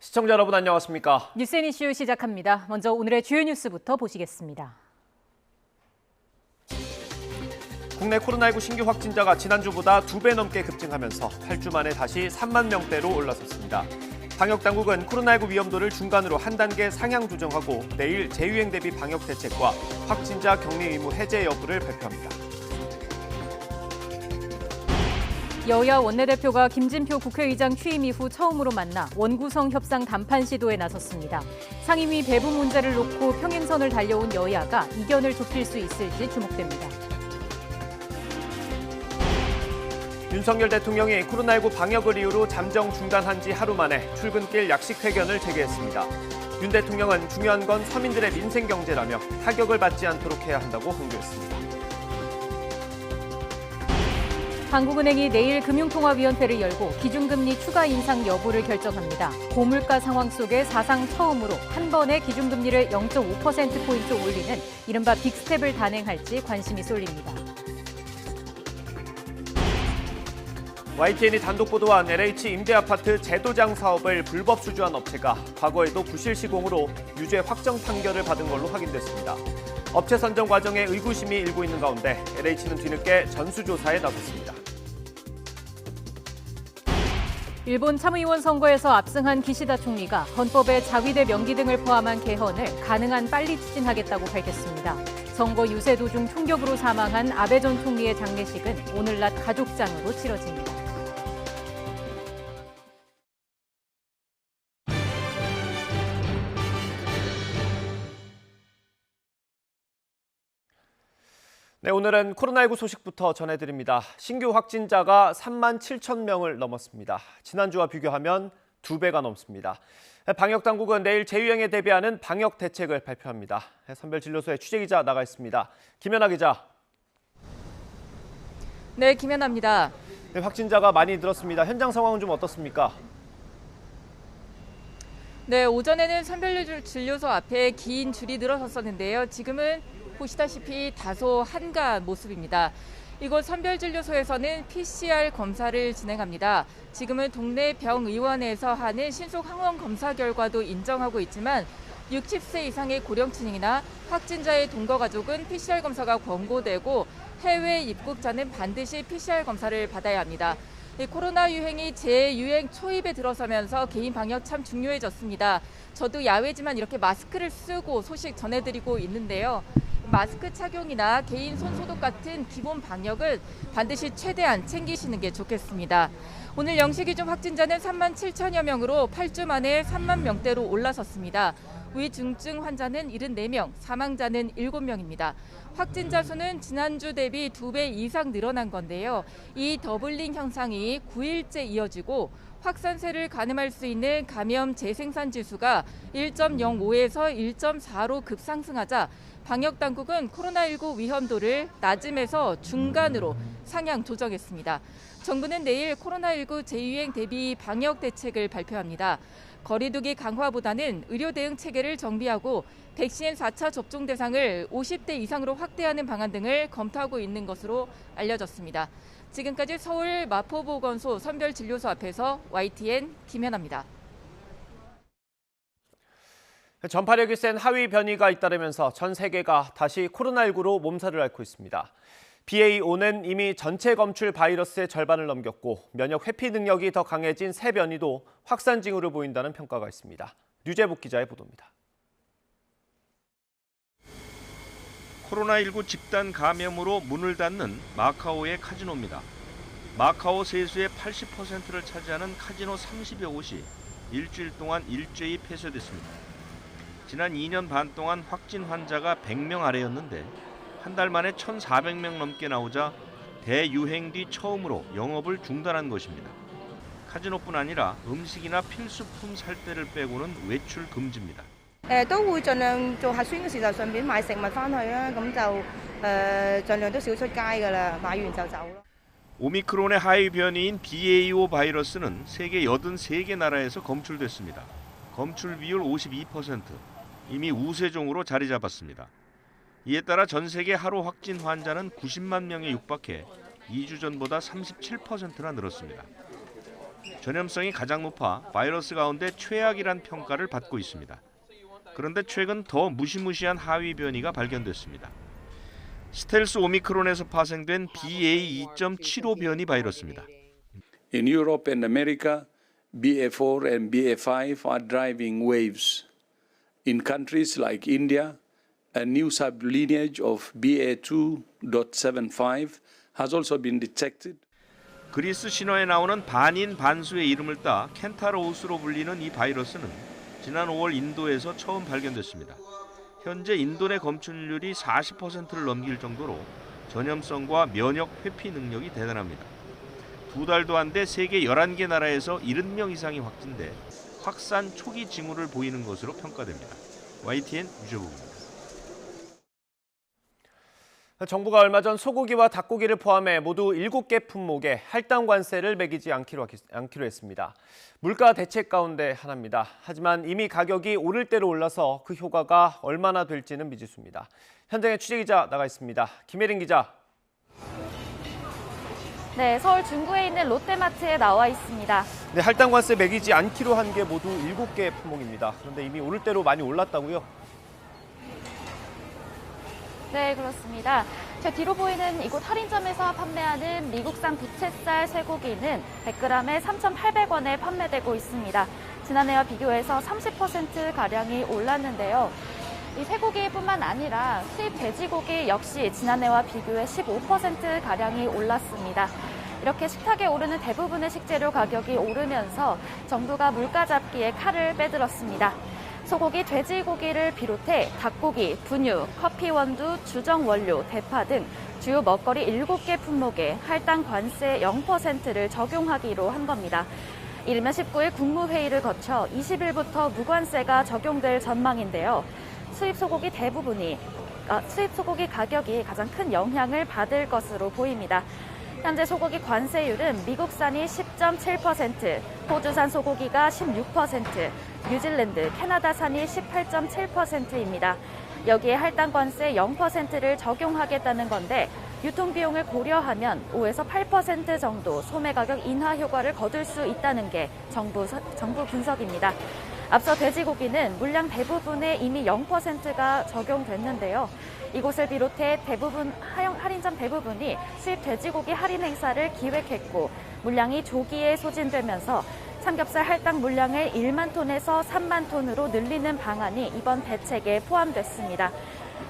시청자 여러분 안녕하십니까? 뉴스앤 이슈 시작합니다. 먼저 오늘의 주요 뉴스부터 보시겠습니다. 국내 코로나19 신규 확진자가 지난주보다 2배 넘게 급증하면서 8주 만에 다시 3만 명대로 올라섰습니다. 방역당국은 코로나19 위험도를 중간으로 한 단계 상향 조정하고 내일 재유행 대비 방역 대책과 확진자 격리 의무 해제 여부를 발표합니다. 여야 원내대표가 김진표 국회의장 취임 이후 처음으로 만나 원구성 협상 담판 시도에 나섰습니다. 상임위 배분 문제를 놓고 평행선을 달려온 여야가 이견을 좁힐 수 있을지 주목됩니다. 윤석열 대통령이 코로나19 방역을 이유로 잠정 중단한 지 하루 만에 출근길 약식 회견을 재개했습니다. 윤 대통령은 중요한 건 서민들의 민생 경제라며 타격을 받지 않도록 해야 한다고 강조했습니다. 한국은행이 내일 금융통화위원회를 열고 기준금리 추가 인상 여부를 결정합니다. 고물가 상황 속에 사상 처음으로 한 번에 기준금리를 0.5%포인트 올리는 이른바 빅스텝을 단행할지 관심이 쏠립니다. YTN이 단독 보도한 LH 임대아파트 재도장 사업을 불법 수주한 업체가 과거에도 부실 시공으로 유죄 확정 판결을 받은 걸로 확인됐습니다. 업체 선정 과정에 의구심이 일고 있는 가운데 LH는 뒤늦게 전수조사에 나섰습니다. 일본 참의원 선거에서 압승한 기시다 총리가 헌법에 자위대 명기 등을 포함한 개헌을 가능한 빨리 추진하겠다고 밝혔습니다. 선거 유세 도중 총격으로 사망한 아베 전 총리의 장례식은 오늘 낮 가족장으로 치러집니다. 네, 오늘은 코로나19 소식부터 전해드립니다. 신규 확진자가 3만 7천 명을 넘었습니다. 지난주와 비교하면 2배가 넘습니다. 방역당국은 내일 재유행에 대비하는 방역 대책을 발표합니다. 선별진료소에 취재기자 나가 있습니다. 김연아 기자. 네, 김연아입니다. 네, 확진자가 많이 늘었습니다. 현장 상황은 좀 어떻습니까? 네, 오전에는 선별진료소 앞에 긴 줄이 늘어섰었는데요. 지금은 보시다시피 다소 한가한 모습입니다. 이곳 선별진료소에서는 PCR 검사를 진행합니다. 지금은 동네 병의원에서 하는 신속 항원 검사 결과도 인정하고 있지만 60세 이상의 고령층이나 확진자의 동거 가족은 PCR 검사가 권고되고 해외 입국자는 반드시 PCR 검사를 받아야 합니다. 코로나 유행이 재유행 초입에 들어서면서 개인 방역 참 중요해졌습니다. 저도 야외지만 이렇게 마스크를 쓰고 소식 전해드리고 있는데요. 마스크 착용이나 개인 손 소독 같은 기본 방역은 반드시 최대한 챙기시는 게 좋겠습니다. 오늘 0시 기준 확진자는 3만 7천여 명으로 8주 만에 3만 명대로 올라섰습니다. 위중증 환자는 74명, 사망자는 7명입니다. 확진자 수는 지난주 대비 2배 이상 늘어난 건데요. 이 더블링 현상이 9일째 이어지고 확산세를 가늠할 수 있는 감염 재생산 지수가 1.05에서 1.4로 급상승하자 방역당국은 코로나19 위험도를 낮음에서 중간으로 상향 조정했습니다. 정부는 내일 코로나19 재유행 대비 방역 대책을 발표합니다. 거리두기 강화보다는 의료 대응 체계를 정비하고 백신 4차 접종 대상을 50대 이상으로 확대하는 방안 등을 검토하고 있는 것으로 알려졌습니다. 지금까지 서울 마포보건소 선별진료소 앞에서 YTN 김연아입니다. 전파력이 센 하위 변이가 잇따르면서 전 세계가 다시 코로나19로 몸살을 앓고 있습니다. BA.5는 이미 전체 검출 바이러스의 절반을 넘겼고 면역 회피 능력이 더 강해진 새 변이도 확산 징후를 보인다는 평가가 있습니다. 류재복 기자의 보도입니다. 코로나19 집단 감염으로 문을 닫는 마카오의 카지노입니다. 마카오 세수의 80%를 차지하는 카지노 30여 곳이 일주일 동안 일제히 폐쇄됐습니다. 지난 2년 반 동안 확진 환자가 100명 아래였는데 한 달 만에 1,400명 넘게 나오자 대유행 뒤 처음으로 영업을 중단한 것입니다. 카지노뿐 아니라 음식이나 필수품 살 때를 빼고는 외출 금지입니다. 都會盡量做核酸嘅時候順便買食物翻去啊，咁就盡量都少出街㗎啦，買完就走咯。 오미크론의 하위 변이인 BA.5 바이러스는 세계 83개 나라에서 검출됐습니다. 검출 비율 52%, 이미 우세종으로 자리 잡았습니다. 이에 따라 전 세계 하루 확진 환자는 90만 명에 육박해 2주 전보다 37%나 늘었습니다. 전염성이 가장 높아 바이러스 가운데 최악이란 평가를 받고 있습니다. 그런데 최근 더 무시무시한 하위 변이가 발견됐습니다. 스텔스 오미크론에서 파생된 BA.2.75 변이 바이러스입니다. In Europe and America, BA4 and BA5 are driving waves. In countries like India, a new sublineage of BA2.75 has also been detected. 그리스 신화에 나오는 반인 반수의 이름을 따 켄타로우스로 불리는 이 바이러스는 지난 5월 인도에서 처음 발견됐습니다. 현재 인도 내 검출률이 40%를 넘길 정도로 전염성과 면역 회피 능력이 대단합니다. 2달도 안 돼 세계 11개 나라에서 70명 이상이 확진돼 확산 초기 징후를 보이는 것으로 평가됩니다. YTN 유재국입니다. 정부가 얼마 전 소고기와 닭고기를 포함해 모두 7개 품목에 할당 관세를 매기지 않기로 했습니다. 물가 대책 가운데 하나입니다. 하지만 이미 가격이 오를 대로 올라서 그 효과가 얼마나 될지는 미지수입니다. 현장에 취재기자 나가 있습니다. 김혜린 기자. 네, 서울 중구에 있는 롯데마트에 나와 있습니다. 네, 할당 관세 매기지 않기로 한 게 모두 7개 품목입니다. 그런데 이미 오를 대로 많이 올랐다고요? 네, 그렇습니다. 제 뒤로 보이는 이곳 할인점에서 판매하는 미국산 부채살 쇠고기는 100g에 3,800원에 판매되고 있습니다. 지난해와 비교해서 30%가량이 올랐는데요. 이 쇠고기뿐만 아니라 수입 돼지고기 역시 지난해와 비교해 15%가량이 올랐습니다. 이렇게 식탁에 오르는 대부분의 식재료 가격이 오르면서 정부가 물가 잡기에 칼을 빼들었습니다. 소고기, 돼지고기를 비롯해 닭고기, 분유, 커피 원두, 주정 원료, 대파 등 주요 먹거리 7개 품목에 할당 관세 0%를 적용하기로 한 겁니다. 이르면 19일 국무회의를 거쳐 20일부터 무관세가 적용될 전망인데요. 수입 소고기 가격이 가장 큰 영향을 받을 것으로 보입니다. 현재 소고기 관세율은 미국산이 10.7%, 호주산 소고기가 16%, 뉴질랜드, 캐나다산이 18.7%입니다. 여기에 할당 관세 0%를 적용하겠다는 건데 유통비용을 고려하면 5에서 8% 정도 소매 가격 인하 효과를 거둘 수 있다는 게 정부 분석입니다. 앞서 돼지고기는 물량 대부분에 이미 0%가 적용됐는데요. 이곳을 비롯해 할인점 대부분이 수입 돼지고기 할인 행사를 기획했고 물량이 조기에 소진되면서 삼겹살 할당 물량을 1만 톤에서 3만 톤으로 늘리는 방안이 이번 대책에 포함됐습니다.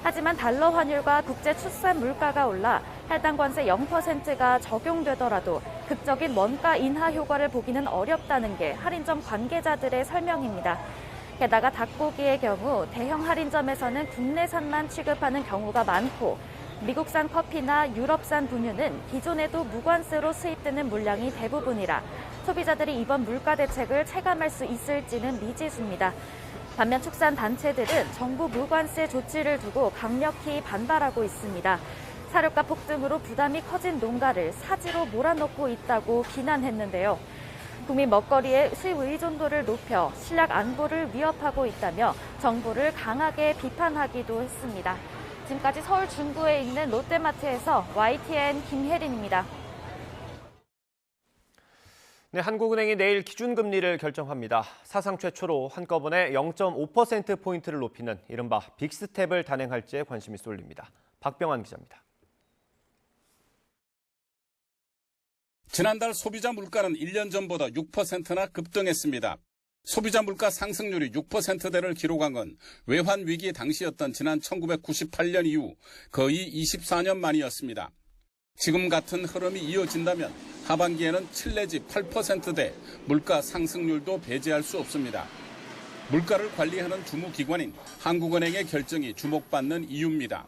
하지만 달러 환율과 국제 축산 물가가 올라 할당 관세 0%가 적용되더라도 극적인 원가 인하 효과를 보기는 어렵다는 게 할인점 관계자들의 설명입니다. 게다가 닭고기의 경우 대형 할인점에서는 국내산만 취급하는 경우가 많고 미국산 커피나 유럽산 분유는 기존에도 무관세로 수입되는 물량이 대부분이라 소비자들이 이번 물가 대책을 체감할 수 있을지는 미지수입니다. 반면 축산단체들은 정부 무관세 조치를 두고 강력히 반발하고 있습니다. 사료가 폭등으로 부담이 커진 농가를 사지로 몰아넣고 있다고 비난했는데요. 국민 먹거리의 수입 의존도를 높여 식량 안보를 위협하고 있다며 정부를 강하게 비판하기도 했습니다. 지금까지 서울 중구에 있는 롯데마트에서 YTN 김혜린입니다. 네, 한국은행이 내일 기준금리를 결정합니다. 사상 최초로 한꺼번에 0.5%포인트를 높이는 이른바 빅스텝을 단행할지에 관심이 쏠립니다. 박병환 기자입니다. 지난달 소비자 물가는 1년 전보다 6%나 급등했습니다. 소비자 물가 상승률이 6%대를 기록한 건 외환 위기 당시였던 지난 1998년 이후 거의 24년 만이었습니다. 지금 같은 흐름이 이어진다면 하반기에는 7 내지 8%대 물가 상승률도 배제할 수 없습니다. 물가를 관리하는 주무기관인 한국은행의 결정이 주목받는 이유입니다.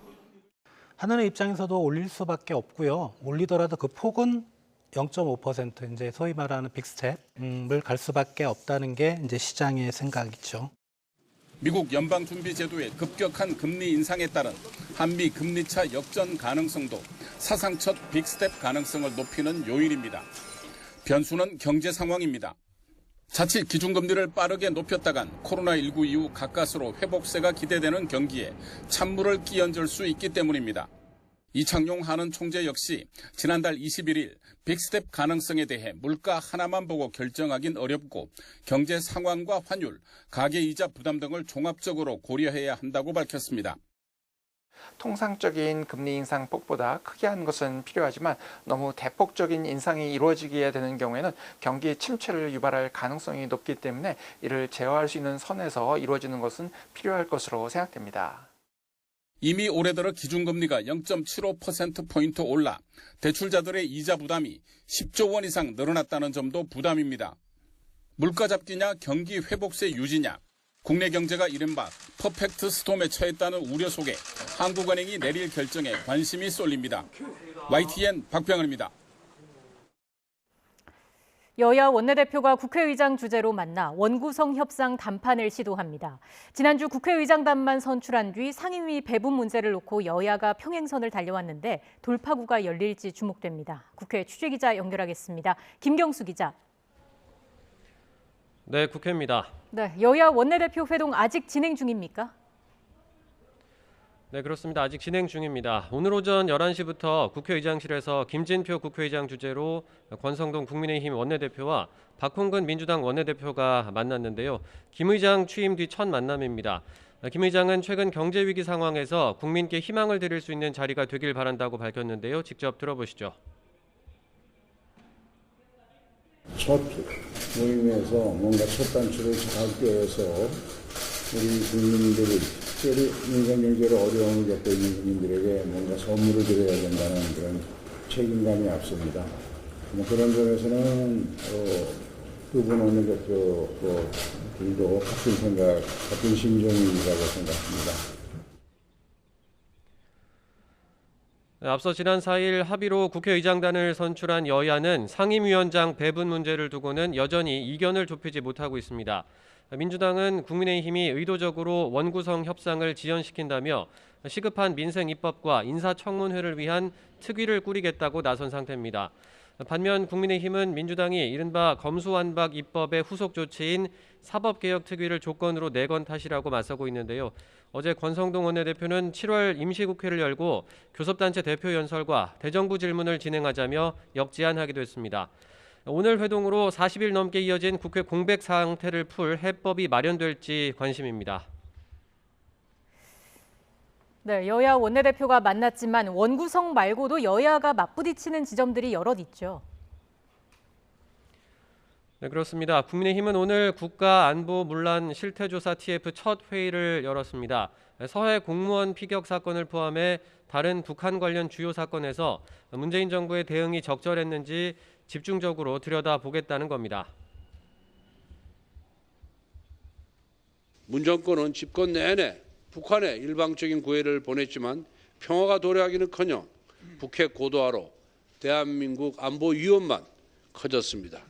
한은의 입장에서도 올릴 수밖에 없고요. 올리더라도 그 폭은 0.5% 이제 소위 말하는 빅스텝을 갈 수밖에 없다는 게 이제 시장의 생각이죠. 미국 연방준비제도의 급격한 금리 인상에 따른 한미 금리차 역전 가능성도 사상 첫 빅스텝 가능성을 높이는 요인입니다. 변수는 경제 상황입니다. 자칫 기준금리를 빠르게 높였다간 코로나19 이후 가까스로 회복세가 기대되는 경기에 찬물을 끼얹을 수 있기 때문입니다. 이창용 한은 총재 역시 지난달 21일 빅스텝 가능성에 대해 물가 하나만 보고 결정하긴 어렵고 경제 상황과 환율, 가계이자 부담 등을 종합적으로 고려해야 한다고 밝혔습니다. 통상적인 금리 인상 폭보다 크게 하는 것은 필요하지만 너무 대폭적인 인상이 이루어지게 되는 경우에는 경기 침체를 유발할 가능성이 높기 때문에 이를 제어할 수 있는 선에서 이루어지는 것은 필요할 것으로 생각됩니다. 이미 올해 들어 기준금리가 0.75%포인트 올라 대출자들의 이자 부담이 10조 원 이상 늘어났다는 점도 부담입니다. 물가 잡기냐 경기 회복세 유지냐, 국내 경제가 이른바 퍼펙트 스톰에 처했다는 우려 속에 한국은행이 내릴 결정에 관심이 쏠립니다. YTN 박병은입니다. 여야 원내대표가 국회의장 주재로 만나 원구성 협상 담판을 시도합니다. 지난주 국회의장단만 선출한 뒤 상임위 배분 문제를 놓고 여야가 평행선을 달려왔는데 돌파구가 열릴지 주목됩니다. 국회 취재기자 연결하겠습니다. 김경수 기자. 네, 국회입니다. 네, 여야 원내대표 회동 아직 진행 중입니까? 네, 그렇습니다. 아직 진행 중입니다. 오늘 오전 11시부터 국회의장실에서 김진표 국회의장 주재로 권성동 국민의힘 원내대표와 박홍근 민주당 원내대표가 만났는데요. 김 의장 취임 뒤 첫 만남입니다. 김 의장은 최근 경제 위기 상황에서 국민께 희망을 드릴 수 있는 자리가 되길 바란다고 밝혔는데요. 직접 들어보시죠. 첫 모임에서 뭔가 첫 단추를 잘 꿰어서 우리 국민들이 특별히 민간 경제로 어려움을 겪고 있는 국민들에게 뭔가 선물을 드려야 된다는 그런 책임감이 앞섭니다. 그런 점에서는 두분 원내대표들도 같은 생각, 같은 심정이라고 생각합니다. 앞서 지난 4일 합의로 국회의장단을 선출한 여야는 상임위원장 배분 문제를 두고는 여전히 이견을 좁히지 못하고 있습니다. 민주당은 국민의힘이 의도적으로 원구성 협상을 지연시킨다며 시급한 민생 입법과 인사청문회를 위한 특위를 꾸리겠다고 나선 상태입니다. 반면 국민의힘은 민주당이 이른바 검수완박 입법의 후속 조치인 사법개혁특위를 조건으로 내건 탓이라고 맞서고 있는데요. 어제 권성동 원내대표는 7월 임시국회를 열고 교섭단체 대표 연설과 대정부 질문을 진행하자며 역제안하기도 했습니다. 오늘 회동으로 40일 넘게 이어진 국회 공백 상태를 풀 해법이 마련될지 관심입니다. 네, 여야 원내대표가 만났지만 원구성 말고도 여야가 맞부딪히는 지점들이 여럿 있죠. 네, 그렇습니다. 국민의힘은 오늘 국가안보문란 실태조사 TF 첫 회의를 열었습니다. 서해 공무원 피격 사건을 포함해 다른 북한 관련 주요 사건에서 문재인 정부의 대응이 적절했는지 집중적으로 들여다보겠다는 겁니다. 문 정권은 집권 내내 북한에 일방적인 구애를 보냈지만 평화가 도래하기는커녕 북핵 고도화로 대한민국 안보 위험만 커졌습니다.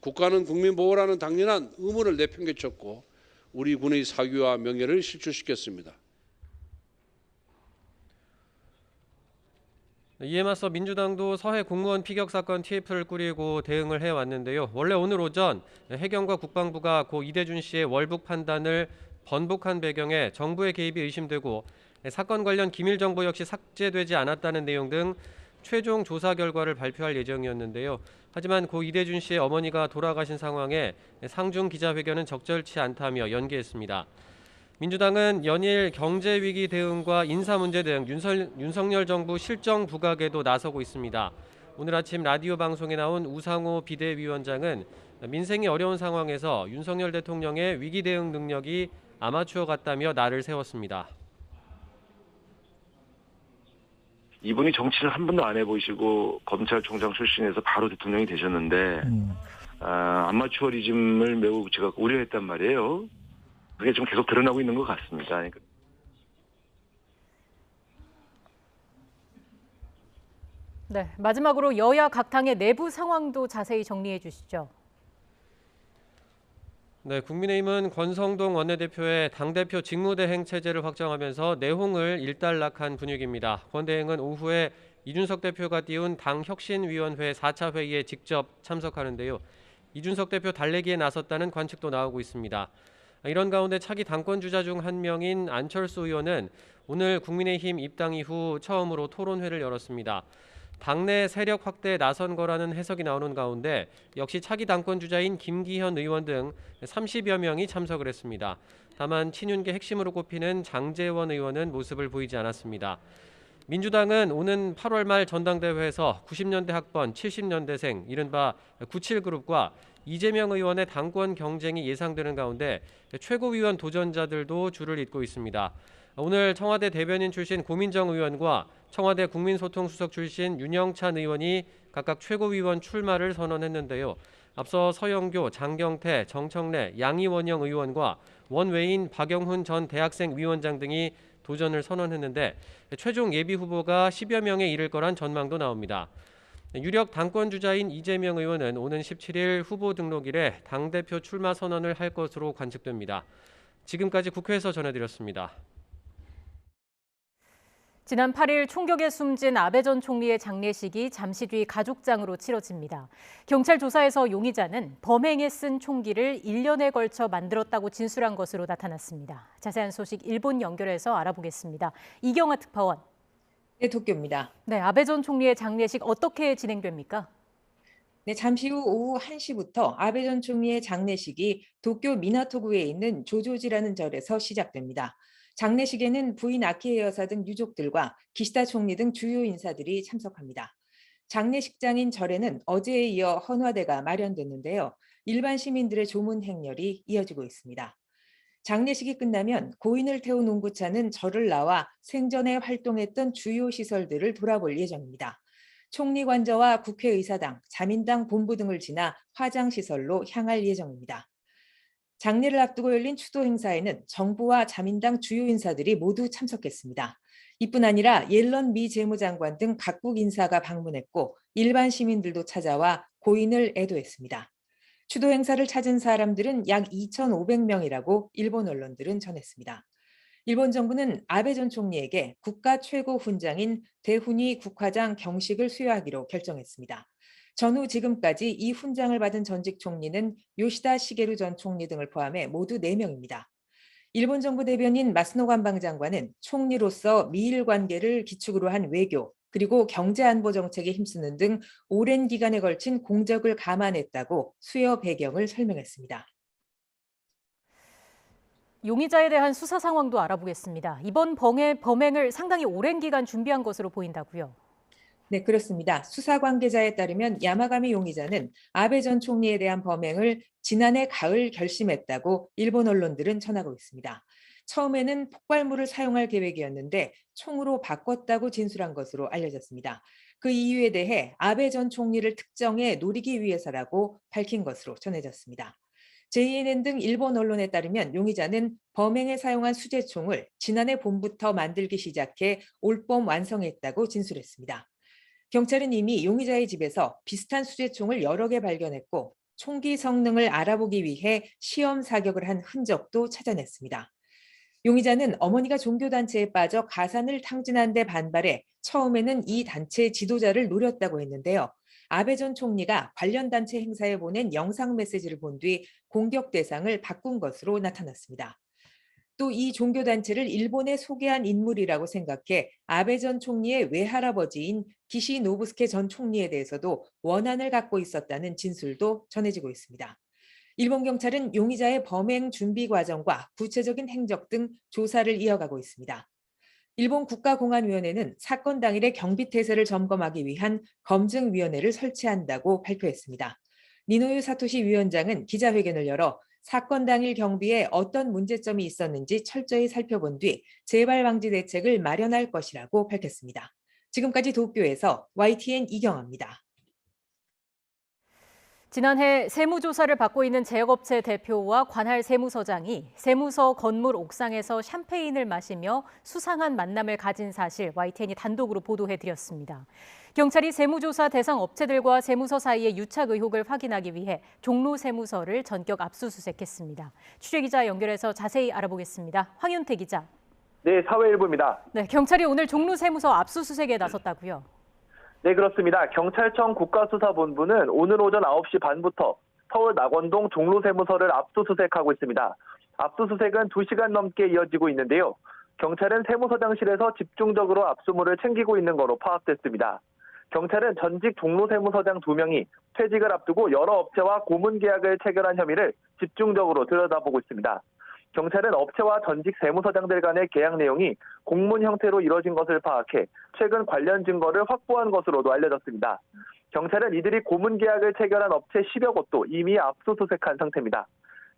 국가는 국민 보호라는 당연한 의무를 내팽개쳤고 우리 군의 사기와 명예를 실추시켰습니다. 이에 맞서 민주당도 서해 공무원 피격 사건 TF를 꾸리고 대응을 해왔는데요. 원래 오늘 오전 해경과 국방부가 고 이대준 씨의 월북 판단을 번복한 배경에 정부의 개입이 의심되고 사건 관련 기밀 정보 역시 삭제되지 않았다는 내용 등 최종 조사 결과를 발표할 예정이었는데요. 하지만 고 이대준 씨의 어머니가 돌아가신 상황에 상중 기자회견은 적절치 않다며 연기했습니다. 민주당은 연일 경제 위기 대응과 인사 문제 등 윤석열 정부 실정 부각에도 나서고 있습니다. 오늘 아침 라디오 방송에 나온 우상호 비대위원장은 민생이 어려운 상황에서 윤석열 대통령의 위기 대응 능력이 아마추어 같다며 날을 세웠습니다. 이분이 정치를 한 번도 안 해보시고 검찰총장 출신에서 바로 대통령이 되셨는데 아마추어리즘을 매우 제가 우려했단 말이에요. 그게 좀 계속 드러나고 있는 것 같습니다. 네, 마지막으로 여야 각 당의 내부 상황도 자세히 정리해 주시죠. 네, 국민의힘은 권성동 원내대표의 당대표 직무대행 체제를 확정하면서 내홍을 일단락한 분위기입니다. 권 대행은 오후에 이준석 대표가 띄운 당혁신위원회 4차 회의에 직접 참석하는데요. 이준석 대표 달래기에 나섰다는 관측도 나오고 있습니다. 이런 가운데 차기 당권 주자 중 한 명인 안철수 의원은 오늘 국민의힘 입당 이후 처음으로 토론회를 열었습니다. 당내 세력 확대에 나선 거라는 해석이 나오는 가운데 역시 차기 당권 주자인 김기현 의원 등 30여 명이 참석을 했습니다. 다만 친윤계 핵심으로 꼽히는 장제원 의원은 모습을 보이지 않았습니다. 민주당은 오는 8월 말 전당대회에서 90년대 학번 70년대생 이른바 97그룹과 이재명 의원의 당권 경쟁이 예상되는 가운데 최고위원 도전자들도 줄을 잇고 있습니다. 오늘 청와대 대변인 출신 고민정 의원과 청와대 국민소통수석 출신 윤영찬 의원이 각각 최고위원 출마를 선언했는데요. 앞서 서영교, 장경태, 정청래, 양이원영 의원과 원외인 박영훈 전 대학생위원장 등이 도전을 선언했는데 최종 예비 후보가 10여 명에 이를 거란 전망도 나옵니다. 유력 당권 주자인 이재명 의원은 오는 17일 후보 등록일에 당대표 출마 선언을 할 것으로 관측됩니다. 지금까지 국회에서 전해드렸습니다. 지난 8일 총격에 숨진 아베 전 총리의 장례식이 잠시 뒤 가족장으로 치러집니다. 경찰 조사에서 용의자는 범행에 쓴 총기를 1년에 걸쳐 만들었다고 진술한 것으로 나타났습니다. 자세한 소식 일본 연결해서 알아보겠습니다. 이경아 특파원. 네, 도쿄입니다. 네, 아베 전 총리의 장례식 어떻게 진행됩니까? 네, 잠시 후 오후 1시부터 아베 전 총리의 장례식이 도쿄 미나토구에 있는 조조지라는 절에서 시작됩니다. 장례식에는 부인 아키에 여사 등 유족들과 기시다 총리 등 주요 인사들이 참석합니다. 장례식장인 절에는 어제에 이어 헌화대가 마련됐는데요. 일반 시민들의 조문 행렬이 이어지고 있습니다. 장례식이 끝나면 고인을 태운 운구차는 절을 나와 생전에 활동했던 주요 시설들을 돌아볼 예정입니다. 총리 관저와 국회의사당, 자민당 본부 등을 지나 화장시설로 향할 예정입니다. 장례를 앞두고 열린 추도 행사에는 정부와 자민당 주요 인사들이 모두 참석했습니다. 이뿐 아니라 옐런 미 재무장관 등 각국 인사가 방문했고 일반 시민들도 찾아와 고인을 애도했습니다. 추도 행사를 찾은 사람들은 약 2,500명이라고 일본 언론들은 전했습니다. 일본 정부는 아베 전 총리에게 국가 최고 훈장인 대훈이 국화장 경식을 수여하기로 결정했습니다. 전후 지금까지 이 훈장을 받은 전직 총리는 요시다 시게루 전 총리 등을 포함해 모두 4명입니다. 일본 정부 대변인 마스노 관방장관은 총리로서 미일 관계를 기축으로 한 외교, 그리고 경제안보 정책에 힘쓰는 등 오랜 기간에 걸친 공적을 감안했다고 수여 배경을 설명했습니다. 용의자에 대한 수사 상황도 알아보겠습니다. 이번 범행을 상당히 오랜 기간 준비한 것으로 보인다고요? 네, 그렇습니다. 수사 관계자에 따르면 야마가미 용의자는 아베 전 총리에 대한 범행을 지난해 가을 결심했다고 일본 언론들은 전하고 있습니다. 처음에는 폭발물을 사용할 계획이었는데 총으로 바꿨다고 진술한 것으로 알려졌습니다. 그 이유에 대해 아베 전 총리를 특정해 노리기 위해서라고 밝힌 것으로 전해졌습니다. JNN 등 일본 언론에 따르면 용의자는 범행에 사용한 수제총을 지난해 봄부터 만들기 시작해 올봄 완성했다고 진술했습니다. 경찰은 이미 용의자의 집에서 비슷한 수제총을 여러 개 발견했고 총기 성능을 알아보기 위해 시험 사격을 한 흔적도 찾아냈습니다. 용의자는 어머니가 종교단체에 빠져 가산을 탕진한 데 반발해 처음에는 이 단체 지도자를 노렸다고 했는데요. 아베 전 총리가 관련 단체 행사에 보낸 영상 메시지를 본 뒤 공격 대상을 바꾼 것으로 나타났습니다. 또 이 종교단체를 일본에 소개한 인물이라고 생각해 아베 전 총리의 외할아버지인 기시 노부스케 전 총리에 대해서도 원한을 갖고 있었다는 진술도 전해지고 있습니다. 일본 경찰은 용의자의 범행 준비 과정과 구체적인 행적 등 조사를 이어가고 있습니다. 일본 국가공안위원회는 사건 당일의 경비태세를 점검하기 위한 검증위원회를 설치한다고 발표했습니다. 니노유 사토시 위원장은 기자회견을 열어 사건 당일 경비에 어떤 문제점이 있었는지 철저히 살펴본 뒤 재발 방지 대책을 마련할 것이라고 밝혔습니다. 지금까지 도쿄에서 YTN 이경아입니다. 지난해 세무조사를 받고 있는 제약업체 대표와 관할 세무서장이 세무서 건물 옥상에서 샴페인을 마시며 수상한 만남을 가진 사실 YTN이 단독으로 보도해드렸습니다. 경찰이 세무조사 대상 업체들과 세무서 사이의 유착 의혹을 확인하기 위해 종로 세무서를 전격 압수수색했습니다. 취재기자 연결해서 자세히 알아보겠습니다. 황윤태 기자. 네, 사회일보입니다. 네, 경찰이 오늘 종로 세무서 압수수색에 나섰다고요? 네, 그렇습니다. 경찰청 국가수사본부는 오늘 오전 9시 반부터 서울 낙원동 종로세무서를 압수수색하고 있습니다. 압수수색은 2시간 넘게 이어지고 있는데요. 경찰은 세무서장실에서 집중적으로 압수물을 챙기고 있는 것으로 파악됐습니다. 경찰은 전직 종로세무서장 2명이 퇴직을 앞두고 여러 업체와 고문 계약을 체결한 혐의를 집중적으로 들여다보고 있습니다. 경찰은 업체와 전직 세무서장들 간의 계약 내용이 공문 형태로 이뤄진 것을 파악해 최근 관련 증거를 확보한 것으로도 알려졌습니다. 경찰은 이들이 고문 계약을 체결한 업체 10여 곳도 이미 압수수색한 상태입니다.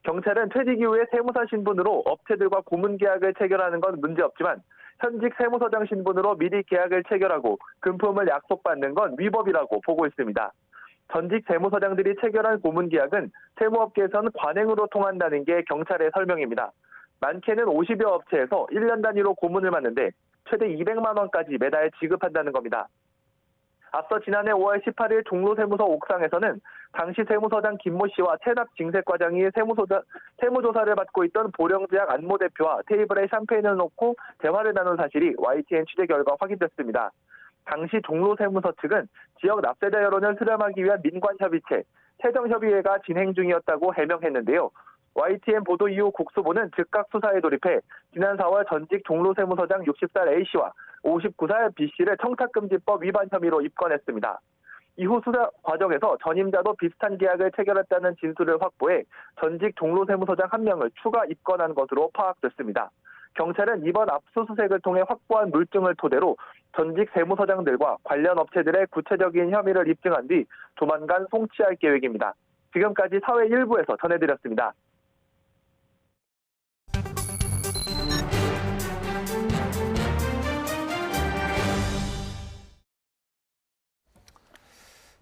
경찰은 퇴직 이후에 세무사 신분으로 업체들과 고문 계약을 체결하는 건 문제없지만 현직 세무서장 신분으로 미리 계약을 체결하고 금품을 약속받는 건 위법이라고 보고 있습니다. 전직 세무서장들이 체결한 고문 계약은 세무업계에서는 관행으로 통한다는 게 경찰의 설명입니다. 많게는 50여 업체에서 1년 단위로 고문을 받는데 최대 200만 원까지 매달 지급한다는 겁니다. 앞서 지난해 5월 18일 종로세무서 옥상에서는 당시 세무서장 김모 씨와 최납 징색과장이 세무조사를 받고 있던 보령제약 안모 대표와 테이블에 샴페인을 놓고 대화를 나눈 사실이 YTN 취재 결과 확인됐습니다. 당시 종로세무서 측은 지역 납세자 여론을 수렴하기 위한 민관협의체 세정협의회가 진행 중이었다고 해명했는데요. YTN 보도 이후 국수부는 즉각 수사에 돌입해 지난 4월 전직 종로세무서장 60살 A씨와 59살 B씨를 청탁금지법 위반 혐의로 입건했습니다. 이후 수사 과정에서 전임자도 비슷한 계약을 체결했다는 진술을 확보해 전직 종로세무서장 1명을 추가 입건한 것으로 파악됐습니다. 경찰은 이번 압수수색을 통해 확보한 물증을 토대로 전직 세무서장들과 관련 업체들의 구체적인 혐의를 입증한 뒤 조만간 송치할 계획입니다. 지금까지 사회 일부에서 전해드렸습니다.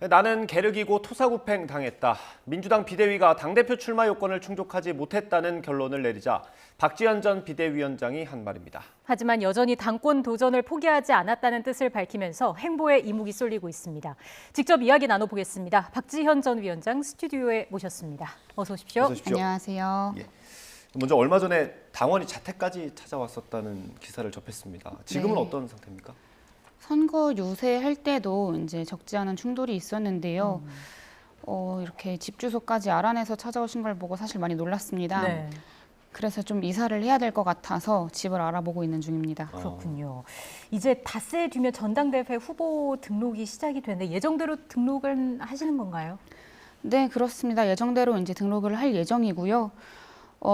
나는 게르기고 토사구팽 당했다. 민주당 비대위가 당대표 출마 요건을 충족하지 못했다는 결론을 내리자 박지원 전 비대위원장이 한 말입니다. 하지만 여전히 당권 도전을 포기하지 않았다는 뜻을 밝히면서 행보에 이목이 쏠리고 있습니다. 직접 이야기 나눠보겠습니다. 박지현 전 위원장 스튜디오에 모셨습니다. 어서 오십시오. 어서 오십시오. 안녕하세요. 예. 먼저 얼마 전에 당원이 자택까지 찾아왔었다는 기사를 접했습니다. 지금은 네. 어떤 상태입니까? 선거 유세할 때도 이제 적지 않은 충돌이 있었는데요. 이렇게 집 주소까지 알아내서 찾아오신 걸 보고 사실 많이 놀랐습니다. 네. 그래서 좀 이사를 해야 될 것 같아서 집을 알아보고 있는 중입니다. 그렇군요. 이제 닷새 뒤면 전당대회 후보 등록이 시작이 되는데 예정대로 등록을 하시는 건가요? 네, 그렇습니다. 예정대로 이제 등록을 할 예정이고요.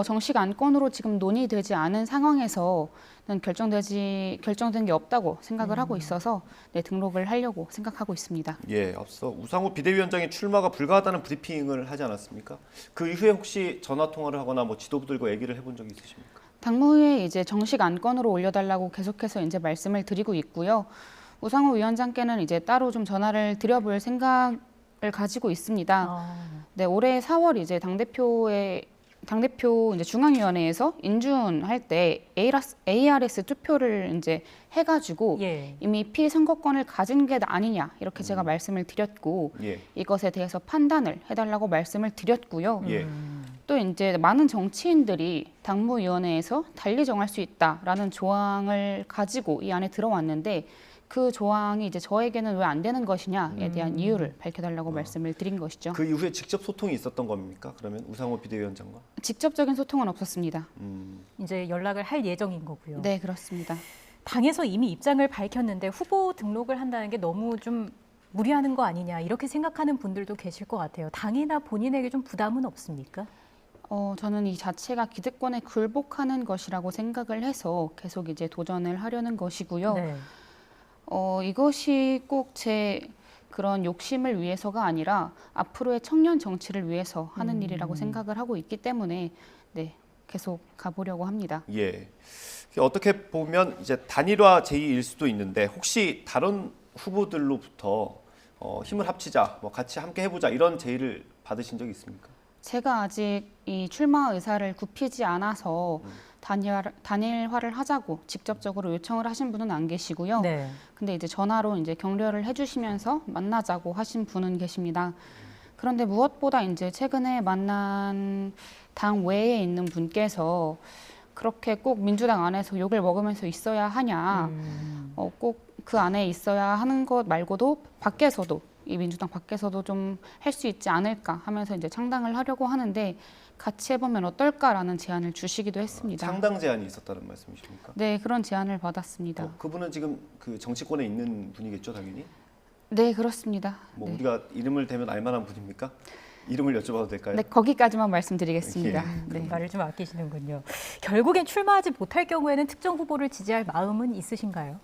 정식 안건으로 지금 논의되지 않은 상황에서는 결정된 게 없다고 생각을 하고 있어서 네, 등록을 하려고 생각하고 있습니다. 예, 앞서 우상호 비대위원장의 출마가 불가하다는 브리핑을 하지 않았습니까? 그 이후에 혹시 전화 통화를 하거나 뭐 지도부들과 얘기를 해본 적이 있으십니까? 당무에 이제 정식 안건으로 올려달라고 계속해서 이제 말씀을 드리고 있고요. 우상호 위원장께는 이제 따로 좀 전화를 드려볼 생각을 가지고 있습니다. 네, 올해 4월 이제 당대표 이제 중앙위원회에서 인준할 때 ARS 투표를 이제 해가지고 이미 피선거권을 가진 게 아니냐 이렇게 제가 말씀을 드렸고 이것에 대해서 판단을 해달라고 말씀을 드렸고요. 또 이제 많은 정치인들이 당무위원회에서 달리 정할 수 있다라는 조항을 가지고 이 안에 들어왔는데 그 조항이 이제 저에게는 왜 안 되는 것이냐에 대한 이유를 밝혀달라고 말씀을 드린 것이죠. 그 이후에 직접 소통이 있었던 겁니까? 그러면 우상호 비대위원장과? 직접적인 소통은 없었습니다. 이제 연락을 할 예정인 거고요. 네, 그렇습니다. 당에서 이미 입장을 밝혔는데 후보 등록을 한다는 게 너무 좀 무리하는 거 아니냐 이렇게 생각하는 분들도 계실 것 같아요. 당이나 본인에게 좀 부담은 없습니까? 저는 이 자체가 기득권에 굴복하는 것이라고 생각을 해서 계속 이제 도전을 하려는 것이고요. 네. 이것이 꼭 제 그런 욕심을 위해서가 아니라 앞으로의 청년 정치를 위해서 하는 일이라고 생각을 하고 있기 때문에 네, 계속 가보려고 합니다. 예. 어떻게 보면 이제 단일화 제의일 수도 있는데 혹시 다른 후보들로부터 힘을 합치자, 뭐 같이 함께 해보자 이런 제의를 받으신 적이 있습니까? 제가 아직 이 출마 의사를 굽히지 않아서 단일화를 하자고 직접적으로 요청을 하신 분은 안 계시고요. 네. 근데 이제 전화로 이제 격려를 해주시면서 만나자고 하신 분은 계십니다. 그런데 무엇보다 이제 최근에 만난 당 외에 있는 분께서 그렇게 꼭 민주당 안에서 욕을 먹으면서 있어야 하냐, 꼭 그 안에 있어야 하는 것 말고도 밖에서도 이 민주당 밖에서도 좀 할 수 있지 않을까 하면서 이제 창당을 하려고 하는데 같이 해보면 어떨까라는 제안을 주시기도 했습니다. 창당 제안이 있었다는 말씀이십니까? 네, 그런 제안을 받았습니다. 그분은 지금 그 정치권에 있는 분이겠죠, 당연히? 네, 그렇습니다. 뭐 네. 우리가 이름을 대면 알만한 분입니까? 이름을 여쭤봐도 될까요? 네, 거기까지만 말씀드리겠습니다. 네, 말을 좀 아끼시는군요. 결국엔 출마하지 못할 경우에는 특정 후보를 지지할 마음은 있으신가요?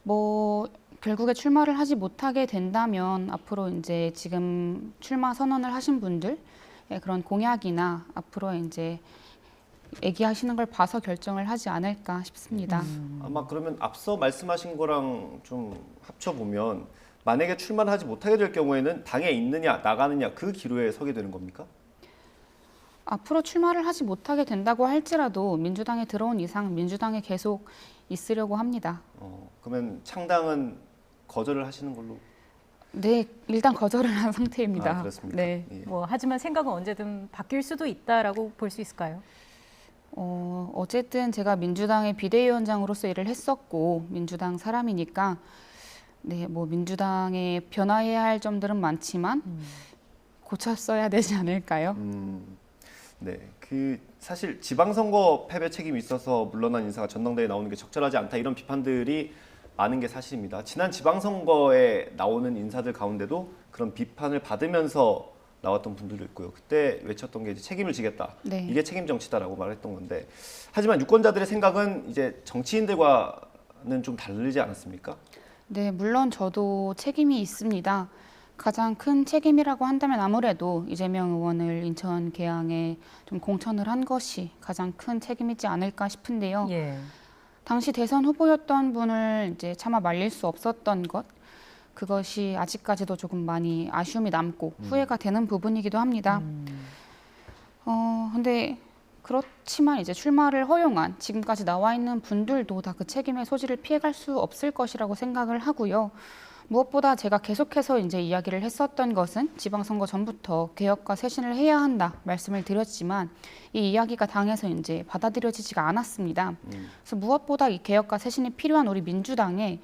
뭐 결국에 출마를 하지 못하게 된다면 앞으로 이제 지금 출마 선언을 하신 분들 그런 공약이나 앞으로 이제 얘기하시는 걸 봐서 결정을 하지 않을까 싶습니다. 아마 그러면 앞서 말씀하신 거랑 좀 합쳐보면 만약에 출마를 하지 못하게 될 경우에는 당에 있느냐 나가느냐 그 기로에 서게 되는 겁니까? 앞으로 출마를 하지 못하게 된다고 할지라도 민주당에 들어온 이상 민주당에 계속 있으려고 합니다. 그러면 창당은 거절을 하시는 걸로? 네, 일단 거절을 한 상태입니다. 아, 그렇습니까? 네. 예. 뭐 하지만 생각은 언제든 바뀔 수도 있다라고 볼 수 있을까요? 어쨌든 제가 민주당의 비대위원장으로서 일을 했었고 민주당 사람이니까 네, 뭐 민주당에 변화해야 할 점들은 많지만 고쳤어야 되지 않을까요? 네, 그 사실 지방선거 패배 책임이 있어서 물러난 인사가 전당대회에 나오는 게 적절하지 않다 이런 비판들이 많은 게 사실입니다. 지난 지방선거에 나오는 인사들 가운데도 그런 비판을 받으면서 나왔던 분들도 있고요. 그때 외쳤던 게 이제 책임을 지겠다. 네. 이게 책임 정치다라고 말했던 건데 하지만 유권자들의 생각은 이제 정치인들과는 좀 다르지 않았습니까? 네, 물론 저도 책임이 있습니다. 가장 큰 책임이라고 한다면 아무래도 이재명 의원을 인천 계양에 좀 공천을 한 것이 가장 큰 책임이지 않을까 싶은데요. 예. 당시 대선 후보였던 분을 이제 차마 말릴 수 없었던 것, 그것이 아직까지도 조금 많이 아쉬움이 남고 후회가 되는 부분이기도 합니다. 근데 그렇지만 이제 출마를 허용한 지금까지 나와 있는 분들도 다 그 책임의 소지를 피해갈 수 없을 것이라고 생각을 하고요. 무엇보다 제가 계속해서 이제 이야기를 했었던 것은 지방선거 전부터 개혁과 쇄신을 해야 한다 말씀을 드렸지만 이 이야기가 당에서 이제 받아들여지지가 않았습니다. 그래서 무엇보다 이 개혁과 쇄신이 필요한 우리 민주당에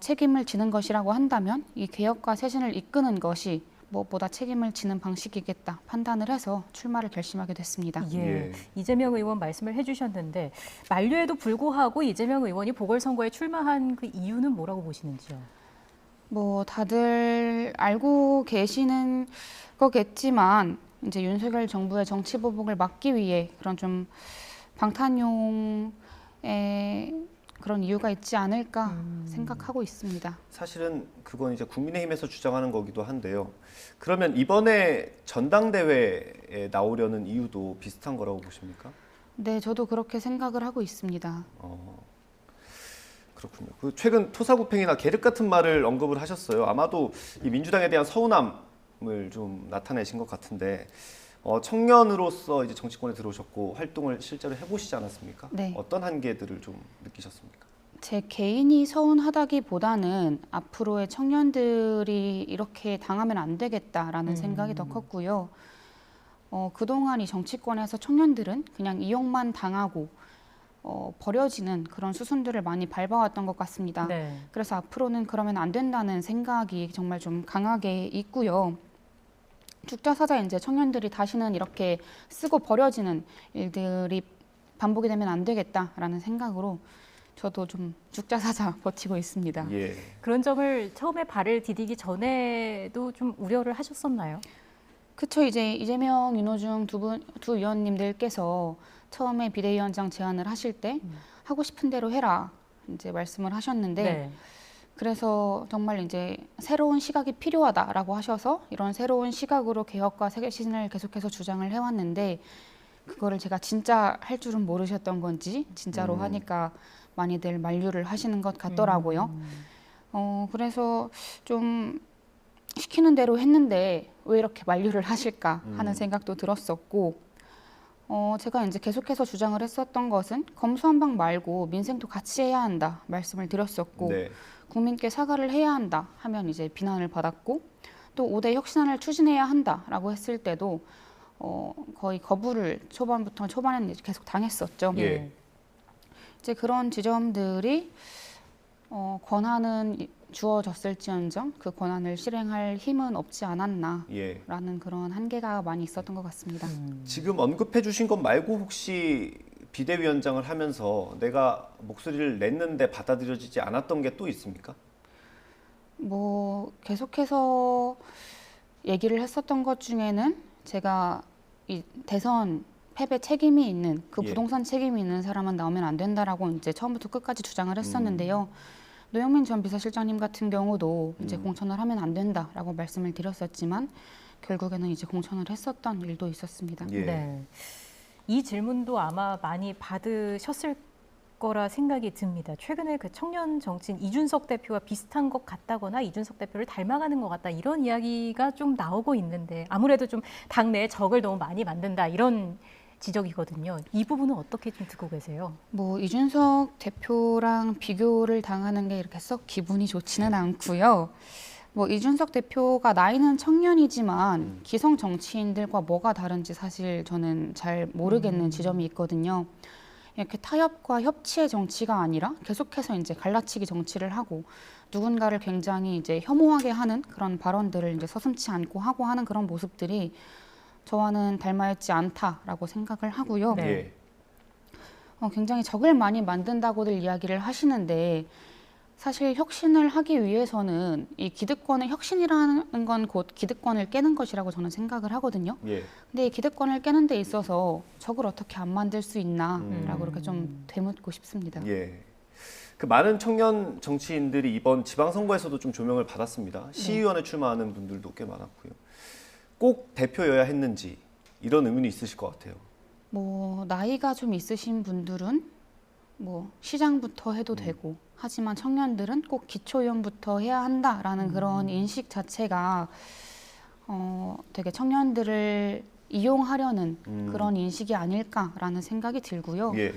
책임을 지는 것이라고 한다면 이 개혁과 쇄신을 이끄는 것이 무엇보다 책임을 지는 방식이겠다 판단을 해서 출마를 결심하게 됐습니다. 예. 이재명 의원 말씀을 해주셨는데 만류에도 불구하고 이재명 의원이 보궐선거에 출마한 그 이유는 뭐라고 보시는지요? 뭐 다들 알고 계시는 거겠지만 이제 윤석열 정부의 정치 보복을 막기 위해 그런 좀 방탄용의 그런 이유가 있지 않을까 생각하고 있습니다. 사실은 그건 이제 국민의힘에서 주장하는 거기도 한데요. 그러면 이번에 전당대회에 나오려는 이유도 비슷한 거라고 보십니까? 네, 저도 그렇게 생각을 하고 있습니다. 그렇군요. 그 최근 토사구팽이나 계륵 같은 말을 언급을 하셨어요. 아마도 이 민주당에 대한 서운함을 좀 나타내신 것 같은데 청년으로서 이제 정치권에 들어오셨고 활동을 실제로 해보시지 않았습니까? 네. 어떤 한계들을 좀 느끼셨습니까? 제 개인이 서운하다기보다는 앞으로의 청년들이 이렇게 당하면 안 되겠다라는 생각이 더 컸고요. 그동안 이 정치권에서 청년들은 그냥 이용만 당하고 버려지는 그런 수순들을 많이 밟아왔던 것 같습니다. 네. 그래서 앞으로는 그러면 안 된다는 생각이 정말 좀 강하게 있고요. 죽자사자 이제 청년들이 다시는 이렇게 쓰고 버려지는 일들이 반복이 되면 안 되겠다라는 생각으로 저도 좀 죽자사자 버티고 있습니다. 예. 그런 점을 처음에 발을 디디기 전에도 좀 우려를 하셨었나요? 그쵸. 이제 이재명, 윤호중 두 의원님들께서 처음에 비대위원장 제안을 하실 때 하고 싶은 대로 해라 이제 말씀을 하셨는데 네. 그래서 정말 이제 새로운 시각이 필요하다라고 하셔서 이런 새로운 시각으로 개혁과 쇄신을 계속해서 주장을 해왔는데 그거를 제가 진짜 할 줄은 모르셨던 건지 진짜로 하니까 많이들 만류를 하시는 것 같더라고요. 그래서 좀 시키는 대로 했는데 왜 이렇게 만류를 하실까 하는 생각도 들었었고 제가 이제 계속해서 주장을 했었던 것은 검수한박 말고 민생도 같이 해야 한다 말씀을 드렸었고 네. 국민께 사과를 해야 한다 하면 이제 비난을 받았고 또 5대 혁신안을 추진해야 한다라고 했을 때도 거의 거부를 초반에는 계속 당했었죠. 예. 이제 그런 지점들이 권한은 주어졌을지언정 그 권한을 실행할 힘은 없지 않았나라는 예. 그런 한계가 많이 있었던 것 같습니다. 지금 언급해 주신 것 말고 혹시 비대위원장을 하면서 내가 목소리를 냈는데 받아들여지지 않았던 게 또 있습니까? 뭐 계속해서 얘기를 했었던 것 중에는 제가 이 대선 패배 책임이 있는 그 예. 부동산 책임이 있는 사람은 나오면 안 된다라고 이제 처음부터 끝까지 주장을 했었는데요. 노영민 전 비서실장님 같은 경우도 이제 공천을 하면 안 된다라고 말씀을 드렸었지만 결국에는 이제 공천을 했었던 일도 있었습니다. 예. 네. 이 질문도 아마 많이 받으셨을 거라 생각이 듭니다. 최근에 그 청년 정치인 이준석 대표와 비슷한 것 같다거나 이준석 대표를 닮아가는 것 같다 이런 이야기가 좀 나오고 있는데 아무래도 좀 당내에 적을 너무 많이 만든다 이런 지적이거든요. 이 부분은 어떻게 좀 듣고 계세요? 뭐 이준석 대표랑 비교를 당하는 게 이렇게 썩 기분이 좋지는 않고요. 뭐 이준석 대표가 나이는 청년이지만 기성 정치인들과 뭐가 다른지 사실 저는 잘 모르겠는 지점이 있거든요. 이렇게 타협과 협치의 정치가 아니라 계속해서 이제 갈라치기 정치를 하고 누군가를 굉장히 이제 혐오하게 하는 그런 발언들을 이제 서슴지 않고 하고 하는 그런 모습들이 저와는 닮아있지 않다라고 생각을 하고요. 네. 굉장히 적을 많이 만든다고들 이야기를 하시는데 사실 혁신을 하기 위해서는 이 기득권의 혁신이라는 건 곧 기득권을 깨는 것이라고 저는 생각을 하거든요. 예. 근데 이 기득권을 깨는 데 있어서 적을 어떻게 안 만들 수 있나라고 이렇게 좀 되묻고 싶습니다. 예. 그 많은 청년 정치인들이 이번 지방선거에서도 좀 조명을 받았습니다. 시의원에 출마하는 분들도 꽤 많았고요. 꼭 대표여야 했는지 이런 의문이 있으실 것 같아요. 뭐 나이가 좀 있으신 분들은 뭐 시장부터 해도 되고 하지만 청년들은 꼭 기초의원부터 해야 한다라는 그런 인식 자체가 되게 청년들을 이용하려는 그런 인식이 아닐까라는 생각이 들고요. 예.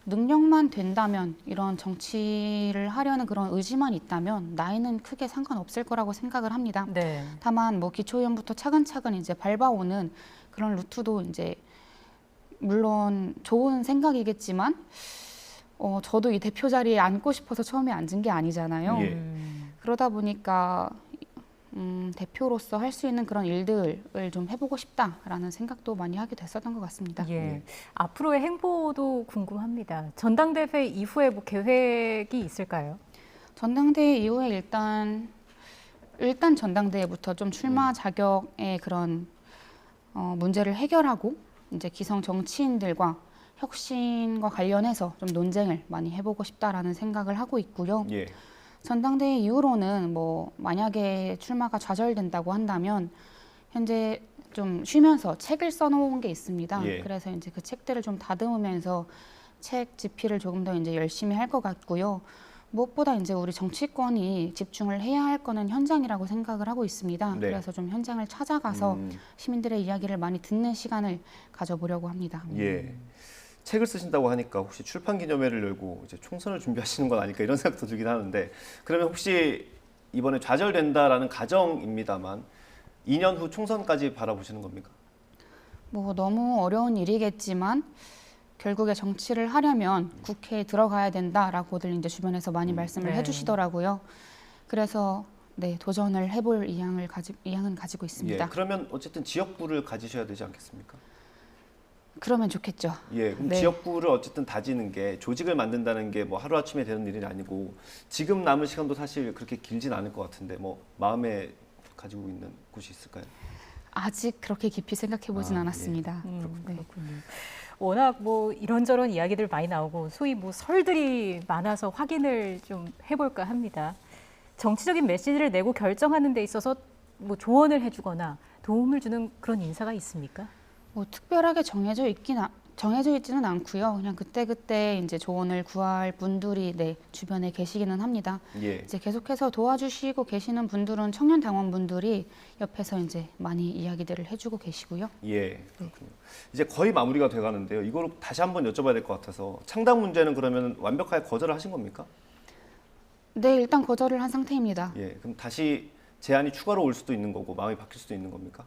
능력만 된다면 이런 정치를 하려는 그런 의지만 있다면 나이는 크게 상관없을 거라고 생각을 합니다. 네. 다만 뭐 기초의원부터 차근차근 이제 밟아오는 그런 루트도 이제 물론 좋은 생각이겠지만 저도 이 대표 자리에 앉고 싶어서 처음에 앉은 게 아니잖아요. 예. 그러다 보니까 대표로서 할 수 있는 그런 일들을 좀 해보고 싶다라는 생각도 많이 하게 됐었던 것 같습니다. 예. 앞으로의 행보도 궁금합니다. 전당대회 이후에 뭐 계획이 있을까요? 전당대회 이후에 일단 전당대회부터 좀 출마 자격의 그런 문제를 해결하고 이제 기성 정치인들과 혁신과 관련해서 좀 논쟁을 많이 해보고 싶다라는 생각을 하고 있고요. 예. 전당대회 이후로는 뭐 만약에 출마가 좌절된다고 한다면 현재 좀 쉬면서 책을 써놓은 게 있습니다. 예. 그래서 이제 그 책들을 좀 다듬으면서 책 집필을 조금 더 이제 열심히 할 것 같고요. 무엇보다 이제 우리 정치권이 집중을 해야 할 거는 현장이라고 생각을 하고 있습니다. 네. 그래서 좀 현장을 찾아가서 시민들의 이야기를 많이 듣는 시간을 가져보려고 합니다. 예. 책을 쓰신다고 하니까 혹시 출판 기념회를 열고 이제 총선을 준비하시는 건 아닐까 이런 생각도 들긴 하는데 그러면 혹시 이번에 좌절된다라는 가정입니다만 2년 후 총선까지 바라보시는 겁니까? 뭐 너무 어려운 일이겠지만 결국에 정치를 하려면 국회에 들어가야 된다라고들 이제 주변에서 많이 말씀을 네. 해주시더라고요. 그래서 네, 도전을 해볼 의향은 가지고 있습니다. 예. 그러면 어쨌든 지역구를 가지셔야 되지 않겠습니까? 그러면 좋겠죠. 예, 그럼 네. 지역구를 어쨌든 다지는 게 조직을 만든다는 게 뭐 하루아침에 되는 일이 아니고 지금 남은 시간도 사실 그렇게 길진 않을 것 같은데 뭐 마음에 가지고 있는 곳이 있을까요? 아직 그렇게 깊이 생각해 보진 않았습니다. 네. 워낙 뭐 이런저런 이야기들 많이 나오고 소위 뭐 설들이 많아서 확인을 좀 해볼까 합니다. 정치적인 메시지를 내고 결정하는 데 있어서 뭐 조언을 해주거나 도움을 주는 그런 인사가 있습니까? 뭐 특별하게 정해져 있지는 않고요. 그냥 그때 이제 조언을 구할 분들이 네, 주변에 계시기는 합니다. 예. 이제 계속해서 도와주시고 계시는 분들은 청년 당원분들이 옆에서 이제 많이 이야기들을 해주고 계시고요. 예, 그렇군요. 이제 거의 마무리가 돼가는데요. 이거로 다시 한번 여쭤봐야 될 것 같아서 창당 문제는 그러면 완벽하게 거절을 하신 겁니까? 네, 일단 거절을 한 상태입니다. 예, 그럼 다시 제안이 추가로 올 수도 있는 거고 마음이 바뀔 수도 있는 겁니까?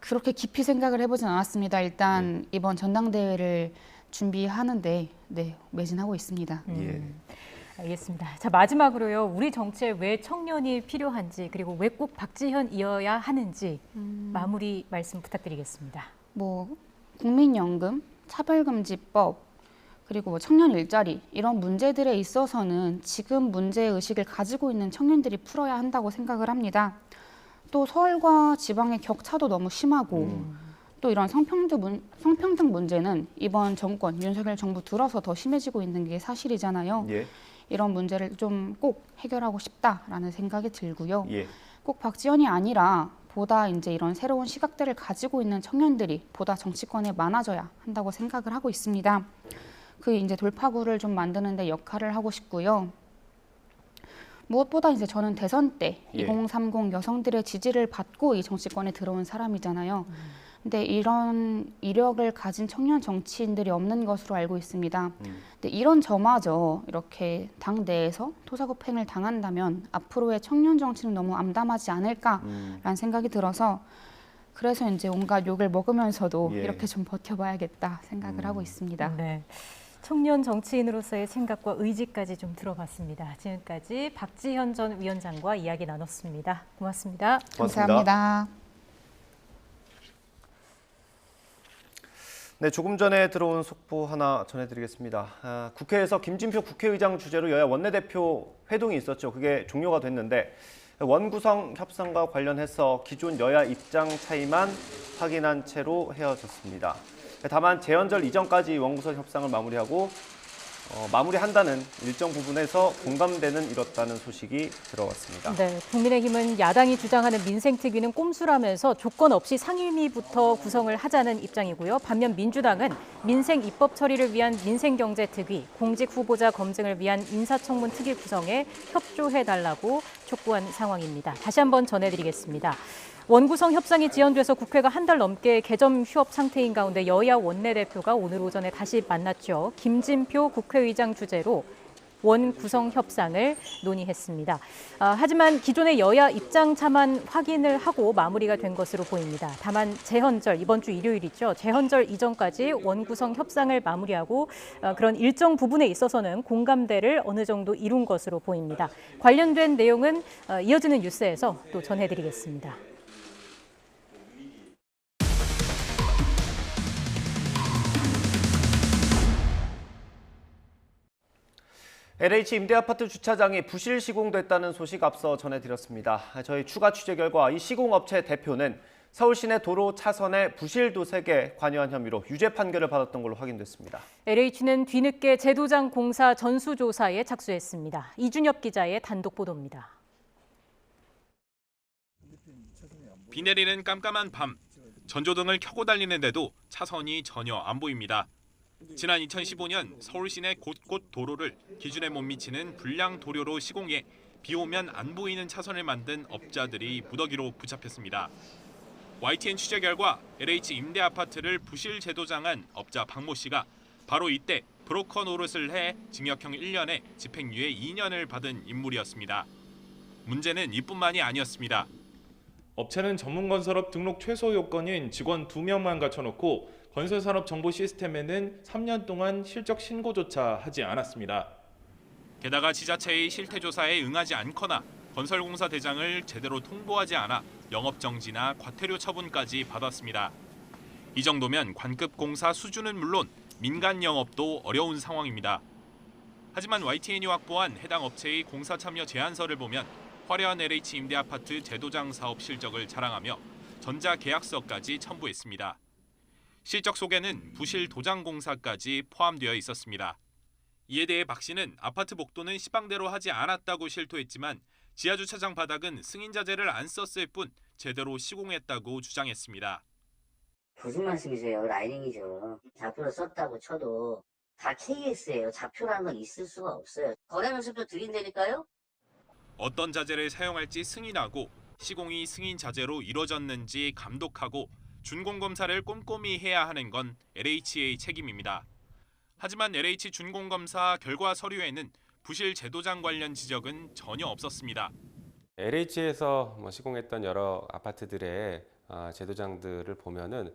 그렇게 깊이 생각을 해보진 않았습니다. 일단 이번 전당대회를 준비하는데 네, 매진하고 있습니다. 예. 알겠습니다. 자, 마지막으로요. 우리 정치에 왜 청년이 필요한지 그리고 왜 꼭 박지현이어야 하는지 마무리 말씀 부탁드리겠습니다. 국민연금, 차별금지법, 그리고 청년 일자리 이런 문제들에 있어서는 지금 문제의식을 가지고 있는 청년들이 풀어야 한다고 생각을 합니다. 또 서울과 지방의 격차도 너무 심하고 또 이런 성평등 문제는 이번 정권, 윤석열 정부 들어서 더 심해지고 있는 게 사실이잖아요. 예. 이런 문제를 좀 꼭 해결하고 싶다라는 생각이 들고요. 예. 꼭 박지원이 아니라 보다 이제 이런 새로운 시각들을 가지고 있는 청년들이 보다 정치권에 많아져야 한다고 생각을 하고 있습니다. 그 이제 돌파구를 좀 만드는 데 역할을 하고 싶고요. 무엇보다 이제 저는 대선 때 2030 여성들의 지지를 받고 이 정치권에 들어온 사람이잖아요. 근데 이런 이력을 가진 청년 정치인들이 없는 것으로 알고 있습니다. 근데 이런 저마저 이렇게 당 내에서 토사구팽을 당한다면 앞으로의 청년 정치는 너무 암담하지 않을까라는 생각이 들어서 그래서 이제 온갖 욕을 먹으면서도 이렇게 좀 버텨봐야겠다 생각을 하고 있습니다. 네. 청년 정치인으로서의 생각과 의지까지 좀 들어봤습니다. 지금까지 박지현 전 위원장과 이야기 나눴습니다. 고맙습니다. 감사합니다. 네, 조금 전에 들어온 속보 하나 전해드리겠습니다. 국회에서 김진표 국회의장 주재로 여야 원내대표 회동이 있었죠. 그게 종료가 됐는데 원구성 협상과 관련해서 기존 여야 입장 차이만 확인한 채로 헤어졌습니다. 다만 재헌절 이전까지 원구성 협상을 마무리한다는 일정 부분에서 공감대는 이뤘다는 소식이 들어왔습니다. 네, 국민의힘은 야당이 주장하는 민생특위는 꼼수라면서 조건 없이 상임위부터 구성을 하자는 입장이고요. 반면 민주당은 민생 입법 처리를 위한 민생경제특위, 공직 후보자 검증을 위한 인사청문 특위 구성에 협조해달라고 촉구한 상황입니다. 다시 한번 전해드리겠습니다. 원구성 협상이 지연돼서 국회가 한 달 넘게 개점 휴업 상태인 가운데 여야 원내대표가 오늘 오전에 다시 만났죠. 김진표 국회의장 주재로 원구성 협상을 논의했습니다. 하지만 기존의 여야 입장차만 확인을 하고 마무리가 된 것으로 보입니다. 다만 재헌절, 이번 주 일요일이죠. 재헌절 이전까지 원구성 협상을 마무리하고 그런 일정 부분에 있어서는 공감대를 어느 정도 이룬 것으로 보입니다. 관련된 내용은 이어지는 뉴스에서 또 전해드리겠습니다. LH 임대아파트 주차장이 부실 시공됐다는 소식 앞서 전해드렸습니다. 저희 추가 취재 결과 이 시공업체 대표는 서울 시내 도로 차선에 부실 도색에 관여한 혐의로 유죄 판결을 받았던 걸로 확인됐습니다. LH는 뒤늦게 제도장 공사 전수조사에 착수했습니다. 이준엽 기자의 단독 보도입니다. 비 내리는 깜깜한 밤, 전조등을 켜고 달리는데도 차선이 전혀 안 보입니다. 지난 2015년 서울 시내 곳곳 도로를 기준에 못 미치는 불량 도료로 시공해 비 오면 안 보이는 차선을 만든 업자들이 무더기로 붙잡혔습니다. YTN 취재 결과 LH 임대 아파트를 부실 제도장한 업자 박모 씨가 바로 이때 브로커 노릇을 해 징역형 1년에 집행유예 2년을 받은 인물이었습니다. 문제는 이뿐만이 아니었습니다. 업체는 전문건설업 등록 최소 요건인 직원 2명만 갖춰놓고 건설산업 정보 시스템에는 3년 동안 실적 신고조차 하지 않았습니다. 게다가 지자체의 실태조사에 응하지 않거나 건설공사 대장을 제대로 통보하지 않아 영업정지나 과태료 처분까지 받았습니다. 이 정도면 관급 공사 수준은 물론 민간 영업도 어려운 상황입니다. 하지만 YTN이 확보한 해당 업체의 공사 참여 제안서를 보면 화려한 LH 임대아파트 제도장 사업 실적을 자랑하며 전자계약서까지 첨부했습니다. 실적 속에는 부실 도장 공사까지 포함되어 있었습니다. 이에 대해 박 씨는 아파트 복도는 시방대로 하지 않았다고 실토했지만 지하주차장 바닥은 승인 자재를 안 썼을 뿐 제대로 시공했다고 주장했습니다. 무슨 말씀이세요? 라이닝이죠. 좌표를 썼다고 쳐도 다 KS예요. 좌표라는 건 있을 수가 없어요. 거래 면접도 드린다니까요? 어떤 자재를 사용할지 승인하고 시공이 승인 자재로 이뤄졌는지 감독하고 준공검사를 꼼꼼히 해야 하는 건 LH의 책임입니다. 하지만 LH 준공검사 결과 서류에는 부실 제도장 관련 지적은 전혀 없었습니다. LH에서 시공했던 여러 아파트들의 제도장들을 보면은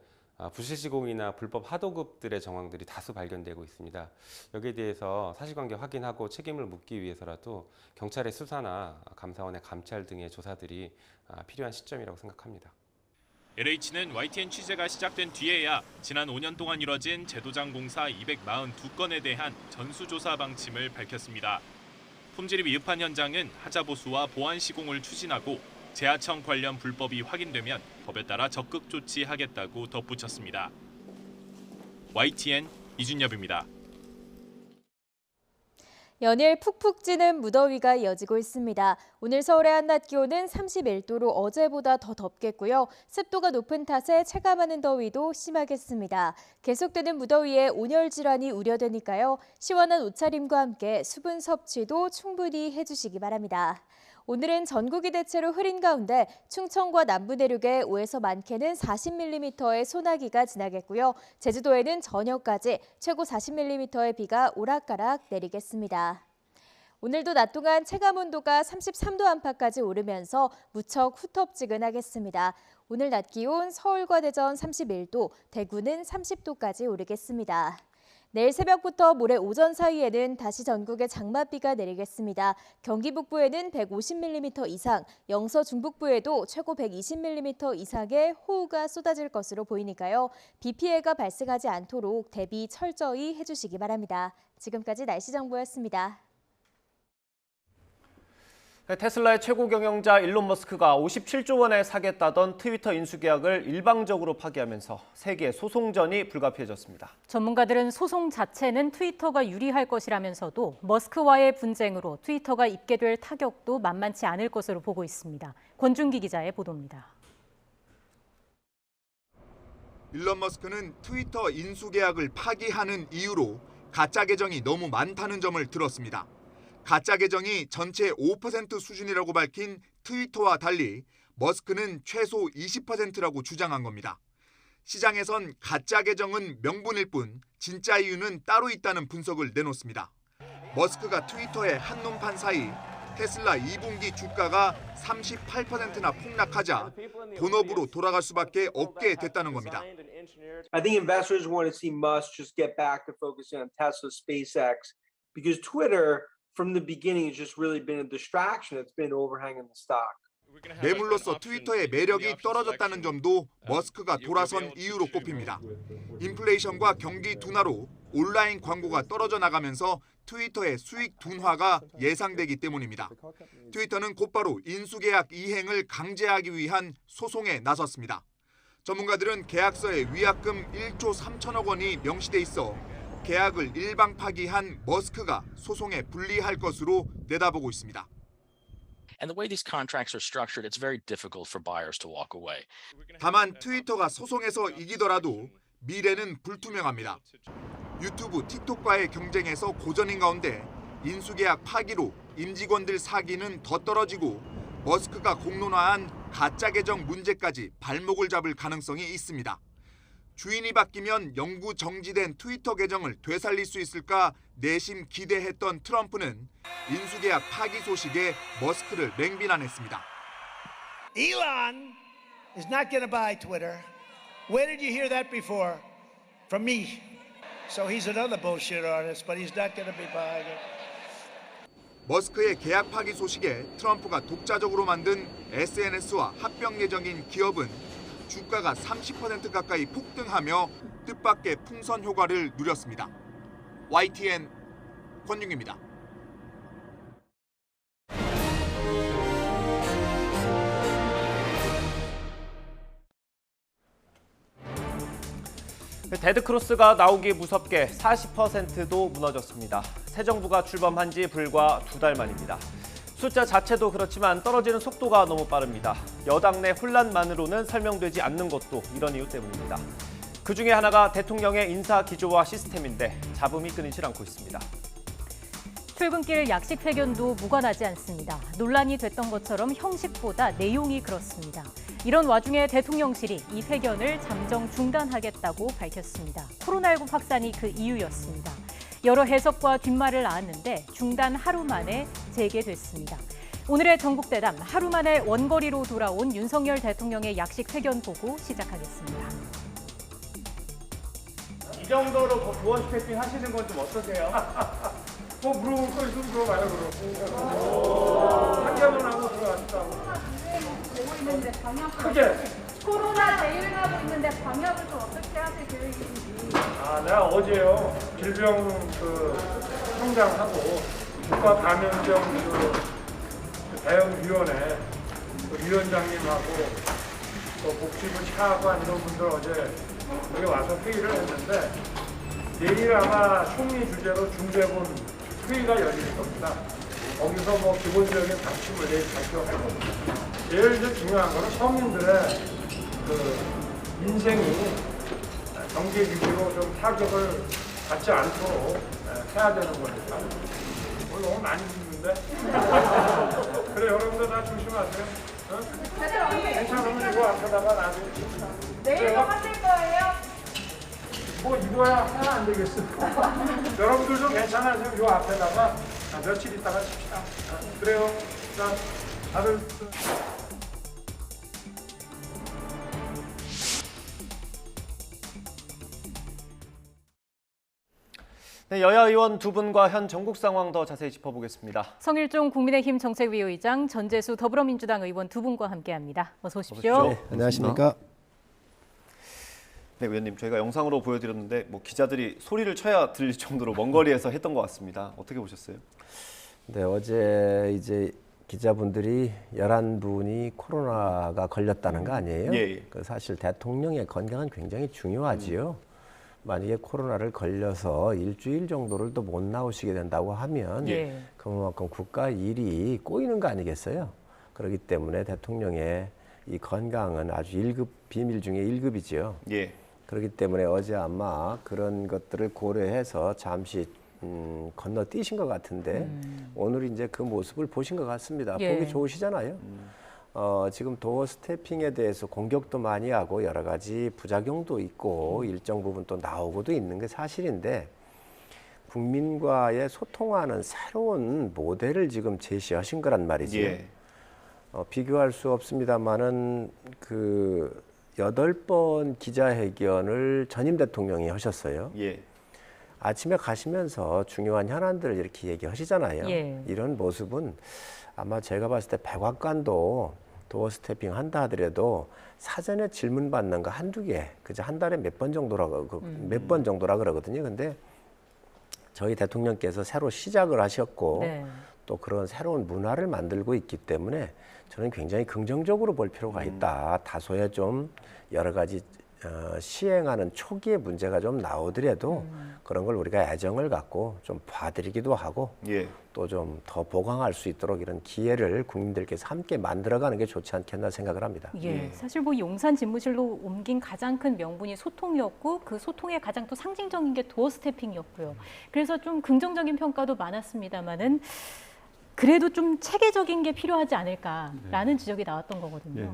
부실 시공이나 불법 하도급들의 정황들이 다수 발견되고 있습니다. 여기에 대해서 사실관계 확인하고 책임을 묻기 위해서라도 경찰의 수사나 감사원의 감찰 등의 조사들이 필요한 시점이라고 생각합니다. LH는 YTN 취재가 시작된 뒤에야 지난 5년 동안 이뤄진 제도장 공사 242건에 대한 전수조사 방침을 밝혔습니다. 품질이 미흡한 현장은 하자 보수와 보완 시공을 추진하고 재하청 관련 불법이 확인되면 법에 따라 적극 조치하겠다고 덧붙였습니다. YTN 이준엽입니다. 연일 푹푹 찌는 무더위가 이어지고 있습니다. 오늘 서울의 한낮 기온은 31도로 어제보다 더 덥겠고요. 습도가 높은 탓에 체감하는 더위도 심하겠습니다. 계속되는 무더위에 온열 질환이 우려되니까요. 시원한 옷차림과 함께 수분 섭취도 충분히 해주시기 바랍니다. 오늘은 전국이 대체로 흐린 가운데 충청과 남부 내륙에 5에서 많게는 40mm의 소나기가 지나겠고요. 제주도에는 저녁까지 최고 40mm의 비가 오락가락 내리겠습니다. 오늘도 낮 동안 체감온도가 33도 안팎까지 오르면서 무척 후텁지근하겠습니다. 오늘 낮 기온 서울과 대전 31도, 대구는 30도까지 오르겠습니다. 내일 새벽부터 모레 오전 사이에는 다시 전국에 장맛비가 내리겠습니다. 경기 북부에는 150mm 이상, 영서 중북부에도 최고 120mm 이상의 호우가 쏟아질 것으로 보이니까요. 비 피해가 발생하지 않도록 대비 철저히 해주시기 바랍니다. 지금까지 날씨 정보였습니다. 테슬라의 최고 경영자 일론 머스크가 57조 원에 사겠다던 트위터 인수 계약을 일방적으로 파기하면서 세계 소송전이 불가피해졌습니다. 전문가들은 소송 자체는 트위터가 유리할 것이라면서도 머스크와의 분쟁으로 트위터가 입게 될 타격도 만만치 않을 것으로 보고 있습니다. 권준기 기자의 보도입니다. 일론 머스크는 트위터 인수 계약을 파기하는 이유로 가짜 계정이 너무 많다는 점을 들었습니다. 가짜 계정이 전체 5% 수준이라고 밝힌 트위터와 달리 머스크는 최소 20%라고 주장한 겁니다. 시장에선 가짜 계정은 명분일 뿐 진짜 이유는 따로 있다는 분석을 내놓습니다. 머스크가 트위터에 한눈판 사이 테슬라 2분기 주가가 38%나 폭락하자 본업으로 돌아갈 수밖에 없게 됐다는 겁니다. I think investors want to see Musk just get back to focusing on Tesla, SpaceX, because Twitter from the beginning has just really been a distraction. It's been overhanging the stock. 매물로서 트위터의 매력이 떨어졌다는 점도 머스크가 돌아선 이유로 꼽힙니다. 인플레이션과 경기 둔화로 온라인 광고가 떨어져 나가면서 트위터의 수익 둔화가 예상되기 때문입니다. 트위터는 곧바로 인수계약 이행을 강제하기 위한 소송에 나섰습니다. 전문가들은 계약서에 위약금 1조 3천억 원이 명시돼 있어 계약을 일방 파기한 머스크가 소송에 불리할 것으로 내다보고 있습니다. And the way these contracts are structured, it's very difficult for buyers to walk away. 다만 트위터가 소송에서 이기더라도 미래는 불투명합니다. 유튜브, 틱톡과의 경쟁에서 고전인 가운데 인수계약 파기로 임직원들 사기는 더 떨어지고 머스크가 공론화한 가짜 계정 문제까지 발목을 잡을 가능성이 있습니다. 주인이 바뀌면 영구 정지된 트위터 계정을 되살릴 수 있을까 내심 기대했던 트럼프는 인수계약 파기 소식에 머스크를 맹비난했습니다. Elon is not going to buy Twitter. Where did you hear that before? From me. So he's another bullshit artist, but he's not going to be buying it. 머스크의 계약 파기 소식에 트럼프가 독자적으로 만든 SNS와 합병 예정인 기업은 주가가 30% 가까이 폭등하며 뜻밖의 풍선 효과를 누렸습니다. YTN 권윤기입니다. 데드크로스가 나오기 무섭게 40%도 무너졌습니다. 새 정부가 출범한 지 불과 2달 만입니다. 숫자 자체도 그렇지만 떨어지는 속도가 너무 빠릅니다. 여당 내 혼란만으로는 설명되지 않는 것도 이런 이유 때문입니다. 그중에 하나가 대통령의 인사 기조와 시스템인데 잡음이 끊이질 않고 있습니다. 출근길 약식 회견도 무관하지 않습니다. 논란이 됐던 것처럼 형식보다 내용이 그렇습니다. 이런 와중에 대통령실이 이 회견을 잠정 중단하겠다고 밝혔습니다. 코로나19 확산이 그 이유였습니다. 여러 해석과 뒷말을 낳았는데 중단 하루 만에 재개됐습니다. 오늘의 전국대담, 하루 만에 원거리로 돌아온 윤석열 대통령의 약식 회견 보고 시작하겠습니다. 이 정도로 도어 스태핑 하시는 건 좀 어떠세요? 뭐 물어볼 거 있으면 물어봐요, 그럼. 한개만 하고 들어갔다고. 되고 있는데 방역 크게. 코로나 대응하고 있는데 방역을 좀 어떻게 하실 계획이신지. 아, 내가 어제요 질병 총장하고 국가 감염병 대응위원회 위원장님하고 또 복지부 차관 이런 분들 어제 여기 와서 회의를 했는데 내일 아마 총리 주재로 중대본 회의가 열릴 겁니다. 거기서 뭐 기본적인 방침을 내일 발표할 겁니다. 제일 중요한 거는 서민들의 그 인생이 경제 위기로 좀 타격을 받지 않도록 해야 되는 거니까. 오늘 너무 많이 듣는데? 그래, 여러분들 다 조심하세요. 어? 괜찮으면 이거 앞에다가 나중에. 내일도 하실 거예요? 뭐 이거야 하나 안 되겠어. 여러분들도 괜찮아요. 요 앞에다가 며칠 있다가 칩시다. 그래요. 자, 다들. 네, 여야 의원 두 분과 현 전국 상황 더 자세히 짚어보겠습니다. 성일종 국민의힘 정책위의장, 전재수 더불어민주당 의원 두 분과 함께합니다. 어서 오십시오. 네, 안녕하십니까? 네, 의원님, 저희가 영상으로 보여드렸는데 기자들이 소리를 쳐야 들릴 정도로 먼 거리에서 했던 것 같습니다. 어떻게 보셨어요? 네, 어제 이제 기자분들이 11분이 코로나가 걸렸다는 거 아니에요? 예. 그 사실 대통령의 건강은 굉장히 중요하지요. 만약에 코로나를 걸려서 일주일 정도를 또 못 나오시게 된다고 하면 그만큼 국가 일이 꼬이는 거 아니겠어요? 그렇기 때문에 대통령의 이 건강은 아주 1급 비밀 중에 1급이지요. 그렇기 때문에 어제 아마 그런 것들을 고려해서 잠시 건너뛰신 것 같은데 오늘 이제 그 모습을 보신 것 같습니다. 보기 좋으시잖아요. 지금 도어 스태핑에 대해서 공격도 많이 하고 여러 가지 부작용도 있고 일정 부분 또 나오고도 있는 게 사실인데 국민과의 소통하는 새로운 모델을 지금 제시하신 거란 말이죠. 비교할 수 없습니다만은 그 8번 기자회견을 전임 대통령이 하셨어요. 아침에 가시면서 중요한 현안들을 이렇게 얘기하시잖아요. 이런 모습은 아마 제가 봤을 때 백악관도 도어 스태핑 한다 하더라도 사전에 질문 받는 거 한두 개, 그저 한 달에 몇 번 정도라고 몇 번 정도라 그러거든요. 근데 저희 대통령께서 새로 시작을 하셨고 또 그런 새로운 문화를 만들고 있기 때문에 저는 굉장히 긍정적으로 볼 필요가 있다. 다소의 좀 여러 가지 시행하는 초기에 문제가 좀 나오더라도 그런 걸 우리가 애정을 갖고 좀 봐드리기도 하고 또 좀 더 보강할 수 있도록 이런 기회를 국민들께서 함께 만들어가는 게 좋지 않겠나 생각을 합니다. 사실 뭐 용산 집무실로 옮긴 가장 큰 명분이 소통이었고 그 소통의 가장 또 상징적인 게 도어 스태핑이었고요. 그래서 좀 긍정적인 평가도 많았습니다만은 그래도 좀 체계적인 게 필요하지 않을까라는 지적이 나왔던 거거든요.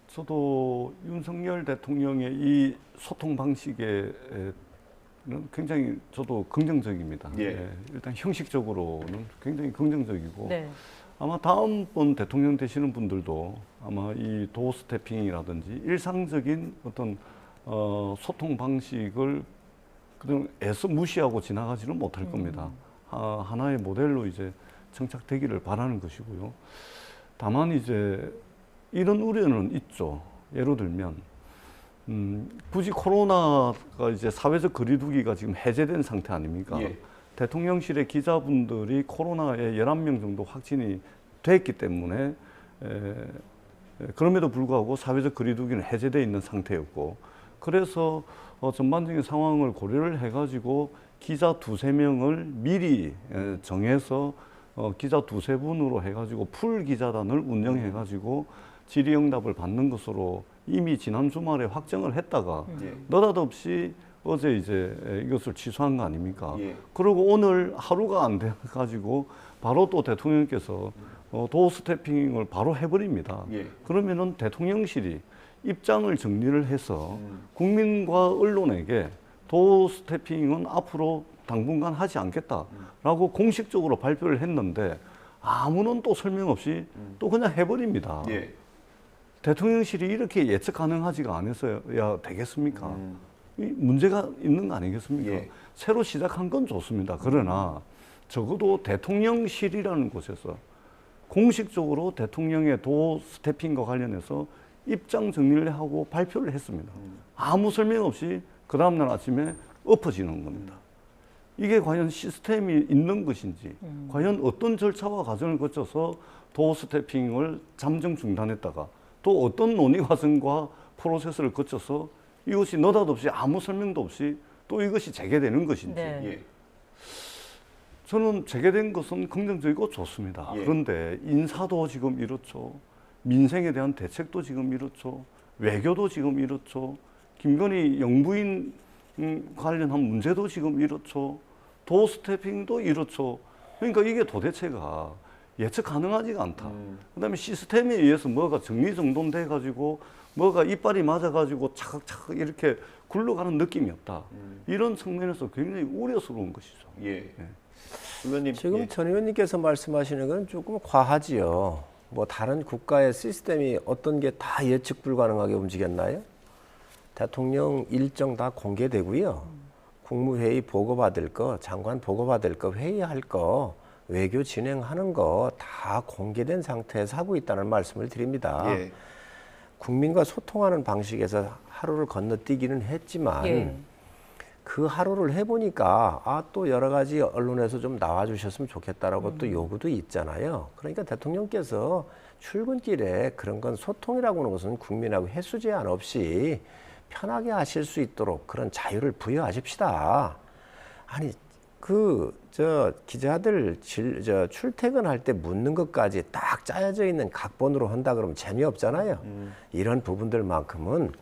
저도 윤석열 대통령의 이 소통 방식에 굉장히 저도 긍정적입니다. 일단 형식적으로는 굉장히 긍정적이고 아마 다음번 대통령 되시는 분들도 아마 이 도어 스태핑이라든지 일상적인 어떤 소통 방식을 그냥 애써 무시하고 지나가지는 못할 겁니다. 하나의 모델로 이제 정착되기를 바라는 것이고요. 다만 이제 이런 우려는 있죠. 예를 들면 굳이 코로나가 이제 사회적 거리두기가 지금 해제된 상태 아닙니까? 대통령실의 기자분들이 코로나에 11명 정도 확진이 됐기 때문에 그럼에도 불구하고 사회적 거리두기는 해제되어 있는 상태였고 그래서 전반적인 상황을 고려를 해가지고 기자 2~3명을 미리 정해서 기자 2~3분으로 해가지고 풀 기자단을 운영해가지고 질의응답을 받는 것으로 이미 지난 주말에 확정을 했다가 느닷없이 어제 이제 이것을 취소한 거 아닙니까? 그리고 오늘 하루가 안 돼가지고 바로 또 대통령께서 도어 스태핑을 바로 해버립니다. 그러면은 대통령실이 입장을 정리를 해서 국민과 언론에게 도어 스태핑은 앞으로 당분간 하지 않겠다라고 공식적으로 발표를 했는데 아무런 또 설명 없이 또 그냥 해버립니다. 대통령실이 이렇게 예측 가능하지가 않았어야 되겠습니까? 문제가 있는 거 아니겠습니까? 예. 새로 시작한 건 좋습니다. 그러나 적어도 대통령실이라는 곳에서 공식적으로 대통령의 도어 스태핑과 관련해서 입장 정리를 하고 발표를 했습니다. 아무 설명 없이 그 다음날 아침에 엎어지는 겁니다. 이게 과연 시스템이 있는 것인지, 과연 어떤 절차와 과정을 거쳐서 도어 스태핑을 잠정 중단했다가 또 어떤 논의 과정과 프로세스를 거쳐서 이것이 느닷없이 아무 설명도 없이 또 이것이 재개되는 것인지. 예. 저는 재개된 것은 긍정적이고 좋습니다. 예. 그런데 인사도 지금 이렇죠. 민생에 대한 대책도 지금 이렇죠. 외교도 지금 이렇죠. 김건희 영부인 관련한 문제도 지금 이렇죠. 도어 스태핑도 이렇죠. 그러니까 이게 도대체가 예측 가능하지가 않다. 그다음에 시스템에 의해서 뭐가 정리정돈돼 가지고 뭐가 이빨이 맞아 가지고 차각차각 이렇게 굴러가는 느낌이 없다. 이런 측면에서 굉장히 우려스러운 것이죠. 예. 의원님, 지금 전 의원님께서 말씀하시는 건 조금 과하지요. 뭐 다른 국가의 시스템이 어떤 게 다 예측 불가능하게 움직였나요? 대통령 일정 다 공개되고요. 국무회의 보고받을 거, 장관 보고받을 거, 회의할 거, 외교 진행하는 거 다 공개된 상태에서 하고 있다는 말씀을 드립니다. 예. 국민과 소통하는 방식에서 하루를 건너뛰기는 했지만 예. 그 하루를 해보니까 또 여러 가지 언론에서 좀 나와주셨으면 좋겠다라고 또 요구도 있잖아요. 그러니까 대통령께서 출근길에 그런 건 소통이라고 하는 것은 국민하고 횟수 제한 없이 편하게 하실 수 있도록 그런 자유를 부여하십시다. 아니 기자들 출퇴근할 때 묻는 것까지 딱 짜여져 있는 각본으로 한다 그러면 재미없잖아요. 이런 부분들만큼은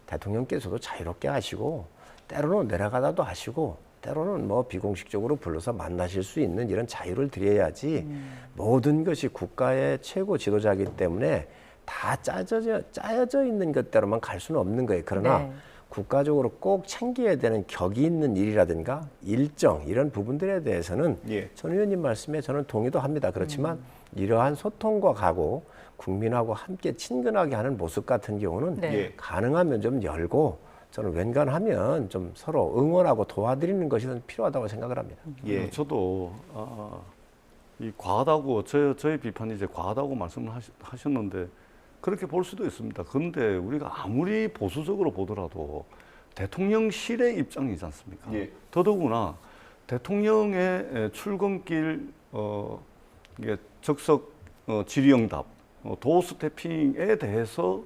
대통령께서도 자유롭게 하시고 때로는 내려가다도 하시고 때로는 뭐 비공식적으로 불러서 만나실 수 있는 이런 자유를 드려야지 모든 것이 국가의 최고 지도자이기 때문에 다 짜여져 있는 것대로만 갈 수는 없는 거예요. 그러나 네. 국가적으로 꼭 챙겨야 되는 격이 있는 일이라든가 일정 이런 부분들에 대해서는 예. 전 의원님 말씀에 저는 동의도 합니다. 그렇지만 이러한 소통과 각오 국민하고 함께 친근하게 하는 모습 같은 경우는 네. 가능하면 좀 열고 저는 웬간하면 좀 서로 응원하고 도와드리는 것이 필요하다고 생각을 합니다. 예. 저도 이 과하다고 저의 비판이 이제 과하다고 말씀을 하셨는데 그렇게 볼 수도 있습니다. 그런데 우리가 아무리 보수적으로 보더라도 대통령실의 입장이지 않습니까? 예. 더더구나 대통령의 출근길 이게 적석 질의응답, 도어 스태핑에 대해서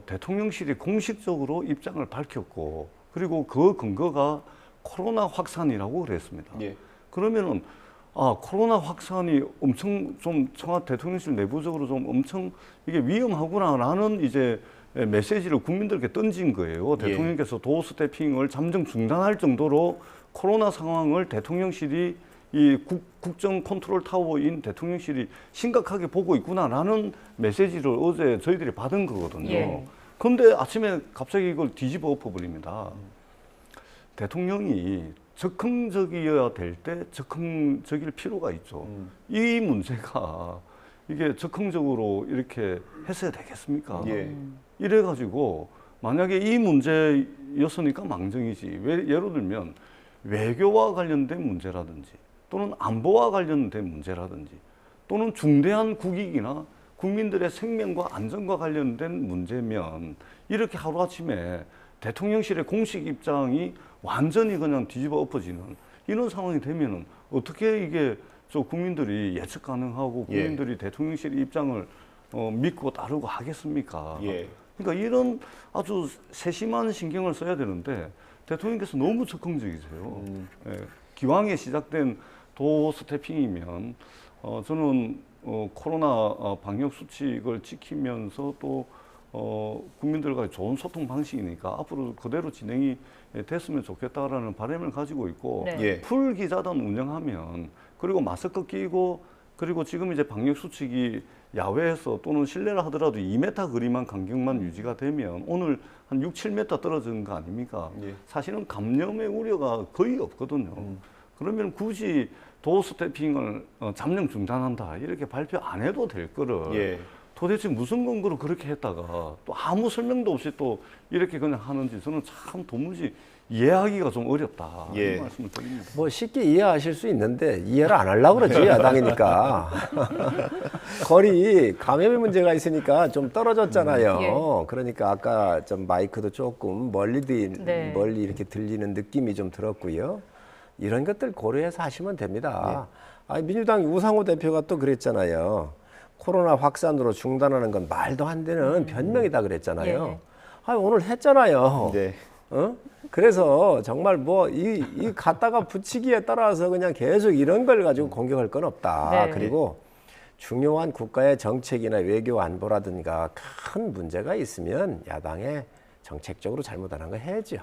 대통령실이 공식적으로 입장을 밝혔고 그리고 그 근거가 코로나 확산이라고 그랬습니다. 예. 그러면은 코로나 확산이 엄청 좀 청와대 대통령실 내부적으로 좀 엄청 이게 위험하구나라는 이제 메시지를 국민들께 던진 거예요. 대통령께서 도어 스태핑을 잠정 중단할 정도로 코로나 상황을 대통령실이 이 국정 컨트롤 타워인 대통령실이 심각하게 보고 있구나라는 메시지를 어제 저희들이 받은 거거든요. 예. 그런데 아침에 갑자기 이걸 뒤집어 엎어버립니다. 대통령이 적극적이어야 될 때 적극적일 필요가 있죠. 이 문제가 이게 적극적으로 이렇게 했어야 되겠습니까? 예. 이래가지고 만약에 이 문제였으니까 망정이지. 예를 들면 외교와 관련된 문제라든지 또는 안보와 관련된 문제라든지 또는 중대한 국익이나 국민들의 생명과 안전과 관련된 문제면 이렇게 하루아침에 대통령실의 공식 입장이 완전히 그냥 뒤집어 엎어지는 이런 상황이 되면은 어떻게 이게 국민들이 예측 가능하고 국민들이 대통령실 입장을 믿고 따르고 하겠습니까? 예. 그러니까 이런 아주 세심한 신경을 써야 되는데 대통령께서 너무 적극적이세요. 예, 기왕에 시작된 도어 스태핑이면 저는 코로나 방역 수칙을 지키면서 또 국민들과 좋은 소통 방식이니까 앞으로 그대로 진행이 됐으면 좋겠다라는 바람을 가지고 있고 네. 예. 풀 기자단 운영하면 그리고 마스크 끼고 그리고 지금 이제 방역 수칙이 야외에서 또는 실내를 하더라도 2m 거리만 간격만 유지가 되면 오늘 한 6, 7m 떨어지는 거 아닙니까? 예. 사실은 감염의 우려가 거의 없거든요. 그러면 굳이 도어 스태핑을 잠정 중단한다 이렇게 발표 안 해도 될 거를 도대체 무슨 근거로 그렇게 했다가 또 아무 설명도 없이 또 이렇게 그냥 하는지 저는 참 도무지 이해하기가 좀 어렵다. 예. 이 말씀을 드립니다. 뭐 쉽게 이해하실 수 있는데 이해를 안 하려고 그러지 야당이니까. 거리 감염의 문제가 있으니까 좀 떨어졌잖아요. 예. 그러니까 아까 좀 마이크도 조금 멀리 네. 이렇게 들리는 느낌이 좀 들었고요. 이런 것들 고려해서 하시면 됩니다. 아니, 민주당 우상호 대표가 또 그랬잖아요. 코로나 확산으로 중단하는 건 말도 안 되는 변명이다 그랬잖아요. 예. 아니, 오늘 했잖아요. 네. 어? 그래서 정말 뭐 이 갖다가 붙이기에 따라서 그냥 계속 이런 걸 가지고 공격할 건 없다. 네. 그리고 중요한 국가의 정책이나 외교 안보라든가 큰 문제가 있으면 야당에 정책적으로 잘못하는 거 해야죠.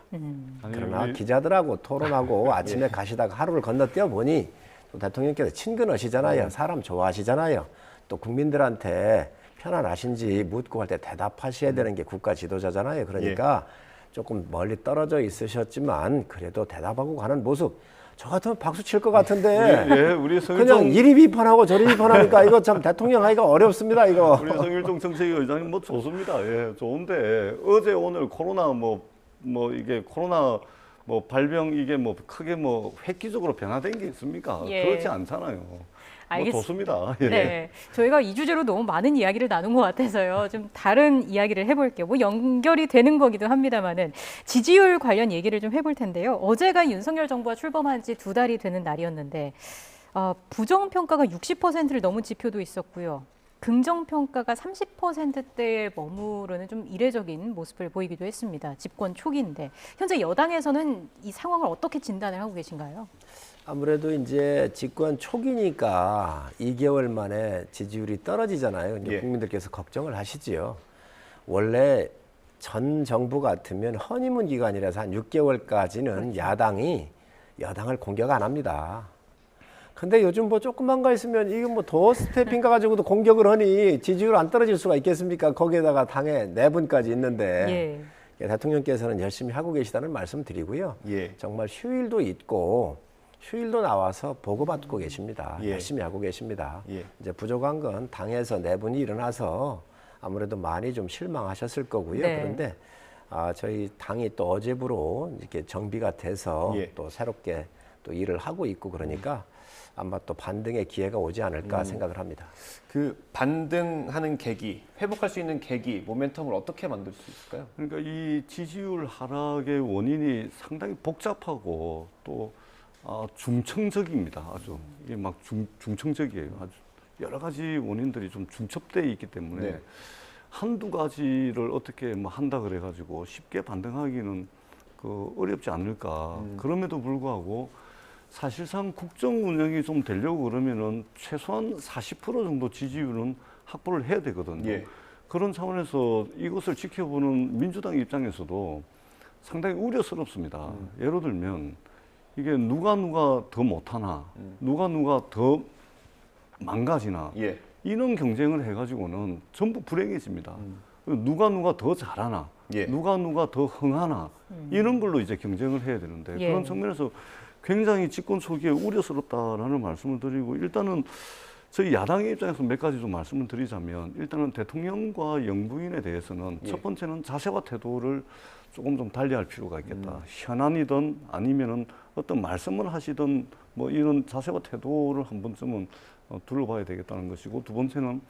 그러나 기자들하고 토론하고 아침에 가시다가 하루를 건너뛰어 보니 또 대통령께서 친근하시잖아요. 사람 좋아하시잖아요. 또 국민들한테 편안하신지 묻고 할 때 대답하셔야 되는 게 국가 지도자잖아요. 그러니까 조금 멀리 떨어져 있으셨지만 그래도 대답하고 가는 모습 저 같으면 박수 칠 것 같은데 우리 그냥 이리 비판하고 저리 비판하니까 이거 참 대통령 하기가 어렵습니다. 이거. 우리 성일종 정책위원장님 뭐 좋습니다. 예, 좋은데 어제 오늘 코로나 뭐 이게 코로나 뭐 발병 이게 뭐 크게 뭐 획기적으로 변화된 게 있습니까? 예. 그렇지 않잖아요. 뭐 좋습니다. 예. 네, 저희가 이 주제로 너무 많은 이야기를 나눈 것 같아서요. 좀 다른 이야기를 해볼게요. 뭐 연결이 되는 거기도 합니다만은 지지율 관련 얘기를 좀 해볼 텐데요. 어제가 윤석열 정부가 출범한 지 2달이 되는 날이었는데 부정평가가 60%를 넘은 지표도 있었고요. 긍정평가가 30%대에 머무르는 좀 이례적인 모습을 보이기도 했습니다. 집권 초기인데 현재 여당에서는 이 상황을 어떻게 진단을 하고 계신가요? 아무래도 이제 집권 초기니까 2개월 만에 지지율이 떨어지잖아요. 이제 국민들께서 걱정을 하시지요. 원래 전 정부 같으면 허니문 기간이라서 한 6개월까지는 야당이 여당을 공격 안 합니다. 근데 요즘 뭐 조금만 가 있으면 이거 뭐 더 스태핑 가가지고도 공격을 하니 지지율 안 떨어질 수가 있겠습니까? 거기에다가 당에 4분까지 있는데 대통령께서는 열심히 하고 계시다는 말씀 드리고요. 정말 휴일도 있고 휴일도 나와서 보고받고 계십니다. 열심히 하고 계십니다. 이제 부족한 건 당에서 4분이 일어나서 아무래도 많이 좀 실망하셨을 거고요. 그런데 저희 당이 또 어제부로 이렇게 정비가 돼서 또 새롭게 또 일을 하고 있고 그러니까 아마 또 반등의 기회가 오지 않을까 생각을 합니다. 그 반등하는 계기, 회복할 수 있는 계기, 모멘텀을 어떻게 만들 수 있을까요? 그러니까 이 지지율 하락의 원인이 상당히 복잡하고 또 중청적입니다. 아주 이게 막 중청적이에요. 아주 여러 가지 원인들이 좀 중첩되어 있기 때문에 한두 가지를 어떻게 뭐 한다 그래가지고 쉽게 반등하기는 어렵지 않을까. 그럼에도 불구하고 사실상 국정 운영이 좀 되려고 그러면은 최소한 40% 정도 지지율은 확보를 해야 되거든요. 그런 차원에서 이것을 지켜보는 민주당 입장에서도 상당히 우려스럽습니다. 예를 들면 이게 누가 더 못하나, 누가 더 망가지나 이런 경쟁을 해가지고는 전부 불행해집니다. 누가 더 잘하나, 누가 더 흥하나 이런 걸로 이제 경쟁을 해야 되는데 그런 측면에서 굉장히 집권 초기에 우려스럽다라는 말씀을 드리고 일단은 저희 야당의 입장에서 몇 가지 좀 말씀을 드리자면 일단은 대통령과 영부인에 대해서는 첫 번째는 자세와 태도를 조금 좀 달리할 필요가 있겠다. 현안이든 아니면은 어떤 말씀을 하시든 뭐 이런 자세와 태도를 한 번쯤은 둘러봐야 되겠다는 것이고 두 번째는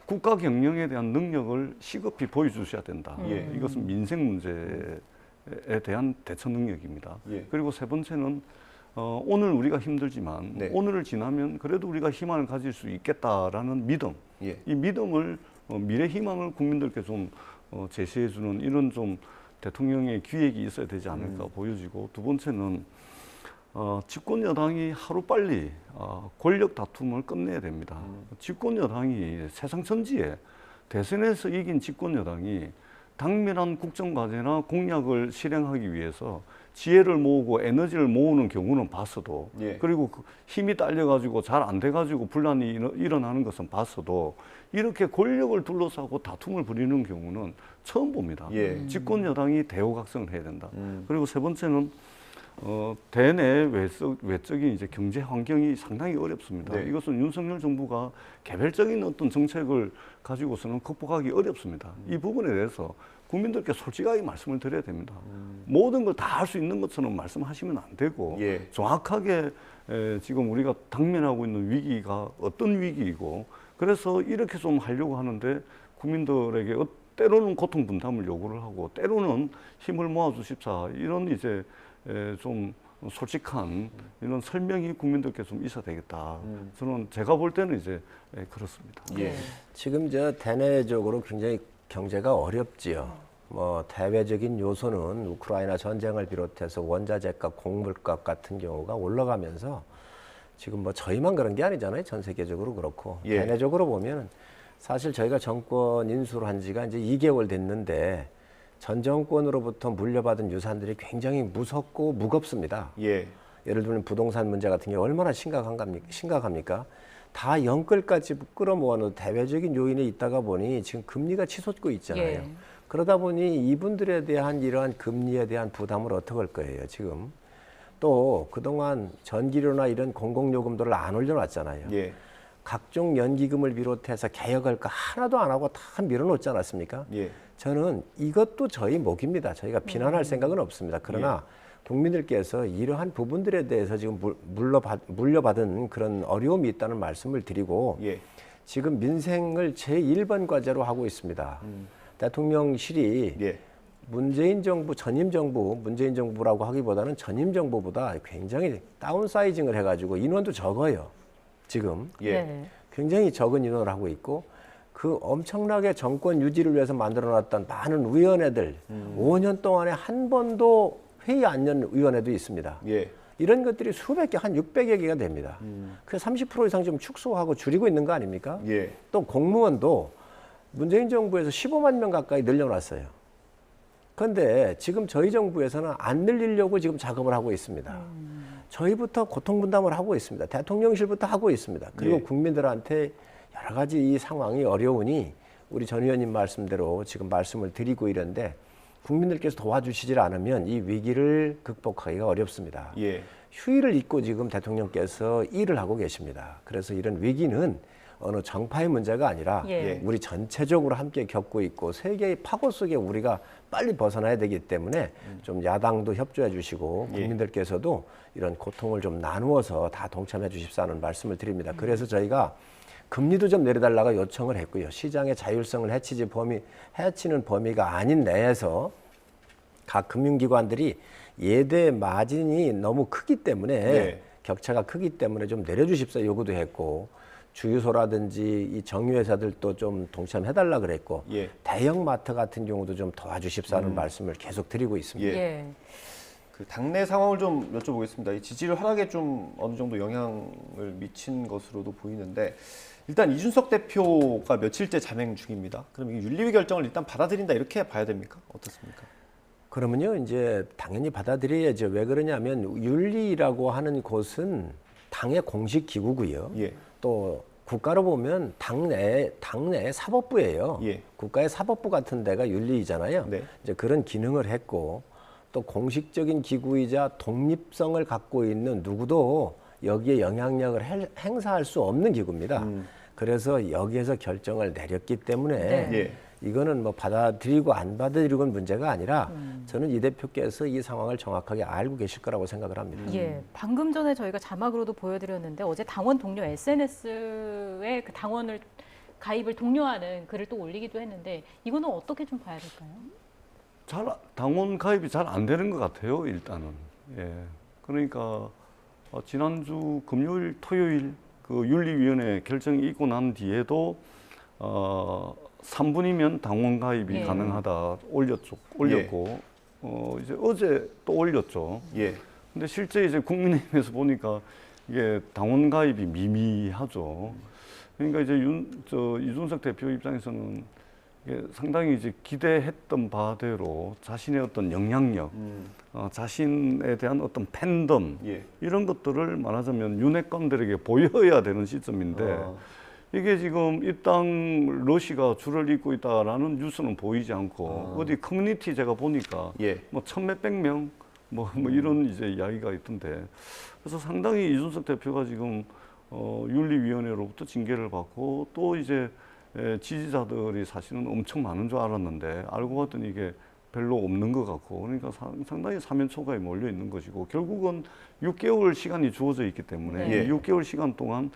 국가 경영에 대한 능력을 시급히 보여주셔야 된다. 이것은 민생 문제에 대한 대처 능력입니다. 그리고 세 번째는 오늘 우리가 힘들지만 오늘을 지나면 그래도 우리가 희망을 가질 수 있겠다라는 믿음, 이 믿음을 미래 희망을 국민들께 좀 제시해주는 이런 좀 대통령의 기획이 있어야 되지 않을까 보여지고 두 번째는 집권 여당이 하루빨리 권력 다툼을 끝내야 됩니다. 집권 여당이 세상 전지에 대선에서 이긴 집권 여당이 당면한 국정과제나 공약을 실행하기 위해서 지혜를 모으고 에너지를 모으는 경우는 봤어도 그리고 힘이 딸려가지고 잘 안 돼가지고 분란이 일어나는 것은 봤어도 이렇게 권력을 둘러싸고 다툼을 벌이는 경우는 처음 봅니다. 집권 여당이 대우각성을 해야 된다. 그리고 세 번째는 대내 외적인 이제 경제 환경이 상당히 어렵습니다. 네. 이것은 윤석열 정부가 개별적인 어떤 정책을 가지고서는 극복하기 어렵습니다. 이 부분에 대해서 국민들께 솔직하게 말씀을 드려야 됩니다. 모든 걸 다 할 수 있는 것처럼 말씀하시면 안 되고 예. 정확하게 지금 우리가 당면하고 있는 위기가 어떤 위기이고 그래서 이렇게 좀 하려고 하는데 국민들에게 때로는 고통 분담을 요구를 하고 때로는 힘을 모아 주십사 이런 이제 좀 솔직한 이런 설명이 국민들께 좀 있어야 되겠다. 저는 제가 볼 때는 이제 그렇습니다. 예. 지금 저 대내적으로 굉장히 경제가 어렵지요. 뭐 대외적인 요소는 우크라이나 전쟁을 비롯해서 원자재값, 곡물값 같은 경우가 올라가면서 지금 뭐 저희만 그런 게 아니잖아요. 전 세계적으로 그렇고 예. 대내적으로 보면 사실 저희가 정권 인수를 한 지가 이제 2개월 됐는데 전 정권으로부터 물려받은 유산들이 굉장히 무섭고 무겁습니다. 예. 예를 들면 부동산 문제 같은 게 얼마나 심각합니까? 다 영끌까지 끌어모아놓은 대외적인 요인에 있다가 보니 지금 금리가 치솟고 있잖아요. 예. 그러다 보니 이분들에 대한 이러한 금리에 대한 부담을 어떻게 할 거예요, 지금. 또 그동안 전기료나 이런 공공요금들을 안 올려놨잖아요. 예. 각종 연기금을 비롯해서 개혁할 거 하나도 안 하고 다 밀어놓지 않았습니까? 예. 저는 이것도 저희 몫입니다. 저희가 비난할 생각은 없습니다. 그러나 국민들께서 이러한 부분들에 대해서 지금 물려받은 그런 어려움이 있다는 말씀을 드리고 예. 지금 민생을 제1번 과제로 하고 있습니다. 대통령실이 예. 문재인 정부, 전임 정부, 문재인 정부라고 하기보다는 전임 정부보다 굉장히 다운사이징을 해가지고 인원도 적어요. 지금 예. 굉장히 적은 인원을 하고 있고 그 엄청나게 정권 유지를 위해서 만들어놨던 많은 위원회들 5년 동안에 한 번도 회의 안 연 위원회도 있습니다. 예. 이런 것들이 수백 개, 한 600여 개가 됩니다. 그 30% 이상 좀 축소하고 줄이고 있는 거 아닙니까? 예. 또 공무원도 문재인 정부에서 15만 명 가까이 늘려놨어요. 그런데 지금 저희 정부에서는 안 늘리려고 지금 작업을 하고 있습니다. 저희부터 고통분담을 하고 있습니다. 대통령실부터 하고 있습니다. 그리고 예. 국민들한테 여러 가지 이 상황이 어려우니 우리 전 의원님 말씀대로 지금 말씀을 드리고 이런데 국민들께서 도와주시질 않으면 이 위기를 극복하기가 어렵습니다. 예. 휴일을 잊고 지금 대통령께서 일을 하고 계십니다. 그래서 이런 위기는 어느 정파의 문제가 아니라 예. 우리 전체적으로 함께 겪고 있고 세계의 파고 속에 우리가 빨리 벗어나야 되기 때문에 좀 야당도 협조해 주시고 국민들께서도 이런 고통을 좀 나누어서 다 동참해 주십사는 말씀을 드립니다. 그래서 저희가 금리도 좀 내려달라고 요청을 했고요. 시장의 자율성을 해치는 범위가 아닌 내에서 각 금융기관들이 예대 마진이 너무 크기 때문에 격차가 크기 때문에 좀 내려주십사 요구도 했고 주유소라든지 이 정유회사들도 좀 동참해달라 그랬고 대형마트 같은 경우도 좀 도와주십사는 말씀을 계속 드리고 있습니다. 예. 그 당내 상황을 좀 여쭤보겠습니다. 이 지지율 하락에 좀 어느 정도 영향을 미친 것으로도 보이는데 일단 이준석 대표가 며칠째 자맹 중입니다. 그럼 이 윤리위 결정을 일단 받아들인다 이렇게 봐야 됩니까? 어떻습니까? 그러면요 이제 당연히 받아들여야죠. 왜 그러냐면 윤리라고 하는 곳은 당의 공식 기구고요. 또 국가로 보면 당내 사법부예요. 국가의 사법부 같은 데가 윤리이잖아요. 이제 그런 기능을 했고 또 공식적인 기구이자 독립성을 갖고 있는 누구도 여기에 영향력을 행사할 수 없는 기구입니다. 그래서 여기에서 결정을 내렸기 때문에 이거는 뭐 받아들이고 안 받아들이고는 문제가 아니라 저는 이 대표께서 이 상황을 정확하게 알고 계실 거라고 생각을 합니다. 예, 방금 전에 저희가 자막으로도 보여드렸는데 어제 당원 동료 SNS에 그 당원을 가입을 독려하는 글을 또 올리기도 했는데 이거는 어떻게 좀 봐야 될까요? 당원 가입이 잘 안 되는 것 같아요. 일단은. 그러니까 지난주 금요일, 토요일 그 윤리위원회 결정이 있고 난 뒤에도 3분이면 당원 가입이 가능하다 올렸고 이제 어제 또 올렸죠. 근데 실제 이제 국민의힘에서 보니까 이게 당원 가입이 미미하죠. 그러니까 이제 이준석 대표 입장에서는 이게 상당히 이제 기대했던 바대로 자신의 어떤 영향력, 자신에 대한 어떤 팬덤 이런 것들을 말하자면 윤핵관들에게 보여야 되는 시점인데 이게 지금 이 땅 러시가 줄을 잇고 있다라는 뉴스는 보이지 않고 어디 커뮤니티 제가 보니까 뭐 1,000몇백 명 뭐 이런 이제 이야기가 있던데, 그래서 상당히 이준석 대표가 지금 윤리위원회로부터 징계를 받고 또 이제 지지자들이 사실은 엄청 많은 줄 알았는데 알고 봤더니 이게 별로 없는 것 같고, 그러니까 상당히 사면초가에 몰려 있는 것이고, 결국은 6개월 시간이 주어져 있기 때문에 네. 6개월 시간 동안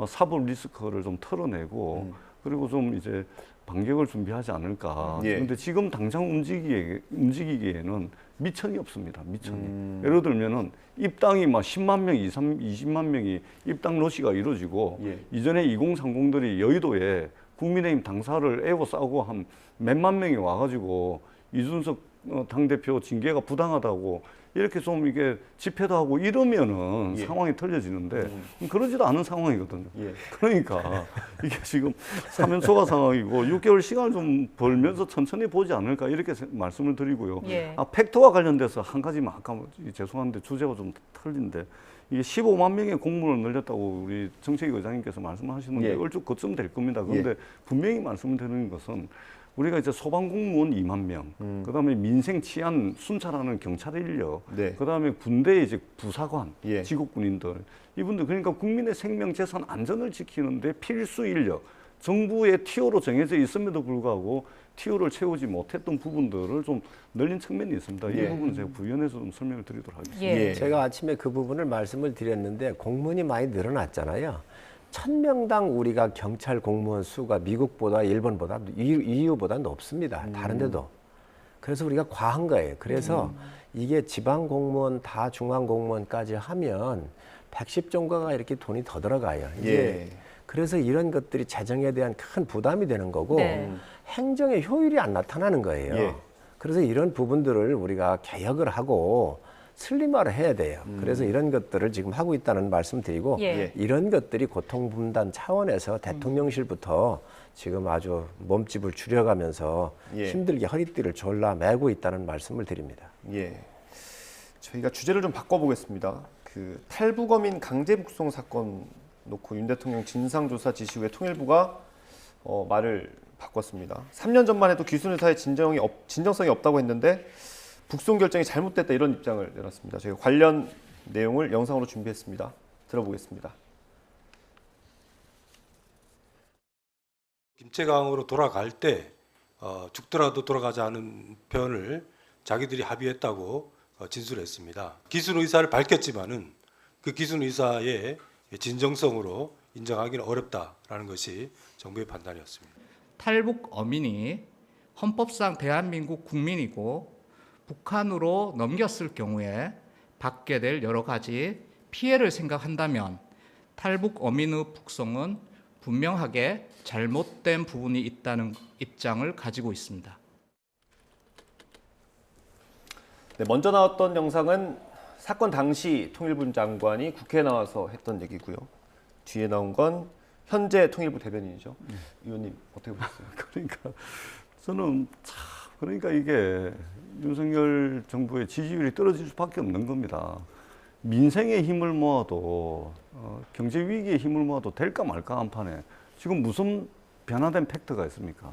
사법 리스크를 좀 털어내고 그리고 좀 이제 반격을 준비하지 않을까. 그런데 지금 당장 움직이기에는 미천이 없습니다. 미천이. 예를 들면은 입당이 막 10만 명, 20만 명이 입당 러시가 이루어지고 이전에 2030들이 여의도에 국민의힘 당사를 에워싸고 한 몇만 명이 와가지고 이준석 당대표 징계가 부당하다고 이렇게 좀 이게 집회도 하고 이러면은 상황이 틀려지는데 그러지도 않은 상황이거든요. 그러니까 이게 지금 사면초가 상황이고 6개월 시간을 좀 벌면서 천천히 보지 않을까 이렇게 말씀을 드리고요. 팩트와 관련돼서 한 가지만 아까 죄송한데 주제가 좀 틀린데 이게 15만 명의 공무원을 늘렸다고 우리 정책위 의장님께서 말씀하시는데 얼추 그쯤 될 겁니다. 그런데 분명히 말씀을 드리는 것은 우리가 이제 소방공무원 2만 명, 그다음에 민생 치안 순찰하는 경찰의 인력, 그다음에 군대 이제 부사관, 지국군인들, 이분들 그러니까 국민의 생명 재산 안전을 지키는데 필수 인력, 정부의 티오로 정해져 있음에도 불구하고 티오를 채우지 못했던 부분들을 좀 늘린 측면이 있습니다. 이 부분은 제가 부위원회에서 좀 설명을 드리도록 하겠습니다. 제가 아침에 그 부분을 말씀을 드렸는데 공무원이 많이 늘어났잖아요. 1000명당 우리가 경찰 공무원 수가 미국보다 일본보다 EU보다 높습니다. 다른 데도. 그래서 우리가 과한 거예요. 그래서 이게 지방 공무원 다 중앙 공무원까지 하면 110 정도가 이렇게 돈이 더 들어가요. 이제 그래서 이런 것들이 재정에 대한 큰 부담이 되는 거고 행정의 효율이 안 나타나는 거예요. 그래서 이런 부분들을 우리가 개혁을 하고 슬림화를 해야 돼요. 그래서 이런 것들을 지금 하고 있다는 말씀드리고 이런 것들이 고통분담 차원에서 대통령실부터 지금 아주 몸집을 줄여가면서 힘들게 허리띠를 졸라매고 있다는 말씀을 드립니다. 저희가 주제를 좀 바꿔보겠습니다. 그 탈북어민 강제북송 사건 놓고 윤 대통령 진상조사 지시 후에 통일부가 말을 바꿨습니다. 3년 전만 해도 귀순의사의 진정성이 없다고 했는데 북송 결정이 잘못됐다 이런 입장을 내놨습니다. 저희가 관련 내용을 영상으로 준비했습니다. 들어보겠습니다. 김제강으로 돌아갈 때 죽더라도 돌아가지 않은 표현을 자기들이 합의했다고 진술했습니다. 기순 의사를 밝혔지만은 그 기순 의사의 진정성으로 인정하기는 어렵다라는 것이 정부의 판단이었습니다. 탈북 어민이 헌법상 대한민국 국민이고 북한으로 넘겼을 경우에 받게 될 여러 가지 피해를 생각한다면 탈북 어민의 북송은 분명하게 잘못된 부분이 있다는 입장을 가지고 있습니다. 먼저 나왔던 영상은 사건 당시 통일부 장관이 국회에 나와서 했던 얘기고요. 뒤에 나온 건 현재 통일부 대변인이죠. 의원님 어떻게 보셨어요? 그러니까 저는 그러니까 이게 윤석열 정부의 지지율이 떨어질 수밖에 없는 겁니다. 민생의 힘을 모아도 경제 위기의 힘을 모아도 될까 말까 한 판에 지금 무슨 변화된 팩트가 있습니까?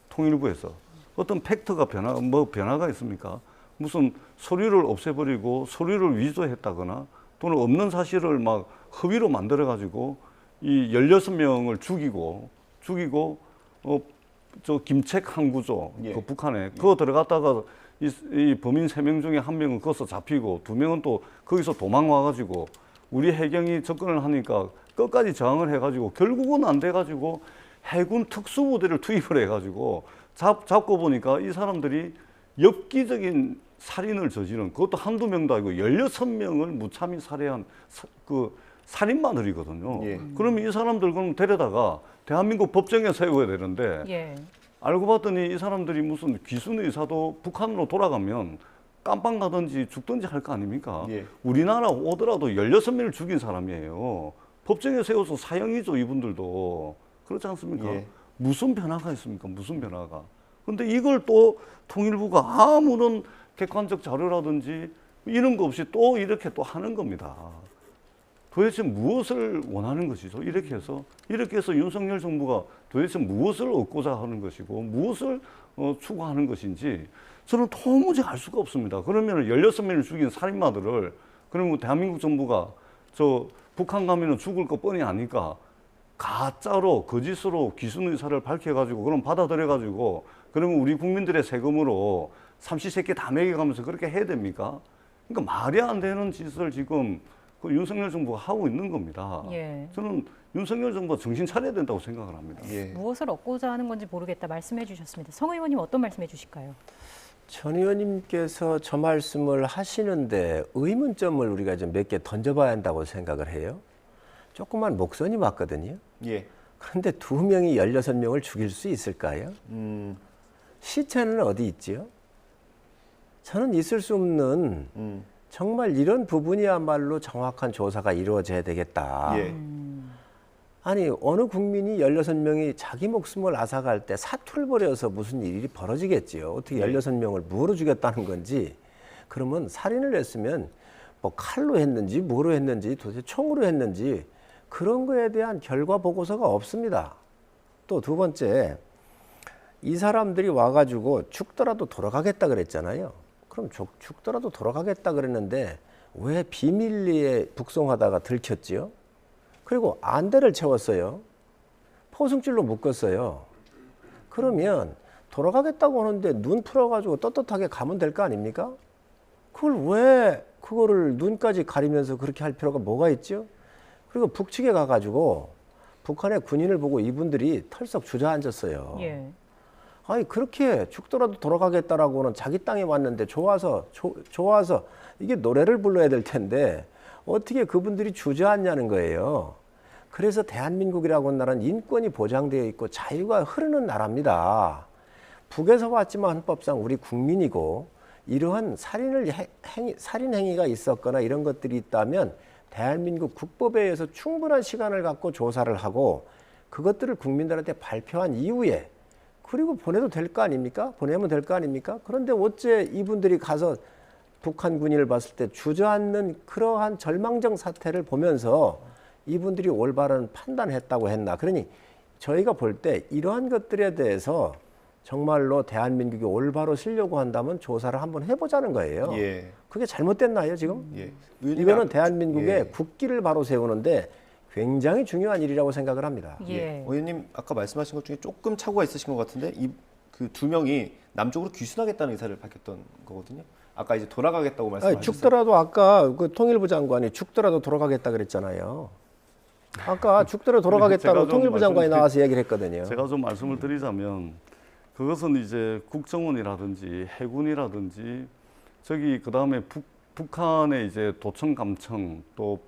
통일부에서 어떤 팩트가 변화가 있습니까? 무슨 서류를 없애버리고 서류를 위조했다거나 또는 없는 사실을 막 허위로 만들어 가지고 이 16명을 죽이고 저 김책 항구조 그 북한에 그거 들어갔다가 이 범인 3명 중에 1명은 거기서 잡히고 2명은 또 거기서 도망 와가지고 우리 해경이 접근을 하니까 끝까지 저항을 해가지고 결국은 안 돼가지고 해군 특수부대를 투입을 해가지고 잡고 보니까 이 사람들이 엽기적인 살인을 저지른 그것도 한두 명도 아니고 16명을 무참히 살해한 그 살인마들이거든요. 그러면 이 사람들 그럼 데려다가 대한민국 법정에 세워야 되는데 알고 봤더니 이 사람들이 무슨 귀순 의사도 북한으로 돌아가면 깜빵 가든지 죽든지 할 거 아닙니까? 우리나라 오더라도 16명을 죽인 사람이에요. 법정에 세워서 사형이죠, 이분들도. 그렇지 않습니까? 무슨 변화가 있습니까? 무슨 변화가. 근데 이걸 또 통일부가 아무런 객관적 자료라든지 이런 거 없이 또 이렇게 또 하는 겁니다. 도대체 무엇을 원하는 것이죠? 이렇게 해서 윤석열 정부가 도대체 무엇을 얻고자 하는 것이고 무엇을 추구하는 것인지 저는 도무지 알 수가 없습니다. 그러면 16명을 죽인 살인마들을 그러면 대한민국 정부가 저 북한 가면은 죽을 거 뻔히 아니까 가짜로 거짓으로 기순 의사를 밝혀가지고 그럼 받아들여가지고 그러면 우리 국민들의 세금으로 삼시세끼 다 먹여가면서 그렇게 해야 됩니까? 그러니까 말이 안 되는 짓을 지금 그 윤석열 정부가 하고 있는 겁니다. 예. 저는 윤석열 정부가 정신 차려야 된다고 생각을 합니다. 무엇을 얻고자 하는 건지 모르겠다 말씀해 주셨습니다. 성 의원님 어떤 말씀해 주실까요? 전 의원님께서 저 말씀을 하시는데 의문점을 우리가 좀 몇 개 던져봐야 한다고 생각을 해요. 조그만 목선이 맞거든요. 예. 그런데 2명이 16명을 죽일 수 있을까요? 시체는 어디 있지요? 저는 있을 수 없는 정말 이런 부분이야말로 정확한 조사가 이루어져야 되겠다. 예. 아니 어느 국민이 16명이 자기 목숨을 앗아갈 때 사투를 벌여서 무슨 일이 벌어지겠지요. 어떻게 16명을 뭐로 죽였다는 건지. 그러면 살인을 했으면 뭐 칼로 했는지 뭐로 했는지 도대체 총으로 했는지 그런 거에 대한 결과 보고서가 없습니다. 또 두 번째, 이 사람들이 와가지고 죽더라도 돌아가겠다 그랬잖아요. 그럼 죽더라도 돌아가겠다 그랬는데 왜 비밀리에 북송하다가 들켰지요? 그리고 안대를 채웠어요. 포승줄로 묶었어요. 그러면 돌아가겠다고 하는데 눈 풀어가지고 떳떳하게 가면 될 거 아닙니까? 그걸 왜 그거를 눈까지 가리면서 그렇게 할 필요가 뭐가 있죠? 그리고 북측에 가가지고 북한의 군인을 보고 이분들이 털썩 주저앉았어요. 예. 아니 그렇게 죽더라도 돌아가겠다라고는 자기 땅에 왔는데 좋아서 이게 노래를 불러야 될 텐데 어떻게 그분들이 주저앉냐는 거예요. 그래서 대한민국이라고 하는 나라는 인권이 보장되어 있고 자유가 흐르는 나라입니다. 북에서 왔지만 헌법상 우리 국민이고 이러한 살인 행위가 있었거나 이런 것들이 있다면 대한민국 국법에 의해서 충분한 시간을 갖고 조사를 하고 그것들을 국민들한테 발표한 이후에 그리고 보내도 될 거 아닙니까? 보내면 될 거 아닙니까? 그런데 어째 이분들이 가서 북한 군인을 봤을 때 주저앉는 그러한 절망적 사태를 보면서 이분들이 올바른 판단했다고 했나. 그러니 저희가 볼 때 이러한 것들에 대해서 정말로 대한민국이 올바로 쓰려고 한다면 조사를 한번 해보자는 거예요. 예. 그게 잘못됐나요 지금? 예. 이거는 대한민국의 예. 국기를 바로 세우는데 굉장히 중요한 일이라고 생각을 합니다. 예. 의원님 아까 말씀하신 것 중에 조금 착오가 있으신 것 같은데 그 2명이 남쪽으로 귀순하겠다는 의사를 밝혔던 거거든요. 아까 이제 돌아가겠다고 말씀하셨어요. 죽더라도 아까 그 통일부 장관이 죽더라도 돌아가겠다 그랬잖아요. 아까 죽더라도 돌아가겠다고 통일부 장관이 나와서 얘기를 했거든요. 제가 좀 말씀을 드리자면 그것은 이제 국정원이라든지 해군이라든지 저기 그다음에 북한의 이제 도청 감청 또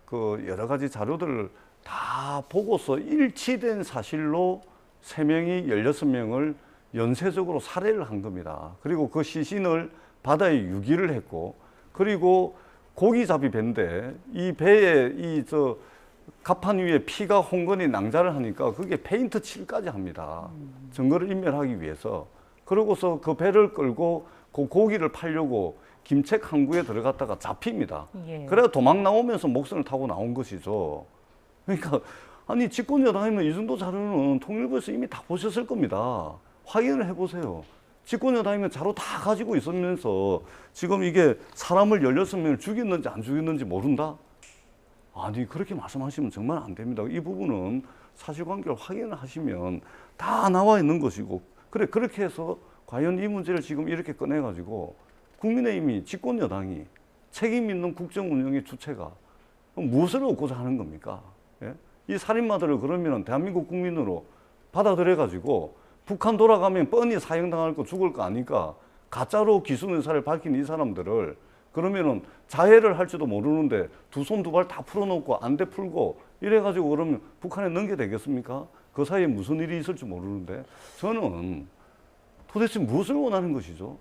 그 여러 가지 자료들을 다 보고서 일치된 사실로 3명이 16명을 연쇄적으로 살해를 한 겁니다. 그리고 그 시신을 바다에 유기를 했고 그리고 고기잡이 배인데 이 배에 갑판 위에 피가 홍건히 낭자를 하니까 그게 페인트 칠까지 합니다. 증거를 인멸하기 위해서. 그러고서 그 배를 끌고 그 고기를 팔려고 김책 항구에 들어갔다가 잡힙니다. 예. 그래서 도망 나오면서 목선을 타고 나온 것이죠. 그러니까 아니 집권 여당이면 이 정도 자료는 통일부에서 이미 다 보셨을 겁니다. 확인을 해보세요. 집권 여당이면 자료 다 가지고 있으면서 지금 이게 사람을 16명을 죽였는지 안 죽였는지 모른다? 아니 그렇게 말씀하시면 정말 안 됩니다. 이 부분은 사실관계를 확인을 하시면 다 나와 있는 것이고 그래 그렇게 해서 과연 이 문제를 지금 이렇게 꺼내가지고 국민의힘이 집권 여당이 책임 있는 국정 운영의 주체가 무엇을 얻고자 하는 겁니까? 예? 이 살인마들을 그러면 대한민국 국민으로 받아들여가지고 북한 돌아가면 뻔히 사형당할 거 죽을 거 아니까 가짜로 기순 의사를 밝힌 이 사람들을 그러면은 자해를 할지도 모르는데 두 손 두 발 다 풀어놓고 안대 풀고 이래가지고 그러면 북한에 넘게 되겠습니까? 그 사이에 무슨 일이 있을지 모르는데 저는 도대체 무엇을 원하는 것이죠?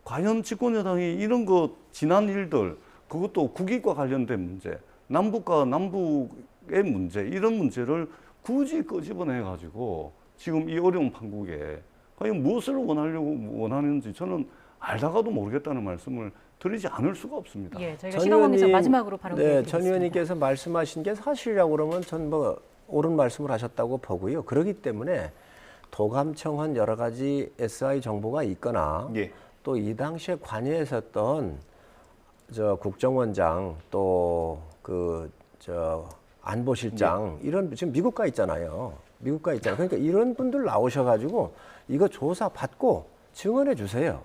과연 집권 여당이 이런 거 지난 일들 그것도 국익과 관련된 문제, 남북과 남북의 문제 이런 문제를 굳이 끄집어내 가지고 지금 이 어려운 판국에 과연 무엇을 원하는지 저는 알다가도 모르겠다는 말씀을 드리지 않을 수가 없습니다. 예, 저희가 시간 관계상 마지막으로 발언 드리겠습니다. 전 의원님께서 말씀하신 게 사실이라고 그러면 전 뭐 옳은 말씀을 하셨다고 보고요. 그렇기 때문에 도감청한 여러 가지 SI 정보가 있거나 예. 또 이 당시에 관여에 있었던 저 국정원장 또 안보실장 이런 지금 미국 가 있잖아요. 그러니까 이런 분들 나오셔가지고 이거 조사 받고 증언해 주세요.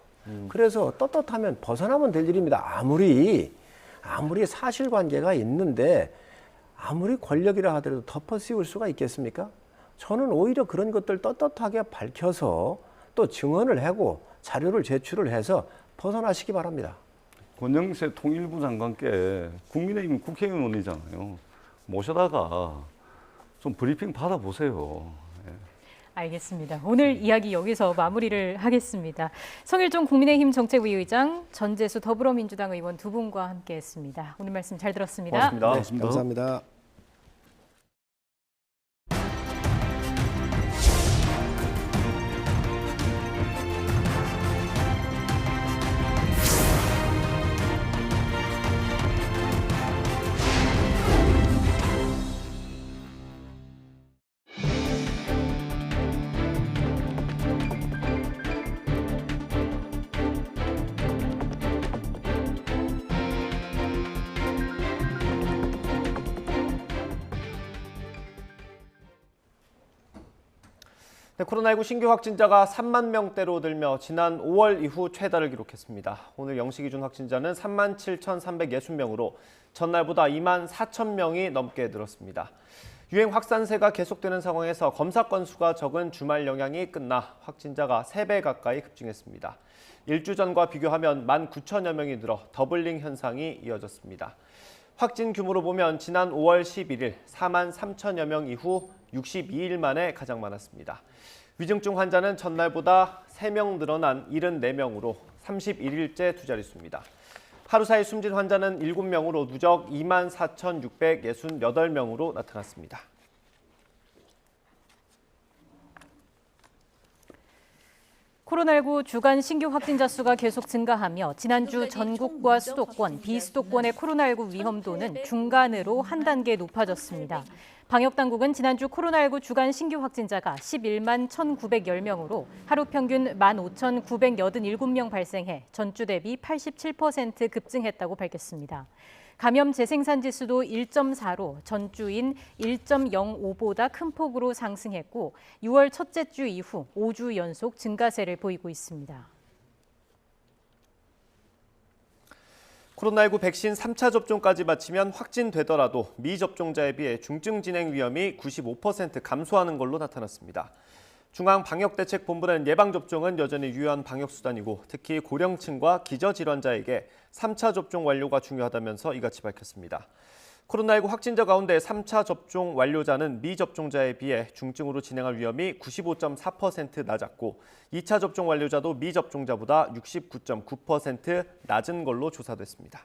그래서 떳떳하면 벗어나면 될 일입니다. 아무리 사실관계가 있는데 아무리 권력이라 하더라도 덮어씌울 수가 있겠습니까? 저는 오히려 그런 것들 떳떳하게 밝혀서 또 증언을 하고 자료를 제출을 해서 벗어나시기 바랍니다. 권영세 통일부 장관께 국민의힘 국회의원이잖아요. 모셔다가 좀 브리핑 받아보세요. 알겠습니다. 오늘 이야기 여기서 마무리를 하겠습니다. 성일종 국민의힘 정책위의장, 전재수 더불어민주당 의원 두 분과 함께했습니다. 오늘 말씀 잘 들었습니다. 고맙습니다. 네, 감사합니다. 네, 코로나19 신규 확진자가 3만 명대로 늘며 지난 5월 이후 최다를 기록했습니다. 오늘 0시 기준 확진자는 37,360명으로 전날보다 2만 4천 명이 넘게 늘었습니다. 유행 확산세가 계속되는 상황에서 검사 건수가 적은 주말 영향이 끝나 확진자가 3배 가까이 급증했습니다. 일주 전과 비교하면 19,000여 명이 늘어 더블링 현상이 이어졌습니다. 확진 규모로 보면 지난 5월 11일 4만 3천여 명 이후 62일 만에 가장 많았습니다. 위중증 환자는 전날보다 3명 늘어난 74명으로 31일째 두 자릿수입니다. 하루 사이 숨진 환자는 7명으로 누적 2만 4,668명으로 나타났습니다. 코로나19 주간 신규 확진자 수가 계속 증가하며 지난주 전국과 수도권, 비수도권의 코로나19 위험도는 중간으로 한 단계 높아졌습니다. 방역당국은 지난주 코로나19 주간 신규 확진자가 11만 1,910명으로 하루 평균 15,987명 발생해 전주 대비 87% 급증했다고 밝혔습니다. 감염 재생산 지수도 1.4로 전주인 1.05보다 큰 폭으로 상승했고 6월 첫째 주 이후 5주 연속 증가세를 보이고 있습니다. 코로나19 백신 3차 접종까지 마치면 확진되더라도 미접종자에 비해 중증 진행 위험이 95% 감소하는 걸로 나타났습니다. 중앙방역대책본부는 예방접종은 여전히 유효한 방역수단이고 특히 고령층과 기저질환자에게 3차 접종 완료가 중요하다면서 이같이 밝혔습니다. 코로나19 확진자 가운데 3차 접종 완료자는 미접종자에 비해 중증으로 진행할 위험이 95.4% 낮았고 2차 접종 완료자도 미접종자보다 69.9% 낮은 걸로 조사됐습니다.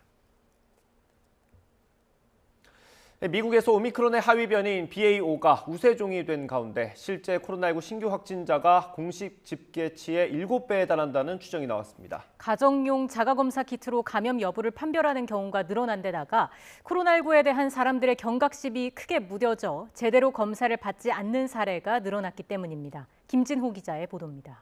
미국에서 오미크론의 하위 변이인 BA.5가 우세종이 된 가운데 실제 코로나19 신규 확진자가 공식 집계치의 7배에 달한다는 추정이 나왔습니다. 가정용 자가검사 키트로 감염 여부를 판별하는 경우가 늘어난 데다가 코로나19에 대한 사람들의 경각심이 크게 무뎌져 제대로 검사를 받지 않는 사례가 늘어났기 때문입니다. 김진호 기자의 보도입니다.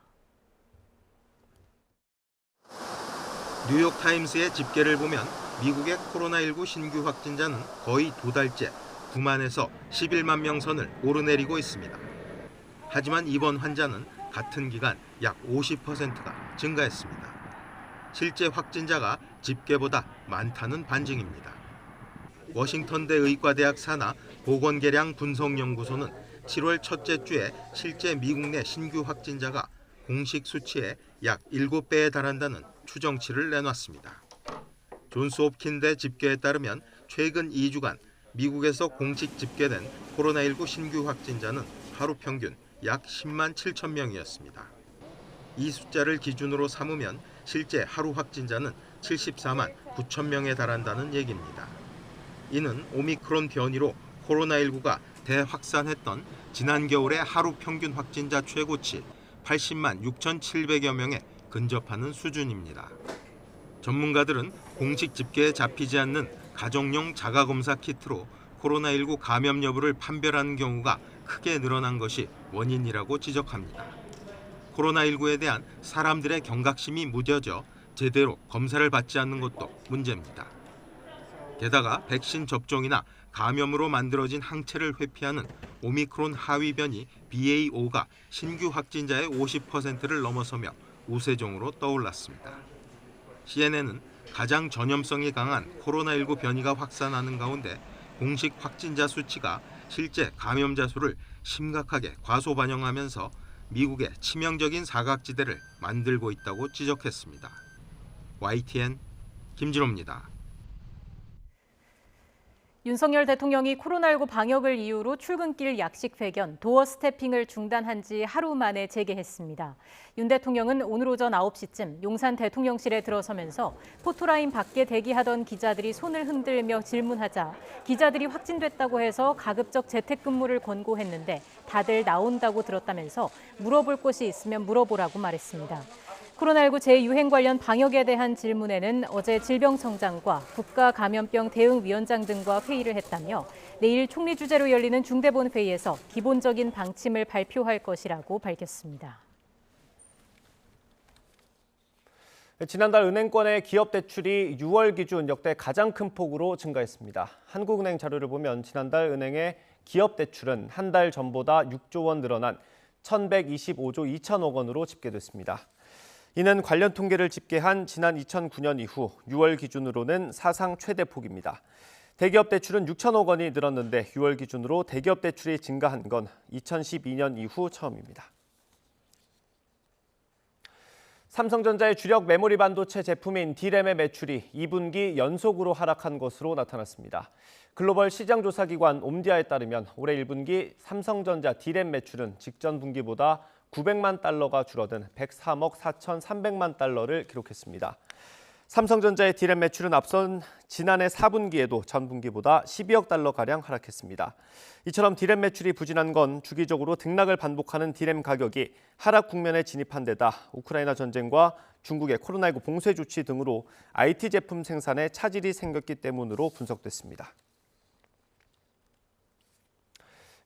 뉴욕타임스의 집계를 보면 미국의 코로나19 신규 확진자는 거의 2달째 9만에서 11만 명 선을 오르내리고 있습니다. 하지만 입원 환자는 같은 기간 약 50%가 증가했습니다. 실제 확진자가 집계보다 많다는 반증입니다. 워싱턴대 의과대학 산하 보건계량 분석연구소는 7월 첫째 주에 실제 미국 내 신규 확진자가 공식 수치의 약 7배에 달한다는 추정치를 내놨습니다. 존스홉킨대 집계에 따르면 최근 2주간 미국에서 공식 집계된 코로나19 신규 확진자는 하루 평균 약 10만 7천 명이었습니다. 이 숫자를 기준으로 삼으면 실제 하루 확진자는 74만 9천 명에 달한다는 얘기입니다. 이는 오미크론 변이로 코로나19가 대확산했던 지난 겨울의 하루 평균 확진자 최고치 80만 6,700여 명에 근접하는 수준입니다. 전문가들은 공식 집계에 잡히지 않는 가정용 자가검사 키트로 코로나19 감염 여부를 판별하는 경우가 크게 늘어난 것이 원인이라고 지적합니다. 코로나19에 대한 사람들의 경각심이 무뎌져 제대로 검사를 받지 않는 것도 문제입니다. 게다가 백신 접종이나 감염으로 만들어진 항체를 회피하는 오미크론 하위 변이 BA.5가 신규 확진자의 50%를 넘어서며 우세종으로 떠올랐습니다. CNN은 가장 전염성이 강한 코로나19 변이가 확산하는 가운데 공식 확진자 수치가 실제 감염자 수를 심각하게 과소반영하면서 미국의 치명적인 사각지대를 만들고 있다고 지적했습니다. YTN 김진호입니다. 윤석열 대통령이 코로나19 방역을 이유로 출근길 약식 회견, 도어 스태핑을 중단한 지 하루 만에 재개했습니다. 윤 대통령은 오늘 오전 9시쯤 용산 대통령실에 들어서면서 포토라인 밖에 대기하던 기자들이 손을 흔들며 질문하자 기자들이 확진됐다고 해서 가급적 재택근무를 권고했는데 다들 나온다고 들었다면서 물어볼 곳이 있으면 물어보라고 말했습니다. 코로나19 재유행 관련 방역에 대한 질문에는 어제 질병청장과 국가감염병 대응위원장 등과 회의를 했다며 내일 총리 주재로 열리는 중대본 회의에서 기본적인 방침을 발표할 것이라고 밝혔습니다. 지난달 은행권의 기업 대출이 6월 기준 역대 가장 큰 폭으로 증가했습니다. 한국은행 자료를 보면 지난달 은행의 기업 대출은 한 달 전보다 6조 원 늘어난 1,125조 2천억 원으로 집계됐습니다. 이는 관련 통계를 집계한 지난 2009년 이후 6월 기준으로는 사상 최대 폭입니다. 대기업 대출은 6천억 원이 늘었는데 6월 기준으로 대기업 대출이 증가한 건 2012년 이후 처음입니다. 삼성전자의 주력 메모리 반도체 제품인 D램의 매출이 2분기 연속으로 하락한 것으로 나타났습니다. 글로벌 시장조사기관 옴디아에 따르면 올해 1분기 삼성전자 D램 매출은 직전 분기보다 900만 달러가 줄어든 103억 4,300만 달러를 기록했습니다. 삼성전자의 D램 매출은 앞선 지난해 4분기에도 전분기보다 12억 달러가량 하락했습니다. 이처럼 D램 매출이 부진한 건 주기적으로 등락을 반복하는 D램 가격이 하락 국면에 진입한 데다 우크라이나 전쟁과 중국의 코로나19 봉쇄 조치 등으로 IT 제품 생산에 차질이 생겼기 때문으로 분석됐습니다.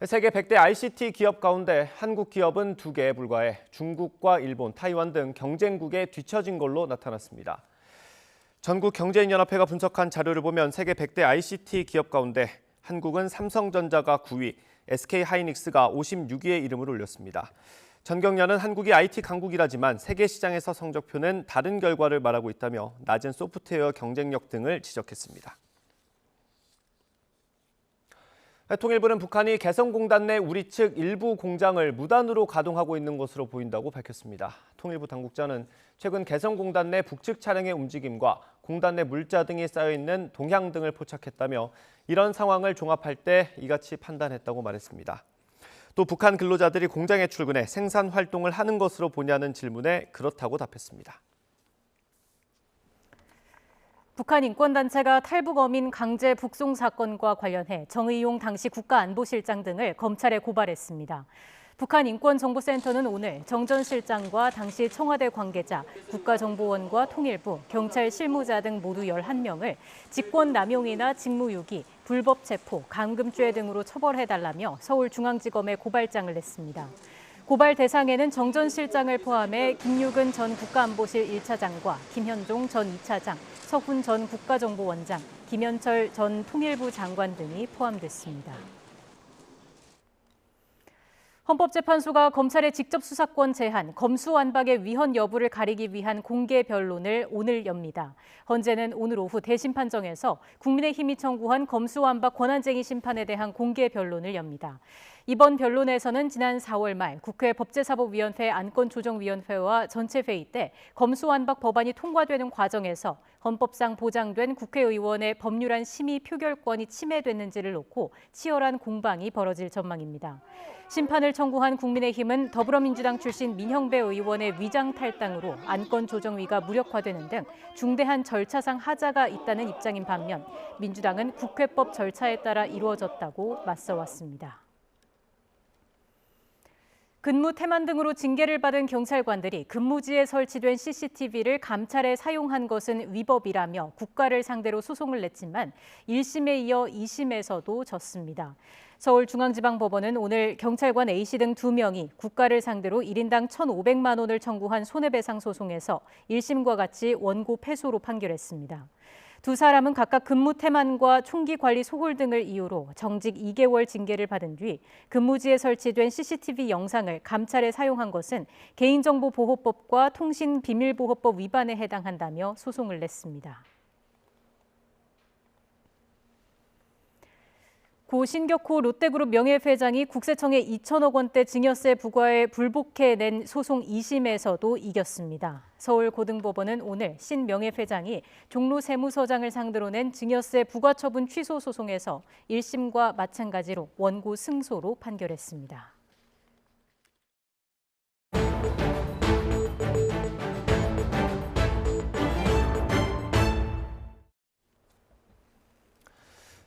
세계 100대 ICT 기업 가운데 한국 기업은 2개에 불과해 중국과 일본, 타이완 등 경쟁국에 뒤처진 걸로 나타났습니다. 전국경제인연합회가 분석한 자료를 보면 세계 100대 ICT 기업 가운데 한국은 삼성전자가 9위, SK하이닉스가 56위에 이름을 올렸습니다. 전경련은 한국이 IT 강국이라지만 세계 시장에서 성적표는 다른 결과를 말하고 있다며 낮은 소프트웨어 경쟁력 등을 지적했습니다. 통일부는 북한이 개성공단 내 우리 측 일부 공장을 무단으로 가동하고 있는 것으로 보인다고 밝혔습니다. 통일부 당국자는 최근 개성공단 내 북측 차량의 움직임과 공단 내 물자 등이 쌓여있는 동향 등을 포착했다며 이런 상황을 종합할 때 이같이 판단했다고 말했습니다. 또 북한 근로자들이 공장에 출근해 생산 활동을 하는 것으로 보냐는 질문에 그렇다고 답했습니다. 북한 인권단체가 탈북 어민 강제 북송 사건과 관련해 정의용 당시 국가안보실장 등을 검찰에 고발했습니다. 북한 인권정보센터는 오늘 정 전 실장과 당시 청와대 관계자, 국가정보원과 통일부, 경찰 실무자 등 모두 11명을 직권남용이나 직무유기, 불법 체포, 감금죄 등으로 처벌해달라며 서울중앙지검에 고발장을 냈습니다. 고발 대상에는 정 전 실장을 포함해 김유근 전 국가안보실 1차장과 김현종 전 2차장, 서훈 전 국가정보원장, 김현철 전 통일부 장관 등이 포함됐습니다. 헌법재판소가 검찰의 직접 수사권 제한, 검수완박의 위헌 여부를 가리기 위한 공개 변론을 오늘 엽니다. 헌재는 오늘 오후 대심 판정에서 국민의힘이 청구한 검수완박 권한쟁의 심판에 대한 공개 변론을 엽니다. 이번 변론에서는 지난 4월 말 국회 법제사법위원회 안건조정위원회와 전체 회의 때 검수완박 법안이 통과되는 과정에서 헌법상 보장된 국회의원의 법률안 심의 표결권이 침해됐는지를 놓고 치열한 공방이 벌어질 전망입니다. 심판을 청구한 국민의힘은 더불어민주당 출신 민형배 의원의 위장 탈당으로 안건조정위가 무력화되는 등 중대한 절차상 하자가 있다는 입장인 반면 민주당은 국회법 절차에 따라 이루어졌다고 맞서왔습니다. 근무 태만 등으로 징계를 받은 경찰관들이 근무지에 설치된 CCTV를 감찰에 사용한 것은 위법이라며 국가를 상대로 소송을 냈지만 1심에 이어 2심에서도 졌습니다. 서울중앙지방법원은 오늘 경찰관 A씨 등 2명이 국가를 상대로 1인당 1,500만 원을 청구한 손해배상 소송에서 1심과 같이 원고 패소로 판결했습니다. 두 사람은 각각 근무 태만과 총기 관리 소홀 등을 이유로 정직 2개월 징계를 받은 뒤 근무지에 설치된 CCTV 영상을 감찰에 사용한 것은 개인정보보호법과 통신비밀보호법 위반에 해당한다며 소송을 냈습니다. 고 신격호 롯데그룹 명예회장이 국세청에 2천억 원대 증여세 부과에 불복해 낸 소송 2심에서도 이겼습니다. 서울고등법원은 오늘 신 명예회장이 종로 세무서장을 상대로 낸 증여세 부과 처분 취소 소송에서 1심과 마찬가지로 원고 승소로 판결했습니다.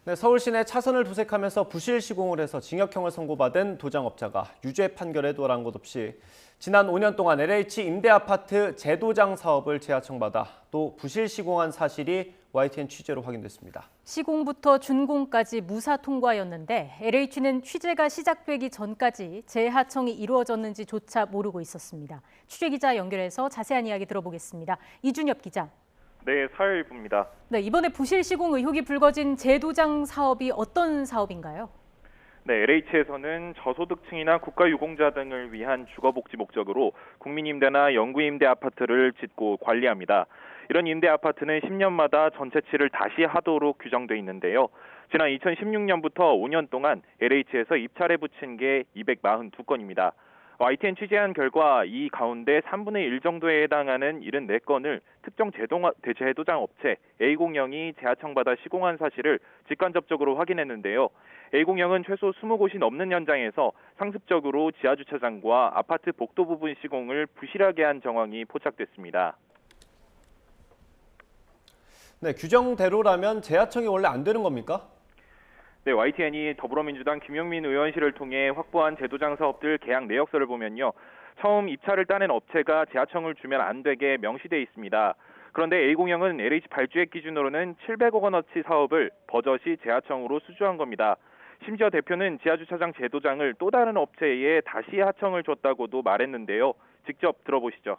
네, 서울 시내 차선을 도색하면서 부실 시공을 해서 징역형을 선고받은 도장업자가 유죄 판결에도 아랑곳 없이 지난 5년 동안 LH 임대아파트 재도장 사업을 재하청받아 또 부실 시공한 사실이 YTN 취재로 확인됐습니다. 시공부터 준공까지 무사 통과였는데 LH는 취재가 시작되기 전까지 재하청이 이루어졌는지조차 모르고 있었습니다. 취재기자 연결해서 자세한 이야기 들어보겠습니다. 이준엽 기자. 네, 서울일보입니다. 네, 이번에 부실 시공 의혹이 불거진 재도장 사업이 어떤 사업인가요? 네, LH에서는 저소득층이나 국가유공자 등을 위한 주거복지 목적으로 국민임대나 영구임대 아파트를 짓고 관리합니다. 이런 임대 아파트는 10년마다 전체치를 다시 하도록 규정돼 있는데요. 지난 2016년부터 5년 동안 LH에서 입찰에 붙인 게 242건입니다. YTN 취재한 결과 이 가운데 3분의 1 정도에 해당하는 74건을 특정 재도장 업체 A공영이 재하청받아 시공한 사실을 직간접적으로 확인했는데요. A공영은 최소 20곳이 넘는 현장에서 상습적으로 지하주차장과 아파트 복도 부분 시공을 부실하게 한 정황이 포착됐습니다. 네, 규정대로라면 재하청이 원래 안 되는 겁니까? 네, YTN이 더불어민주당 김용민 의원실을 통해 확보한 재도장 사업들 계약 내역서를 보면요. 처음 입찰을 따낸 업체가 재하청을 주면 안 되게 명시돼 있습니다. 그런데 A공영은 LH 발주액 기준으로는 700억 원어치 사업을 버젓이 재하청으로 수주한 겁니다. 심지어 대표는 지하주차장 재도장을 또 다른 업체에 다시 하청을 줬다고도 말했는데요. 직접 들어보시죠.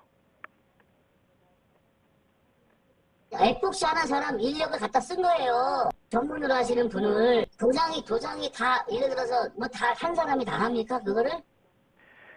에폭시 하는 사람 인력을 갖다 쓴 거예요. 전문으로 하시는 분을 도장이 다 예를 들어서 뭐 다 한 사람이 다 합니까 그거를?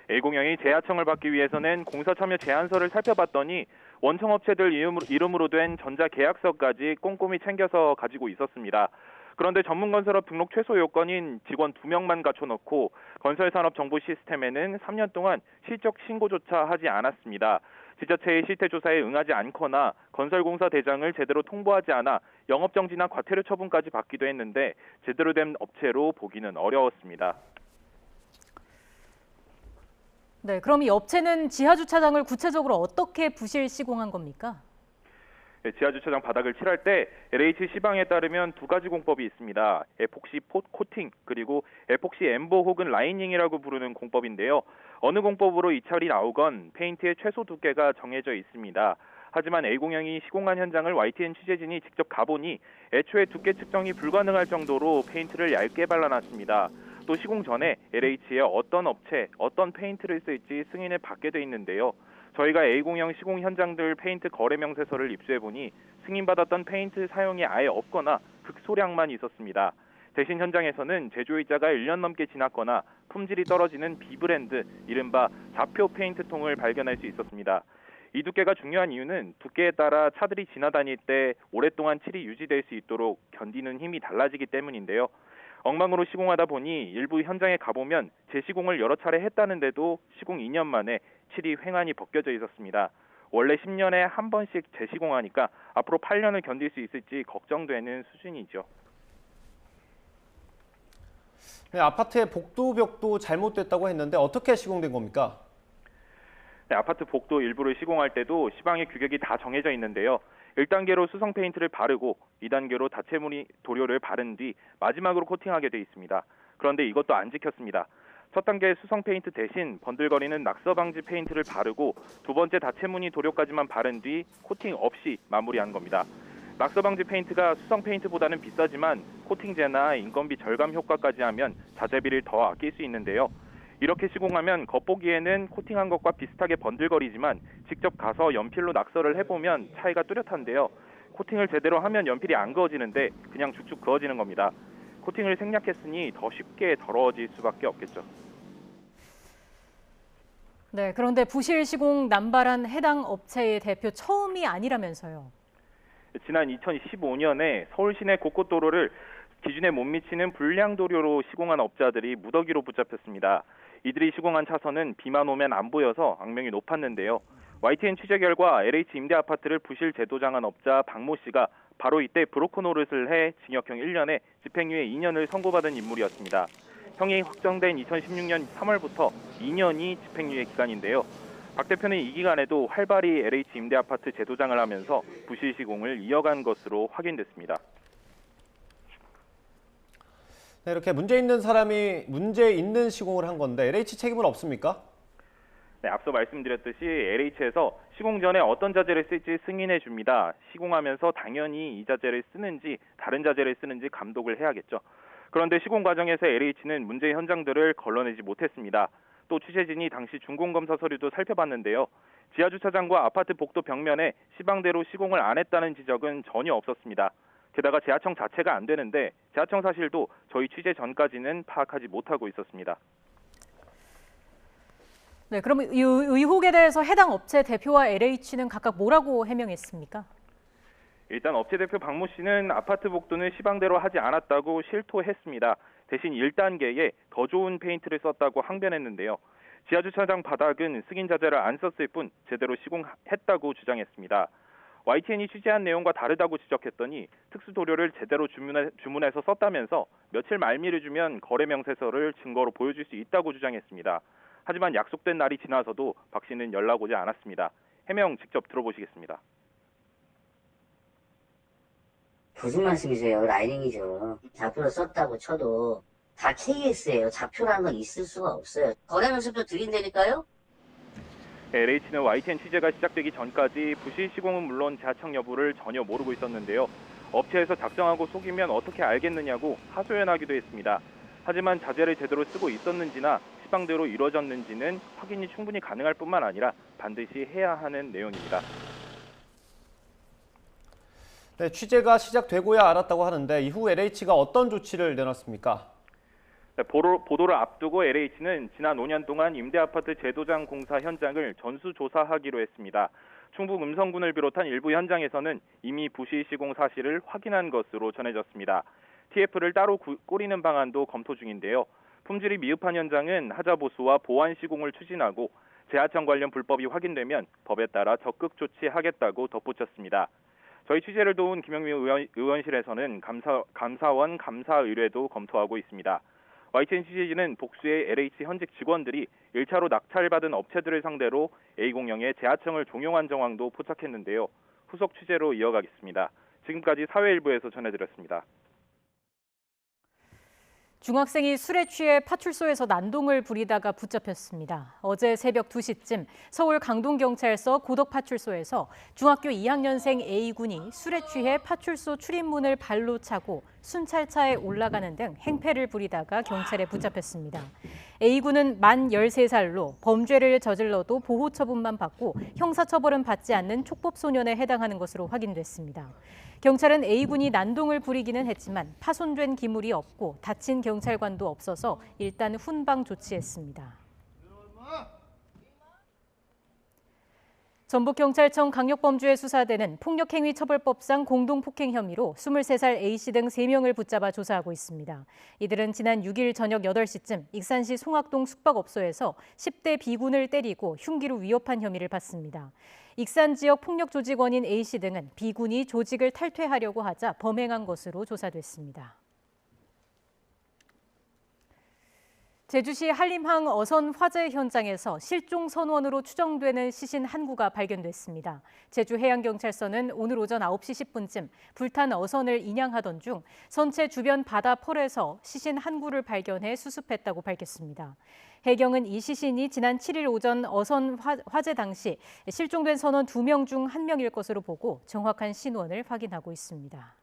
A공영이 재하청을 받기 위해서는 공사 참여 제안서를 살펴봤더니 원청업체들 이름으로 된 전자계약서까지 꼼꼼히 챙겨서 가지고 있었습니다. 그런데 전문건설업 등록 최소 요건인 직원 2명만 갖춰놓고 건설산업정보시스템에는 3년 동안 실적 신고조차 하지 않았습니다. 지자체의 실태조사에 응하지 않거나 건설공사 대장을 제대로 통보하지 않아 영업정지나 과태료 처분까지 받기도 했는데 제대로 된 업체로 보기는 어려웠습니다. 네, 그럼 이 업체는 지하주차장을 구체적으로 어떻게 부실 시공한 겁니까? 네, 지하주차장 바닥을 칠할 때 LH 시방에 따르면 두 가지 공법이 있습니다. 에폭시 코팅 그리고 에폭시 엠보 혹은 라이닝이라고 부르는 공법인데요. 어느 공법으로 이철이 나오건 페인트의 최소 두께가 정해져 있습니다. 하지만 A공영이 시공한 현장을 YTN 취재진이 직접 가보니 애초에 두께 측정이 불가능할 정도로 페인트를 얇게 발라놨습니다. 또 시공 전에 LH에 어떤 업체, 어떤 페인트를 쓸지 승인을 받게 돼 있는데요. 저희가 A공영 시공 현장들 페인트 거래 명세서를 입수해보니 승인받았던 페인트 사용이 아예 없거나 극소량만 있었습니다. 대신 현장에서는 제조일자가 1년 넘게 지났거나 품질이 떨어지는 B브랜드, 이른바 좌표 페인트통을 발견할 수 있었습니다. 이 두께가 중요한 이유는 두께에 따라 차들이 지나다닐 때 오랫동안 칠이 유지될 수 있도록 견디는 힘이 달라지기 때문인데요. 엉망으로 시공하다 보니 일부 현장에 가보면 재시공을 여러 차례 했다는데도 시공 2년 만에 칠이 횡하니 벗겨져 있었습니다. 원래 10년에 한 번씩 재시공하니까 앞으로 8년을 견딜 수 있을지 걱정되는 수준이죠. 네, 아파트의 복도벽도 잘못됐다고 했는데 어떻게 시공된 겁니까? 네, 아파트 복도 일부를 시공할 때도 시방의 규격이 다 정해져 있는데요. 1단계로 수성 페인트를 바르고 2단계로 다채무늬 도료를 바른 뒤 마지막으로 코팅하게 돼 있습니다. 그런데 이것도 안 지켰습니다. 첫 단계 수성 페인트 대신 번들거리는 낙서 방지 페인트를 바르고 두 번째 다채 무늬 도료까지만 바른 뒤 코팅 없이 마무리한 겁니다. 낙서 방지 페인트가 수성 페인트보다는 비싸지만 코팅제나 인건비 절감 효과까지 하면 자재비를 더 아낄 수 있는데요. 이렇게 시공하면 겉보기에는 코팅한 것과 비슷하게 번들거리지만 직접 가서 연필로 낙서를 해보면 차이가 뚜렷한데요. 코팅을 제대로 하면 연필이 안 그어지는데 그냥 쭉쭉 그어지는 겁니다. 코팅을 생략했으니 더 쉽게 더러워질 수밖에 없겠죠. 네, 그런데 부실 시공 남발한 해당 업체의 대표 처음이 아니라면서요. 지난 2015년에 서울 시내 곳곳 도로를 기준에 못 미치는 불량 도료로 시공한 업자들이 무더기로 붙잡혔습니다. 이들이 시공한 차선은 비만 오면 안 보여서 악명이 높았는데요. YTN 취재 결과 LH 임대아파트를 부실 재도장한 업자 박모 씨가 바로 이때 브로커 노릇을 해 징역형 1년에 집행유예 2년을 선고받은 인물이었습니다. 형이 확정된 2016년 3월부터 2년이 집행유예 기간인데요. 박 대표는 이 기간에도 활발히 LH 임대아파트 재도장을 하면서 부실 시공을 이어간 것으로 확인됐습니다. 네, 이렇게 문제 있는 사람이 문제 있는 시공을 한 건데 LH 책임은 없습니까? 네, 앞서 말씀드렸듯이 LH에서 시공 전에 어떤 자재를 쓸지 승인해 줍니다. 시공하면서 당연히 이 자재를 쓰는지 다른 자재를 쓰는지 감독을 해야겠죠. 그런데 시공 과정에서 LH는 문제 현장들을 걸러내지 못했습니다. 또 취재진이 당시 준공검사 서류도 살펴봤는데요. 지하주차장과 아파트 복도 벽면에 시방대로 시공을 안 했다는 지적은 전혀 없었습니다. 게다가 지하청 자체가 안 되는데 지하청 사실도 저희 취재 전까지는 파악하지 못하고 있었습니다. 네, 그럼 이 의혹에 대해서 해당 업체 대표와 LH는 각각 뭐라고 해명했습니까? 일단 업체 대표 박모 씨는 아파트 복도는 시방대로 하지 않았다고 실토했습니다. 대신 1단계에 더 좋은 페인트를 썼다고 항변했는데요. 지하주차장 바닥은 승인 자재를 안 썼을 뿐 제대로 시공했다고 주장했습니다. YTN이 취재한 내용과 다르다고 지적했더니 특수 도료를 제대로 주문해서 썼다면서 며칠 말미를 주면 거래 명세서를 증거로 보여줄 수 있다고 주장했습니다. 하지만 약속된 날이 지나서도 박 씨는 연락 오지 않았습니다. 해명 직접 들어보시겠습니다. 무슨 말씀이세요? 라이닝이죠. 좌표로 썼다고 쳐도 다 KS예요. 좌표라는 건 있을 수가 없어요. 거래 명세표 드린다니까요? LH는 YTN 취재가 시작되기 전까지 부실 시공은 물론 지하청 여부를 전혀 모르고 있었는데요. 업체에서 작성하고 속이면 어떻게 알겠느냐고 하소연하기도 했습니다. 하지만 자재를 제대로 쓰고 있었는지나 시방대로 이루어졌는지는 확인이 충분히 가능할 뿐만 아니라 반드시 해야 하는 내용입니다. 네, 취재가 시작되고야 알았다고 하는데 이후 LH가 어떤 조치를 내놨습니까? 네, 보도를 앞두고 LH는 지난 5년 동안 임대아파트 재도장 공사 현장을 전수조사하기로 했습니다. 충북 음성군을 비롯한 일부 현장에서는 이미 부실 시공 사실을 확인한 것으로 전해졌습니다. TF를 따로 꾸리는 방안도 검토 중인데요. 품질이 미흡한 현장은 하자 보수와 보완 시공을 추진하고 재하청 관련 불법이 확인되면 법에 따라 적극 조치하겠다고 덧붙였습니다. 저희 취재를 도운 김영미 의원실에서는 감사원 감사 의뢰도 검토하고 있습니다. YTN 취재진은 복수의 LH 현직 직원들이 1차로 낙찰받은 업체들을 상대로 A01의 재하청을 종용한 정황도 포착했는데요. 후속 취재로 이어가겠습니다. 지금까지 사회일부에서 전해드렸습니다. 중학생이 술에 취해 파출소에서 난동을 부리다가 붙잡혔습니다. 어제 새벽 2시쯤 서울 강동경찰서 고덕파출소에서 중학교 2학년생 A군이 술에 취해 파출소 출입문을 발로 차고 순찰차에 올라가는 등 행패를 부리다가 경찰에 붙잡혔습니다. A군은 만 13살로 범죄를 저질러도 보호 처분만 받고 형사처벌은 받지 않는 촉법소년에 해당하는 것으로 확인됐습니다. 경찰은 A군이 난동을 부리기는 했지만 파손된 기물이 없고 다친 경찰관도 없어서 일단 훈방 조치했습니다. 전북경찰청 강력범죄수사대는 폭력행위처벌법상 공동폭행 혐의로 23살 A씨 등 3명을 붙잡아 조사하고 있습니다. 이들은 지난 6일 저녁 8시쯤 익산시 송악동 숙박업소에서 10대 B군을 때리고 흉기로 위협한 혐의를 받습니다. 익산 지역 폭력조직원인 A씨 등은 B군이 조직을 탈퇴하려고 하자 범행한 것으로 조사됐습니다. 제주시 한림항 어선 화재 현장에서 실종 선원으로 추정되는 시신 한 구가 발견됐습니다. 제주해양경찰서는 오늘 오전 9시 10분쯤 불탄 어선을 인양하던 중 선체 주변 바다 폴에서 시신 한 구를 발견해 수습했다고 밝혔습니다. 해경은 이 시신이 지난 7일 오전 어선 화재 당시 실종된 선원 2명 중 1명일 것으로 보고 정확한 신원을 확인하고 있습니다.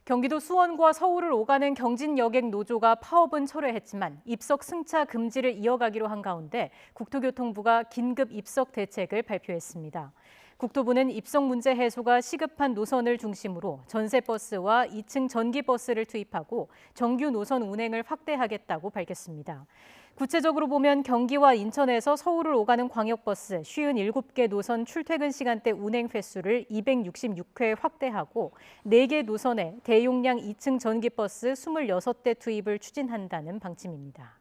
경기도 수원과 서울을 오가는 경진 여객 노조가 파업은 철회했지만 입석 승차 금지를 이어가기로 한 가운데 국토교통부가 긴급 입석 대책을 발표했습니다. 국토부는 입석 문제 해소가 시급한 노선을 중심으로 전세버스와 2층 전기버스를 투입하고 정규 노선 운행을 확대하겠다고 밝혔습니다. 구체적으로 보면 경기와 인천에서 서울을 오가는 광역버스 57개 노선 출퇴근 시간대 운행 횟수를 266회 확대하고 4개 노선에 대용량 2층 전기버스 26대 투입을 추진한다는 방침입니다.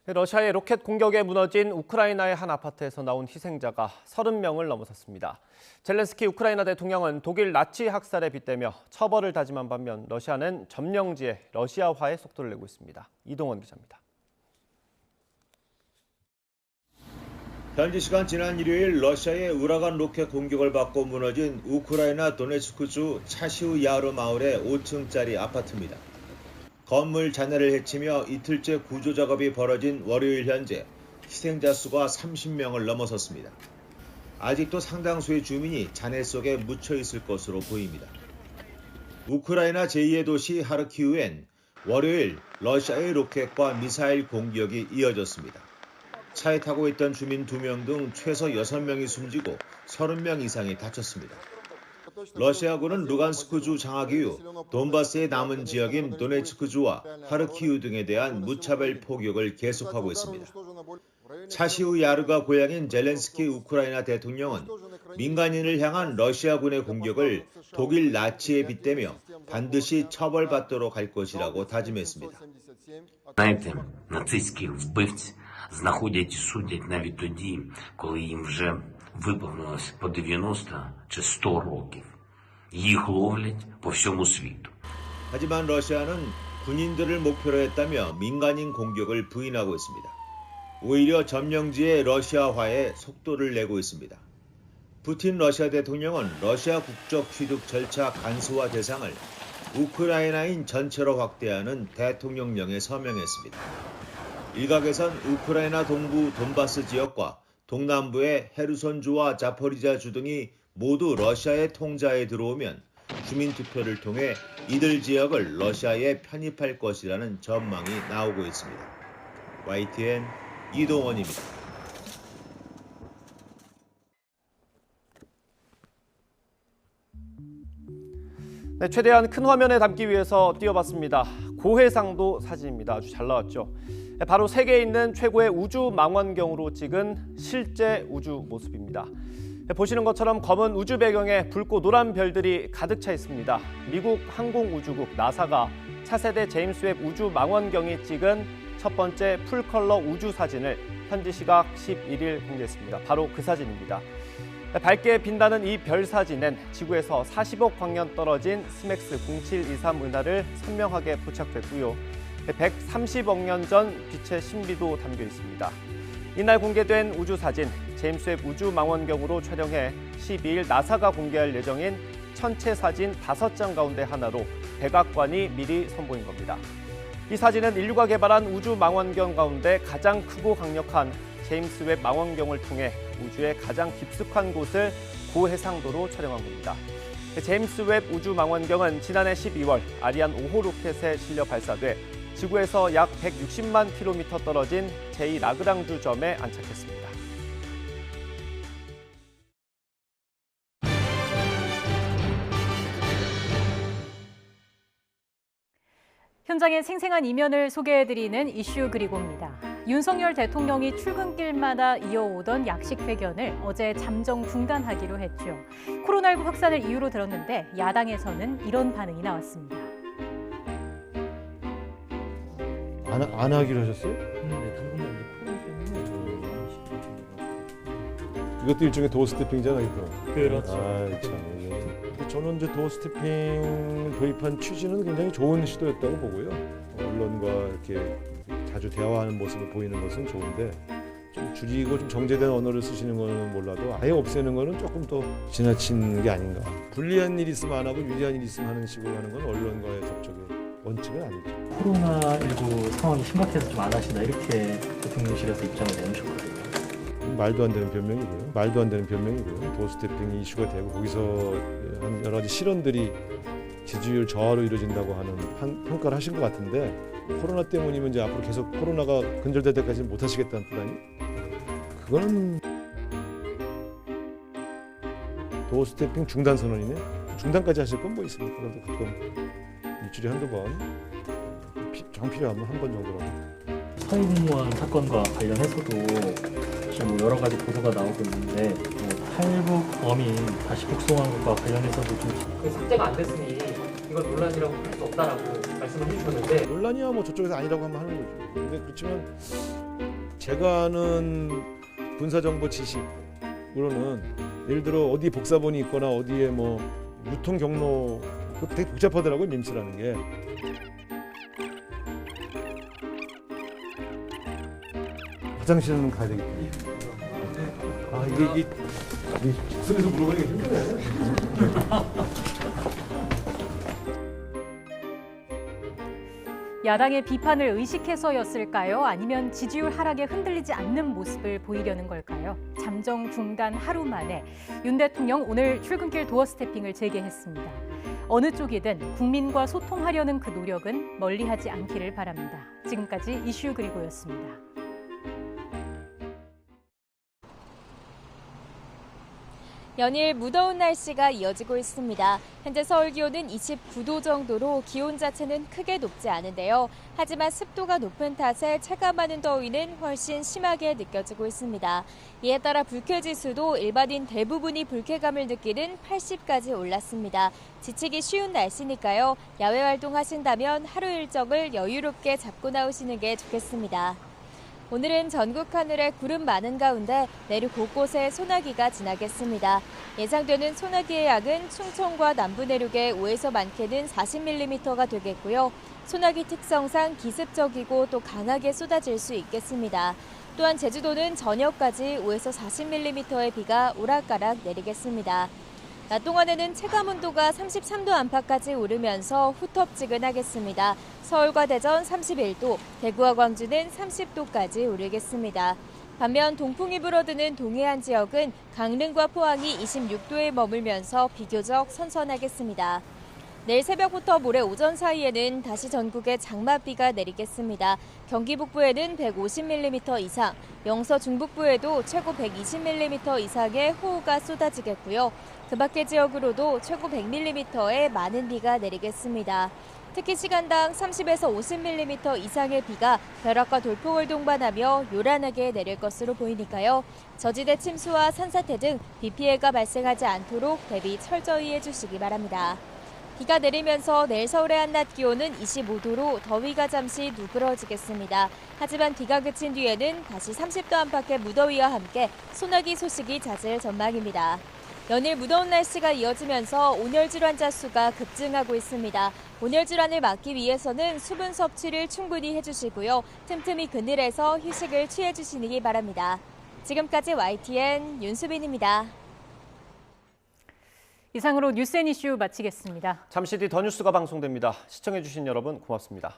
러시아의 로켓 공격에 무너진 우크라이나의 한 아파트에서 나온 희생자가 30명을 넘어섰습니다. 젤렌스키 우크라이나 대통령은 독일 나치 학살에 빗대며 처벌을 다짐한 반면 러시아는 점령지에 러시아화의 속도를 내고 있습니다. 이동원 기자입니다. 현지 시간 지난 일요일 러시아의 우라간 로켓 공격을 받고 무너진 우크라이나 도네츠크주 차시우 야르 마을의 5층짜리 아파트입니다. 건물 잔해를 해치며 이틀째 구조 작업이 벌어진 월요일 현재 희생자 수가 30명을 넘어섰습니다. 아직도 상당수의 주민이 잔해 속에 묻혀 있을 것으로 보입니다. 우크라이나 제2의 도시 하르키우엔 월요일 러시아의 로켓과 미사일 공격이 이어졌습니다. 차에 타고 있던 주민 2명 등 최소 6명이 숨지고 30명 이상이 다쳤습니다. 러시아군은 루간스크주 장악 이후 돈바스의 남은 지역인 도네츠크주와 하르키우 등에 대한 무차별 포격을 계속하고 있습니다. 차시우 야르가 고향인 젤렌스키 우크라이나 대통령은 민간인을 향한 러시아군의 공격을 독일 나치에 빗대며 반드시 처벌받도록 할 것이라고 다짐했습니다. Знаєте, нацистських вбивць знаходять і судять навіть тоді, коли їм вже виповнилось по 90 чи 100 років. Їх ловлять по всьому світу. 하지만 러시아는 군인들을 목표로 했다며 민간인 공격을 부인하고 있습니다. 오히려 점령지의 러시아화에 속도를 내고 있습니다. 푸틴 러시아 대통령은 러시아 국적 취득 절차 간소화 대상을 우크라이나인 전체로 확대하는 대통령령에 서명했습니다. 일각에선 우크라이나 동부 돈바스 지역과 동남부의 헤르손주와 자포리자주 등이 모두 러시아의 통자에 들어오면 주민투표를 통해 이들 지역을 러시아에 편입할 것이라는 전망이 나오고 있습니다. YTN 이동원입니다. 네, 최대한 큰 화면에 담기 위해서 띄워봤습니다. 고해상도 사진입니다. 아주 잘 나왔죠. 바로 세계에 있는 최고의 우주 망원경으로 찍은 실제 우주 모습입니다. 보시는 것처럼 검은 우주 배경에 붉고 노란 별들이 가득 차 있습니다. 미국 항공우주국 나사가 차세대 제임스 웹 우주 망원경이 찍은 첫 번째 풀컬러 우주 사진을 현지 시각 11일 공개했습니다. 바로 그 사진입니다. 밝게 빛나는 이 별 사진엔 지구에서 40억 광년 떨어진 스맥스 0723 은하를 선명하게 포착됐고요. 130억 년 전 빛의 신비도 담겨 있습니다. 이날 공개된 우주 사진, 제임스 웹 우주 망원경으로 촬영해 12일 나사가 공개할 예정인 천체 사진 5장 가운데 하나로 백악관이 미리 선보인 겁니다. 이 사진은 인류가 개발한 우주 망원경 가운데 가장 크고 강력한 제임스 웹 망원경을 통해 우주의 가장 깊숙한 곳을 고해상도로 촬영한 겁니다. 제임스 웹 우주 망원경은 지난해 12월 아리안 5호 로켓에 실려 발사돼 지구에서 약 160만 킬로미터 떨어진 제2라그랑주 점에 안착했습니다. 현장의 생생한 이면을 소개해드리는 이슈 그리고입니다. 윤석열 대통령이 출근길마다 이어오던 약식 회견을 어제 잠정 중단하기로 했죠. 코로나19 확산을 이유로 들었는데 야당에서는 이런 반응이 나왔습니다. 안 하기로 하셨어요? 이것도 일종의 도어 스태핑이잖아, 이거. 그렇죠. 아, 참. 저는 이제 도어 스태핑 도입한 취지는 굉장히 좋은 시도였다고 보고요. 언론과 이렇게 자주 대화하는 모습을 보이는 것은 좋은데 좀 줄이고 좀 정제된 언어를 쓰시는 거는 몰라도 아예 없애는 거는 조금 더 지나친 게 아닌가. 불리한 일이 있으면 안 하고 유리한 일이 있으면 하는 식으로 하는 건 언론과의 접촉의 원칙은 아니죠. 코로나19 상황이 심각해서 좀 안 하신다 이렇게 대통령실에서 입장을 내놓으셨거든요. 말도 안 되는 변명이고요. 말도 안 되는 변명이고요. 도어 스태핑이 이슈가 되고 거기서 한 여러 가지 실언들이 지지율 저하로 이루어진다고 하는 평가를 하신 것 같은데 코로나 때문이면 이제 앞으로 계속 코로나가 근절될 때까지는 못 하시겠다는 뜻 아니? 그거는 도어 스태핑 중단 선언이네. 중단까지 하실 건 뭐 있습니까? 그래도 가끔 일주일에 한두 번, 정 필요하면 한 번 정도라도. 서해 공무원 사건과 관련해서도 뭐 여러 가지 보도가 나오고 있는데 탈북 어민 다시 북송한 것과 관련해서도 좀 삭제가 안 됐으니 이건 논란이라고 할 수 없다라고 말씀을 해주셨는데 논란이야 뭐 저쪽에서 아니라고 하면 하는 거죠. 근데 그렇지만 제가 아는 군사정보 지식으로는 예를 들어 어디 복사본이 있거나 어디에 뭐 유통 경로 그 되게 복잡하더라고요. 밈스라는 게. 화장실은 가야 되겠다. 아 이게 즉석에서 물어보기가 힘드네. 야당의 비판을 의식해서였을까요? 아니면 지지율 하락에 흔들리지 않는 모습을 보이려는 걸까요? 잠정 중단 하루 만에 윤 대통령 오늘 출근길 도어 스태핑을 재개했습니다. 어느 쪽이든 국민과 소통하려는 그 노력은 멀리하지 않기를 바랍니다. 지금까지 이슈 그리고였습니다. 연일 무더운 날씨가 이어지고 있습니다. 현재 서울 기온은 29도 정도로 기온 자체는 크게 높지 않은데요. 하지만 습도가 높은 탓에 체감하는 더위는 훨씬 심하게 느껴지고 있습니다. 이에 따라 불쾌지수도 일반인 대부분이 불쾌감을 느끼는 80까지 올랐습니다. 지치기 쉬운 날씨니까요. 야외 활동하신다면 하루 일정을 여유롭게 잡고 나오시는 게 좋겠습니다. 오늘은 전국 하늘에 구름 많은 가운데 내륙 곳곳에 소나기가 지나겠습니다. 예상되는 소나기의 양은 충청과 남부 내륙에 5에서 많게는 40mm가 되겠고요. 소나기 특성상 기습적이고 또 강하게 쏟아질 수 있겠습니다. 또한 제주도는 저녁까지 5에서 40mm의 비가 오락가락 내리겠습니다. 낮 동안에는 체감온도가 33도 안팎까지 오르면서 후텁지근하겠습니다. 서울과 대전 31도, 대구와 광주는 30도까지 오르겠습니다. 반면 동풍이 불어드는 동해안 지역은 강릉과 포항이 26도에 머물면서 비교적 선선하겠습니다. 내일 새벽부터 모레 오전 사이에는 다시 전국에 장맛비가 내리겠습니다. 경기 북부에는 150mm 이상, 영서 중북부에도 최고 120mm 이상의 호우가 쏟아지겠고요. 그 밖의 지역으로도 최고 100mm의 많은 비가 내리겠습니다. 특히 시간당 30에서 50mm 이상의 비가 벼락과 돌풍을 동반하며 요란하게 내릴 것으로 보이니까요. 저지대 침수와 산사태 등 비 피해가 발생하지 않도록 대비 철저히 해주시기 바랍니다. 비가 내리면서 내일 서울의 한낮 기온은 25도로 더위가 잠시 누그러지겠습니다. 하지만 비가 그친 뒤에는 다시 30도 안팎의 무더위와 함께 소나기 소식이 잦을 전망입니다. 연일 무더운 날씨가 이어지면서 온열 질환자 수가 급증하고 있습니다. 온열 질환을 막기 위해서는 수분 섭취를 충분히 해주시고요. 틈틈이 그늘에서 휴식을 취해주시기 바랍니다. 지금까지 YTN 윤수빈입니다. 이상으로 뉴스앤이슈 마치겠습니다. 잠시 뒤 더 뉴스가 방송됩니다. 시청해주신 여러분 고맙습니다.